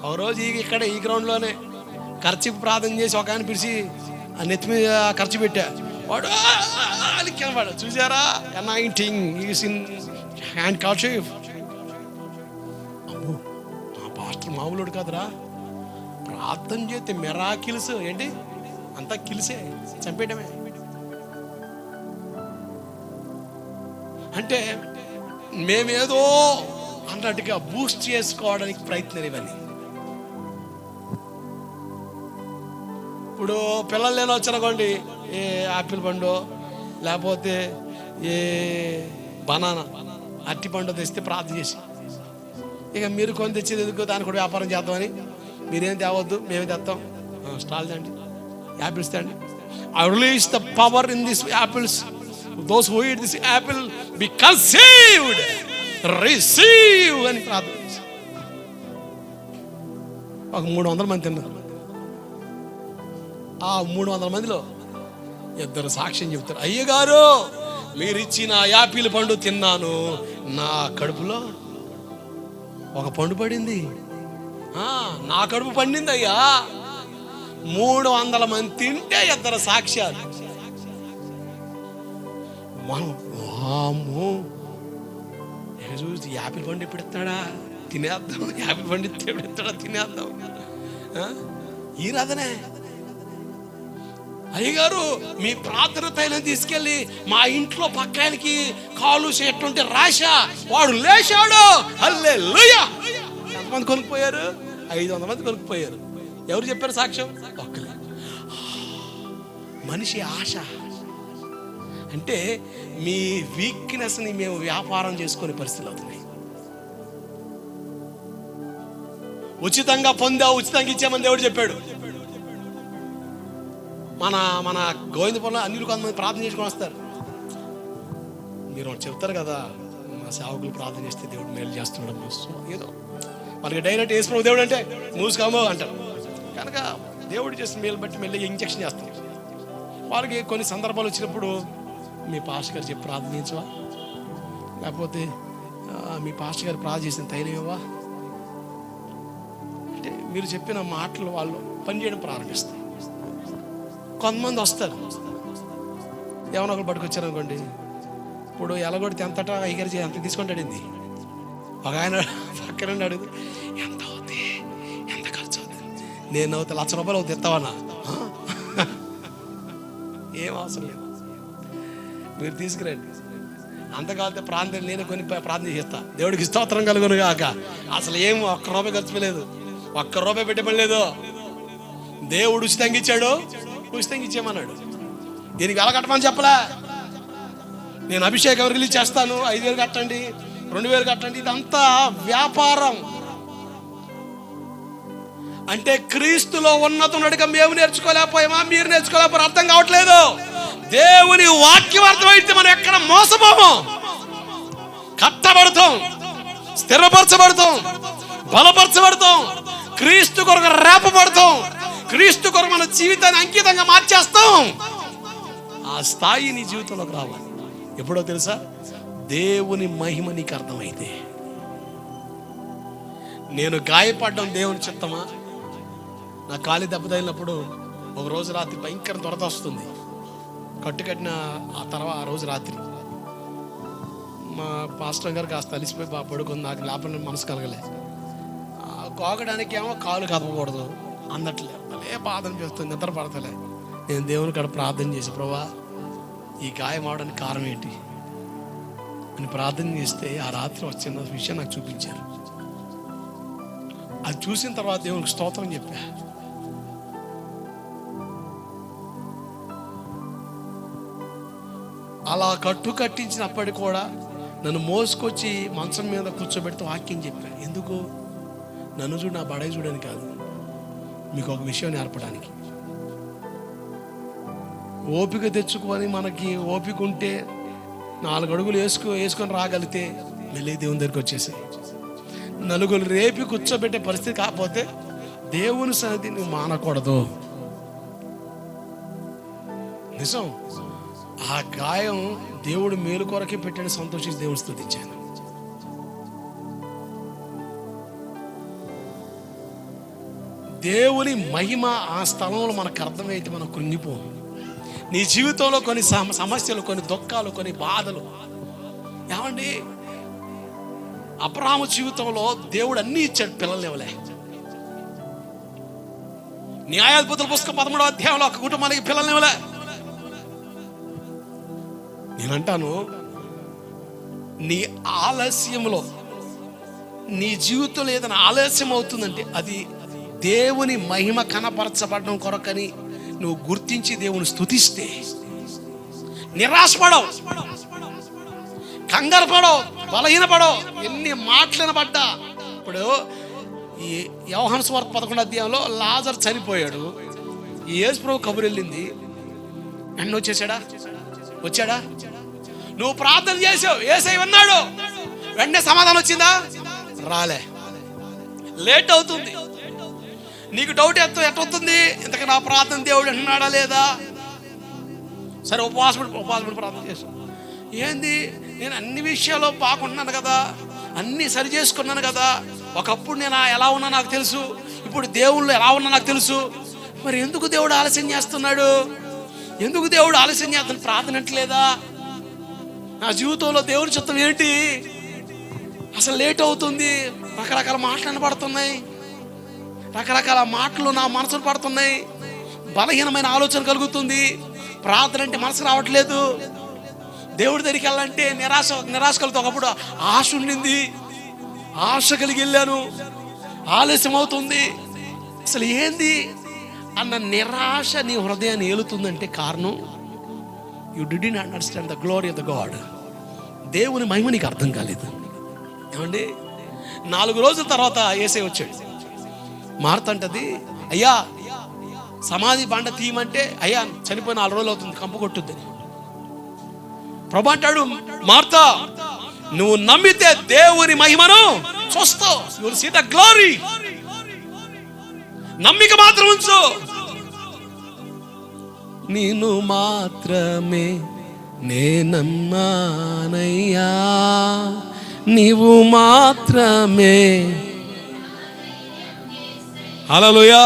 ఒక రోజు ఇక్కడ ఈ గ్రౌండ్లోనే ఖర్చు ప్రార్థన చేసి ఒక ఆయన పిలిచి ఆ నెత్తి మీద ఖర్చు పెట్టా. వాడు వాడు చూసారా, anointing is in hand kerchief. అమ్మో, మా పాస్టర్ మామూలుడు కాదురా, ప్రార్థన చేస్తే మిరాకిల్స్ ఏంటి అంతా కిల్సే, చంపేయడమే. అంటే మేమేదో అన్నట్టుగా బూస్ట్ చేసుకోవడానికి ప్రయత్నం ఇవన్నీ. ఇప్పుడు పిల్లలు లేని వచ్చానుకోండి, ఏ యాపిల్ పండు లేకపోతే ఏ బనానా అరటి పండు తెస్తే ప్రార్థన చేసి, ఇక మీరు కొని తెచ్చేది ఎందుకు, దాన్ని కూడా వ్యాపారం చేద్దామని మీరేం తేవద్దు, మేమే తెస్తాం, స్టాల్ తేండి, యాపిల్స్ తేండి. I release the power in these apples. Those who eat this apple be conceived, receive అని ప్రార్థన చేసి ఒక 300 మంది తిన్నారు. ఆ 300 మందిలో 2 సాక్ష్యం చెప్తారు. అయ్యగారు మీరు ఇచ్చిన యాపిల్ పండు తిన్నాను, నా కడుపులో ఒక పండు పడింది, నా కడుపు పండింది అయ్యా. 300 మంది తింటే 2 సాక్ష్యాలు. మనం చూసి యాపిల్ పండు ఎప్పుడు ఇస్తాడా, తినేద్దాం, యాపిల్ పండు ఎప్పుడు ఇస్తాడా, తినేద్దాం. ఈ రాదనే అయ్యగారు మీ ప్రార్థన తైలం తీసుకెళ్ళి మా ఇంట్లో పక్కాయనికి కాలు చేస్తుంటే రాశా, వాడు లేచాడు, హల్లెలూయా. ఎంతమంది కొనుక్కుపోయారు? 500 మంది కొనుక్కుపోయారు. ఎవరు చెప్పారు సాక్ష్యం? ఒక్కలే. మనిషి ఆశ అంటే మీ వీక్నెస్ని మేము వ్యాపారం చేసుకునే పరిస్థితులు అవుతున్నాయి. ఉచితంగా పొందా ఉచితంగా ఇచ్చామని దేవుడు చెప్పాడు. మన గోవిందపురంలో అన్ని కొంతమంది ప్రార్థన చేసుకొని వస్తారు. మీరు చెప్తారు కదా, మా సేవకులు ప్రార్థన చేస్తే దేవుడు మేలు చేస్తున్నాడు, ఏదో మనకి డైరెక్ట్ వేసుకున్న దేవుడు అంటే మూసుకోమో అంటారు. కనుక దేవుడు చేసిన మేలు బట్టి మెల్లి ఇంజక్షన్ చేస్తాం. వాళ్ళకి కొన్ని సందర్భాలు వచ్చినప్పుడు మీ పాస్టర్ గారు చెప్పి ప్రార్థన చేయించవా, లేకపోతే మీ పాస్టర్ గారు ప్రార్థన చేసిన తైలం ఇవ్వవా అంటే మీరు చెప్పిన మాటలు వాళ్ళు పనిచేయడం ప్రారంభిస్తారు. కొంతమంది వస్తారు, ఏమైనా ఒకరు పట్టుకొచ్చారు అనుకోండి, ఇప్పుడు ఎలగొడితే ఎంతటా అయ్యగారు ఎంత తీసుకుంటాడింది. ఒక ఆయన పక్కన అడుగు, ఎంత అవుతుంది, ఎంత ఖర్చు అవుతుంది, నేను అవుతా 1,00,000 రూపాయలు అవుతుంది, ఎత్తావన్నా, ఏం అవసరం లేదు, మీరు తీసుకురండి. అంతకాలితే ప్రాంతం నేను కొన్ని ప్రార్థన చేస్తా, దేవుడికి స్తోత్రం కలుగును కాక. అసలు ఏం 1 రూపాయి ఖర్చు లేదు, 1 రూపాయి పెట్టమని లేదు. దేవుడు ఉచితంగా ఇచ్చాడు, ఉచితంగా ఇచ్చేయమన్నాడు. దీనికి ఎలా కట్టమని చెప్పలే. నేను అభిషేకం రిలీజ్ చేస్తాను, 5,000 కట్టండి, 2,000 కట్టండి, ఇదంతా వ్యాపారం. అంటే క్రీస్తులో ఉన్నతున్నట్టుగా మేము నేర్చుకోలేకపోయామా, మీరు నేర్చుకోలేకపోయారు, అర్థం కావట్లేదు. దేవుని వాక్యం అర్థమైతే మనం ఎక్కడ మోసపోము. కట్టబడతాం, స్థిరపరచబడతాం, బలపరచబడతాం, క్రీస్తు కొరకు రేపబడతాం, క్రీస్తు కొరకు మన జీవితాన్ని అంకితంగా మార్చేస్తాం. ఆ స్థాయి నీ జీవితంలోకి రావాలి. ఎప్పుడో తెలుసా? దేవుని మహిమ నీకు అర్థమైతే. నేను గాయపడడం దేవుని చిత్తమా? నా కాలి దెబ్బ తగిలినప్పుడు ఒక రోజు రాత్రి భయంకర దొరద వస్తుంది. కట్టుకట్టిన ఆ రోజు రాత్రి మా పాస్టర్ గారు కాస్త అలిసిపోయి పడుకుంది. నాకు లోపల మనసు కలగలే. గోగడానికి ఏమో కాలు కదపకూడదు అన్నట్లే అదే బాధ అనిపిస్తుంది. నిద్ర పడతలే. నేను దేవుని కాడ ప్రార్థన చేసి, ప్రభువా ఈ గాయం అవడానికి కారణం ఏంటి అని ప్రార్థన చేస్తే ఆ రాత్రి వచ్చిన విషయం నాకు చూపించారు. అది చూసిన తర్వాత దేవునికి స్తోత్రం చెప్పా. అలా కట్టించినప్పటికీ కూడా నన్ను మోసుకొచ్చి మంచం మీద కూర్చోబెడితే వాక్యం చెప్పా. ఎందుకు? నన్ను చూడు, నా బడాయి చూడని కాదు, మీకు ఒక విషయం నేర్పడానికి. ఓపిక తెచ్చుకొని, మనకి ఓపిక ఉంటే 4 అడుగులు వేసుకొని రాగలిగితే మళ్ళీ దేవుని దగ్గరికి వచ్చేసి నలుగురు రేపి కూర్చోబెట్టే పరిస్థితి కాకపోతే దేవుని సన్నిధి నువ్వు మానకూడదు. నిజం. ఆ గాయం దేవుడు మేలు కొరకే పెట్టాడు. సంతోషించి దేవుని స్తుతించాను. దేవుని మహిమ ఆ స్థలంలో మనకు అర్థమైతే మనం కృంగిపోం. నీ జీవితంలో కొన్ని సమస్యలు, కొన్ని దుఃఖాలు, కొన్ని బాధలు. ఏమండి, అబ్రాహాము జీవితంలో దేవుడు అన్నీ ఇచ్చాడు, పిల్లలు ఇవ్వలే. న్యాయాధిపతుల పుస్తకం 13వ అధ్యాయంలో ఒక కుటుంబానికి పిల్లలు ఇవ్వలే. నేనంటాను, నీ ఆలస్యంలో, నీ జీవితంలో ఏదైనా ఆలస్యం అవుతుందంటే అది దేవుని మహిమ కనపరచబడడం కొరకని నువ్వు గుర్తించి దేవుని స్తుతిస్తే నిరాశపడవు, కంగారు పడవు, బలహీనపడవు. ఎన్ని మాటలు వినబడ్డా. ఇప్పుడు ఈ యోహాను సువార్త 11వ అధ్యాయంలో లాజరు చనిపోయాడు. ఈ యేసు ప్రభు కబురు వెళ్ళింది. వెంటనే వచ్చాడా? నువ్వు ప్రార్థన చేసావు, యేసయ్య విన్నాడు. వెంటనే సమాధానం వచ్చిందా? రాలే. లేట్ అవుతుంది. నీకు డౌట్ ఎట్టవుతుంది? ఇంతకు నా ప్రార్థన దేవుడు అంటున్నాడా లేదా? సరే, ఉపవాసం ప్రార్థన చేస్తాను. ఏంది, నేను అన్ని విషయాల్లో బాగున్నాను కదా, అన్నీ సరి చేసుకున్నాను కదా. ఒకప్పుడు నేను ఎలా ఉన్నా నాకు తెలుసు, ఇప్పుడు దేవుళ్ళు ఎలా ఉన్నా నాకు తెలుసు. మరి ఎందుకు దేవుడు ఆలస్యం చేస్తున్నాడు? ఎందుకు దేవుడు ఆలస్యం చేస్తున్నాడు? ప్రార్థన అంటలేదా? నా జీవితంలో దేవుని చిత్తం ఏంటి? అసలు లేట్ అవుతుంది. రకరకాల మాటలు వినపడుతున్నాయి, రకరకాల మాటలు నా మనసును పడుతున్నాయి, బలహీనమైన ఆలోచన కలుగుతుంది. ప్రార్థన అంటే మనసు రావట్లేదు. దేవుడి దగ్గరికి వెళ్ళాలంటే నిరాశ కలుగుతుంది. ఒకప్పుడు ఆశ ఉండింది, ఆశ కలిగి వెళ్ళాను, ఆలస్యం అవుతుంది. అసలు ఏంది అన్న నిరాశ నీ హృదయాన్ని ఏలుతుందంటే కారణం, you didn't understand the glory of the God. దేవుని మహిమ నీకు అర్థం కాలేదు. ఏమండి, 4 రోజుల తర్వాత యేసయ్య వచ్చాడు. మార్త అంటది, అయ్యా సమాధి బండ తీయమంటే, అయ్యా చనిపోయిన 4 రోజులు అవుతుంది, కంపు కొట్టుద్దని. ప్రభు అంటాడు, మార్త, నువ్వు నమ్మితే దేవుని మహిమను చూస్తావు. You will see the glory. నమ్మిక మాత్రం ఉంచు. నిన్ను మాత్రమే నేనమ్మానయ్యా, నీవు మాత్రమే. హల్లెలూయా.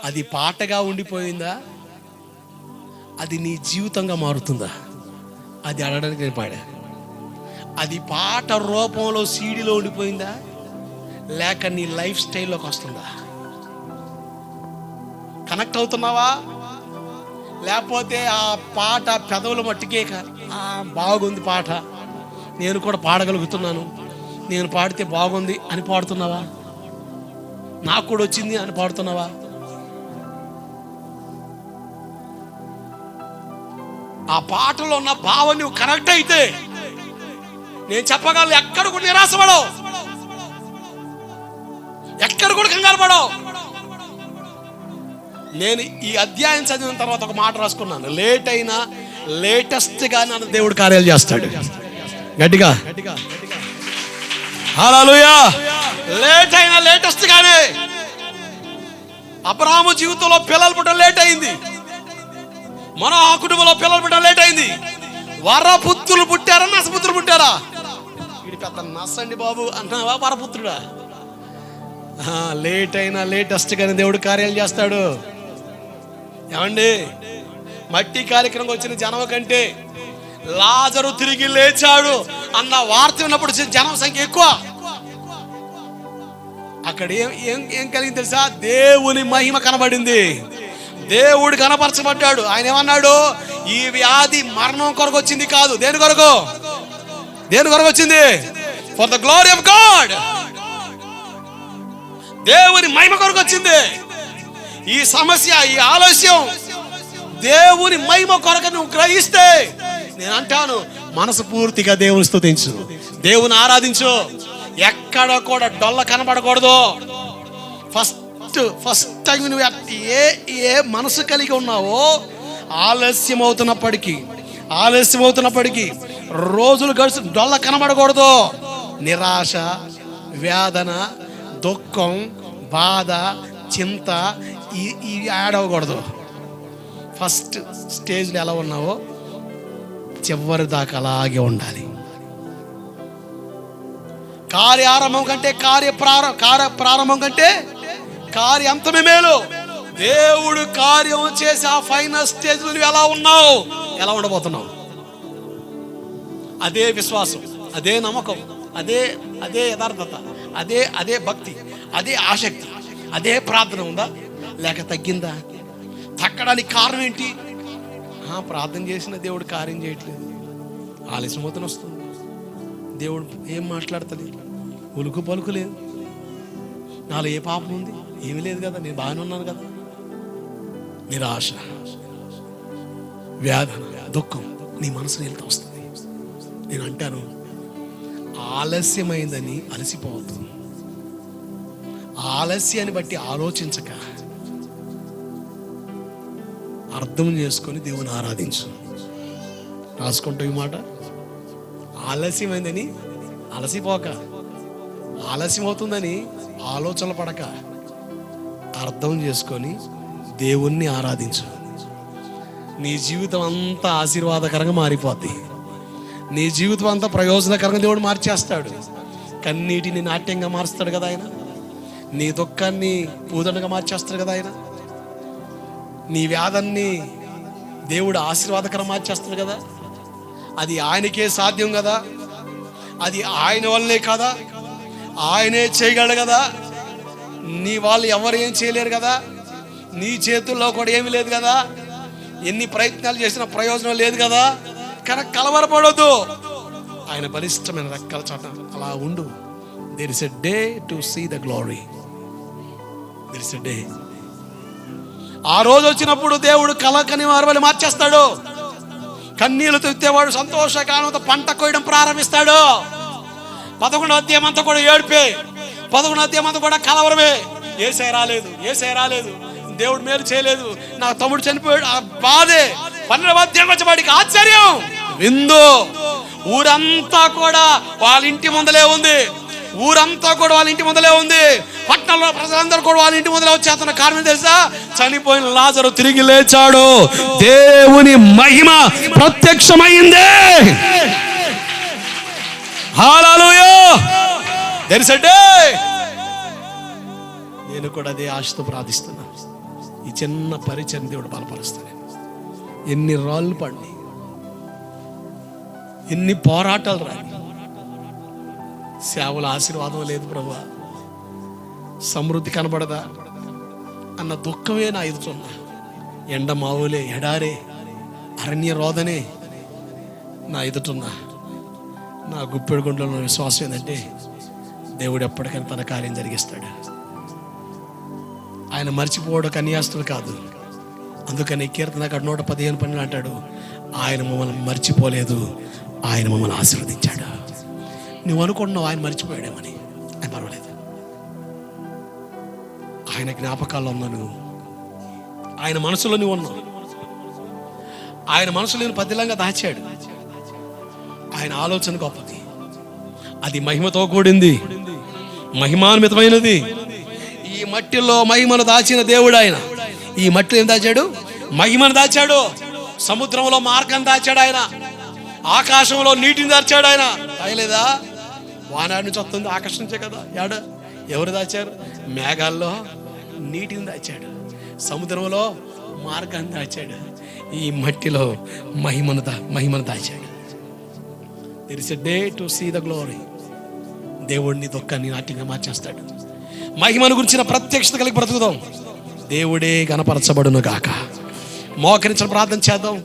అది పాటగా ఉండిపోయిందా? అది నీ జీవితంగా మారుతుందా? అది అడగడానికి నేను పాడా. అది పాట రూపంలో సీడీలో ఉండిపోయిందా, లేక నీ లైఫ్ స్టైల్లోకి వస్తుందా? కనెక్ట్ అవుతున్నావా? లేకపోతే ఆ పాట పెదవుల మట్టికే బాగుంది పాట, నేను కూడా పాడగలుగుతున్నాను, నేను పాడితే బాగుంది అని పాడుతున్నావా? నాకు కూడా వచ్చింది అని పాడుతున్నావా? ఆ పాటలో ఉన్న భావం నువ్వు కనెక్ట్ అయితే నేను చెప్పగలను, ఎక్కడ కూడా నిరాశపడవు, ఎక్కడ కూడా కంగారు పడవు. నేను ఈ అధ్యాయం చదివిన తర్వాత ఒక మాట రాసుకున్నాను, లేట్ అయినా లేటెస్ట్ గా నన్ను దేవుడు కార్యాలు చేస్తాడు. గట్టిగా హల్లెలూయా. లేట్ అయినా లేటెస్ట్ గానే. అబ్రాహాము జీవితంలో పిల్లలు పుట్టడం లేట్ అయింది, మన ఆ కుటుంబంలో పిల్లలు పుట్టడం లేట్ అయింది. వరపుత్రులు పుట్టారా, నసపుత్రులు పుట్టారా? వీడి పెద్ద నసండి బాబు అంటున్నావా? వరపుత్రుడా? లేట్ అయినా లేటెస్ట్ గానే దేవుడు కార్యాలు చేస్తాడు. ఏమండి, మట్టి కార్యక్రమం వచ్చిన జనం కంటే లాజరు తిరిగి లేచాడు అన్న వార్త విన్నప్పుడు జనం సంఖ్య ఎక్కువ. అక్కడ ఏం కలిగింది తెలుసా? దేవుని మహిమ కనబడింది. దేవుడు కనపరచబడ్డాడు. ఆయన ఏమన్నాడు? ఈ వ్యాధి మరణం కొరకు వచ్చింది కాదు. దేని కొరకు వచ్చింది? For the glory of God. దేవుని మహిమ కొరకు వచ్చింది. ఈ సమస్య, ఈ ఆలస్యం దేవుని మహిమ కొరకు నువ్వు గ్రహిస్తే, నేను అంటాను, మనసు పూర్తిగా దేవుని స్తుతించు, దేవుని ఆరాధించు. ఎక్కడ కూడా డొల్ల కనబడకూడదు. ఫస్ట్ టైం నువ్వు ఏ మనసు కలిగి ఉన్నావో ఆలస్యం అవుతున్నప్పటికీ రోజులు గడుచు డొల్ల కనబడకూడదు. నిరాశ, వేదన, దుఃఖం, బాధ, చింత ఈ యాడ్ అవ్వకూడదు. ఫస్ట్ స్టేజ్లో ఎలా ఉన్నావో చివరి దాకా అలాగే ఉండాలి. కార్యారంభం కంటే ప్రారంభం కంటే కార్యాంతమే మేలు. దేవుడు కార్యం చేసి ఆ ఫైనల్ స్టేజ్ నువ్వు ఎలా ఉన్నావు, ఎలా ఉండబోతున్నావు? అదే విశ్వాసం, అదే నమ్మకం, అదే యథార్థత, అదే భక్తి, అదే ఆసక్తి, అదే ప్రార్థన ఉందా లేక తగ్గిందా? తగ్గడానికి కారణం ఏంటి? ప్రార్థన చేసిన దేవుడు కార్యం చేయట్లేదు, ఆలస్యమవుతూనే వస్తుంది. దేవుడు ఏం మాట్లాడతలేదు, ఉలుకు పలుకు లేదు, నాలో ఏ పాపం ఉంది, ఏమీ లేదు కదా, నేను బాగానే ఉన్నాను కదా. నిరాశ, వేదన, దుఃఖం నీ మనసుని వెళ్తూ వస్తుంది. నేను అంటాను, ఆలస్యమైందని అలసిపోవద్దు. ఆలస్యాన్ని బట్టి ఆలోచించక అర్థం చేసుకొని దేవుని ఆరాధించు. రాసుకుంటూ ఈ మాట, ఆలస్యమైందని అలసిపోక, ఆలస్యం అవుతుందని ఆలోచనలు పడక, అర్థం చేసుకొని దేవుణ్ణి ఆరాధించు. నీ జీవితం అంతా ఆశీర్వాదకరంగా మారిపోద్ది. నీ జీవితం అంతా ప్రయోజనకరంగా దేవుడు మార్చేస్తాడు. కన్నీటిని నాట్యంగా మారుస్తాడు కదా ఆయన. నీ దుఃఖాన్ని పూదనగా మార్చేస్తాడు కదా ఆయన. నీ వ్యాధాన్ని దేవుడు ఆశీర్వాదకరం మార్చేస్తాడు కదా. అది ఆయనకే సాధ్యం కదా, అది ఆయన వల్లే కదా, ఆయనే చేయగలడు కదా. నీ వాళ్ళు ఎవరు ఏం చేయలేరు కదా, నీ చేతుల్లో కూడా ఏమీ లేదు కదా, ఎన్ని ప్రయత్నాలు చేసినా ప్రయోజనం లేదు కదా. కనుక కలవరపడొద్దు, ఆయన బలిష్టమైన రెక్కల చాట అలా ఉండు. There is a day to see the glory. There is a day. ఆ రోజు వచ్చినప్పుడు దేవుడు కలకని వారి మార్చేస్తాడు. కన్నీళ్లు తెచ్చేవాడు సంతోషకాలంతో పంట కోయడం ప్రారంభిస్తాడు. 11వ అధ్యాయం అంతా కూడా ఏడ్పే, 11వ అధ్యాయం అంతా కూడా కలవరమే. ఏసై రాలేదు, దేవుడు మేలు చేయలేదు, నా తమ్ముడు చనిపోయాడు, ఆ బాధే. 12వ అధ్యాయం వచ్చేవాడికి ఆశ్చర్యం, విందు. ఊరంతా కూడా వాళ్ళ ఇంటి ముందలే ఉంది. పట్టణంలో ప్రజలందరూ కూడా వాళ్ళ ఇంటి ముందలే వచ్చేస్తున్న కారణం తెలుసా? చనిపోయిన లాజరు తిరిగి లేచాడు. దేవుని మహిమ ప్రత్యక్షమైంది. Hallelujah. There is a day. నేను కూడా అదే ఆశతో ప్రార్థిస్తున్నాను. ఈ చిన్న పరిచయం దేవుడు బలపరుస్తాను. ఎన్ని రాళ్ళు పడి, ఎన్ని పోరాటాలు రాని, సేవల ఆశీర్వాదం లేదు ప్రభువా, సమృద్ధి కనబడదా అన్న దుఃఖమే నా ఎదుగుతున్నా. ఎండ మావులే, ఎడారే, అరణ్య రోదనే నా ఎదుటున్నా. నా గుప్పెడు గుండెలో విశ్వాసం ఏంటంటే దేవుడు ఎప్పటికైనా తన కార్యం జరిగిస్తాడు. ఆయన మర్చిపోవడం కన్యాస్తుడు కాదు. అందుకని కీర్తన 115 అంటాడు, ఆయన మమ్మల్ని మర్చిపోలేదు, ఆయన మమ్మల్ని ఆశీర్వదించాడు. నువ్వు అనుకుంటున్నావు ఆయన మర్చిపోయాడేమని, ఆయన పర్వాలేదు. ఆయన జ్ఞాపకాల్లో ఉన్నావు, ఆయన మనసులో నువ్వు ఉన్నావు. ఆయన మనసులో నేను పదిలంగా దాచాడు. ఆయన ఆలోచన గొప్పది, అది మహిమతో కూడింది, మహిమాన్వితమైనది. ఈ మట్టిలో మహిమను దాచిన దేవుడు ఆయన. ఈ మట్టిలో ఏం దాచాడు? మహిమను దాచాడు. సముద్రంలో మార్గం దాచాడు ఆయన. ఆకాశంలో నీటిని దాచాడు ఆయన. దాయలేదా? వానాడి నుంచి వస్తుంది, ఆకర్షించే కదా. ఎవరు దాచారు? మేఘాల్లో నీటిని దాచాడు, సముద్రంలో మార్గాన్ని దాచాడు, ఈ మట్టిలో మహిమను దాచాడు. There is a day to see the glory. దేవుడిని దుఃఖాన్ని నాట్యంగా మార్చేస్తాడు. మహిమను గురించిన ప్రత్యక్షత కలిగి బ్రతుకుదాం. దేవుడే గణపరచబడును గాక. మోకరించిన ప్రార్థన చేద్దాం.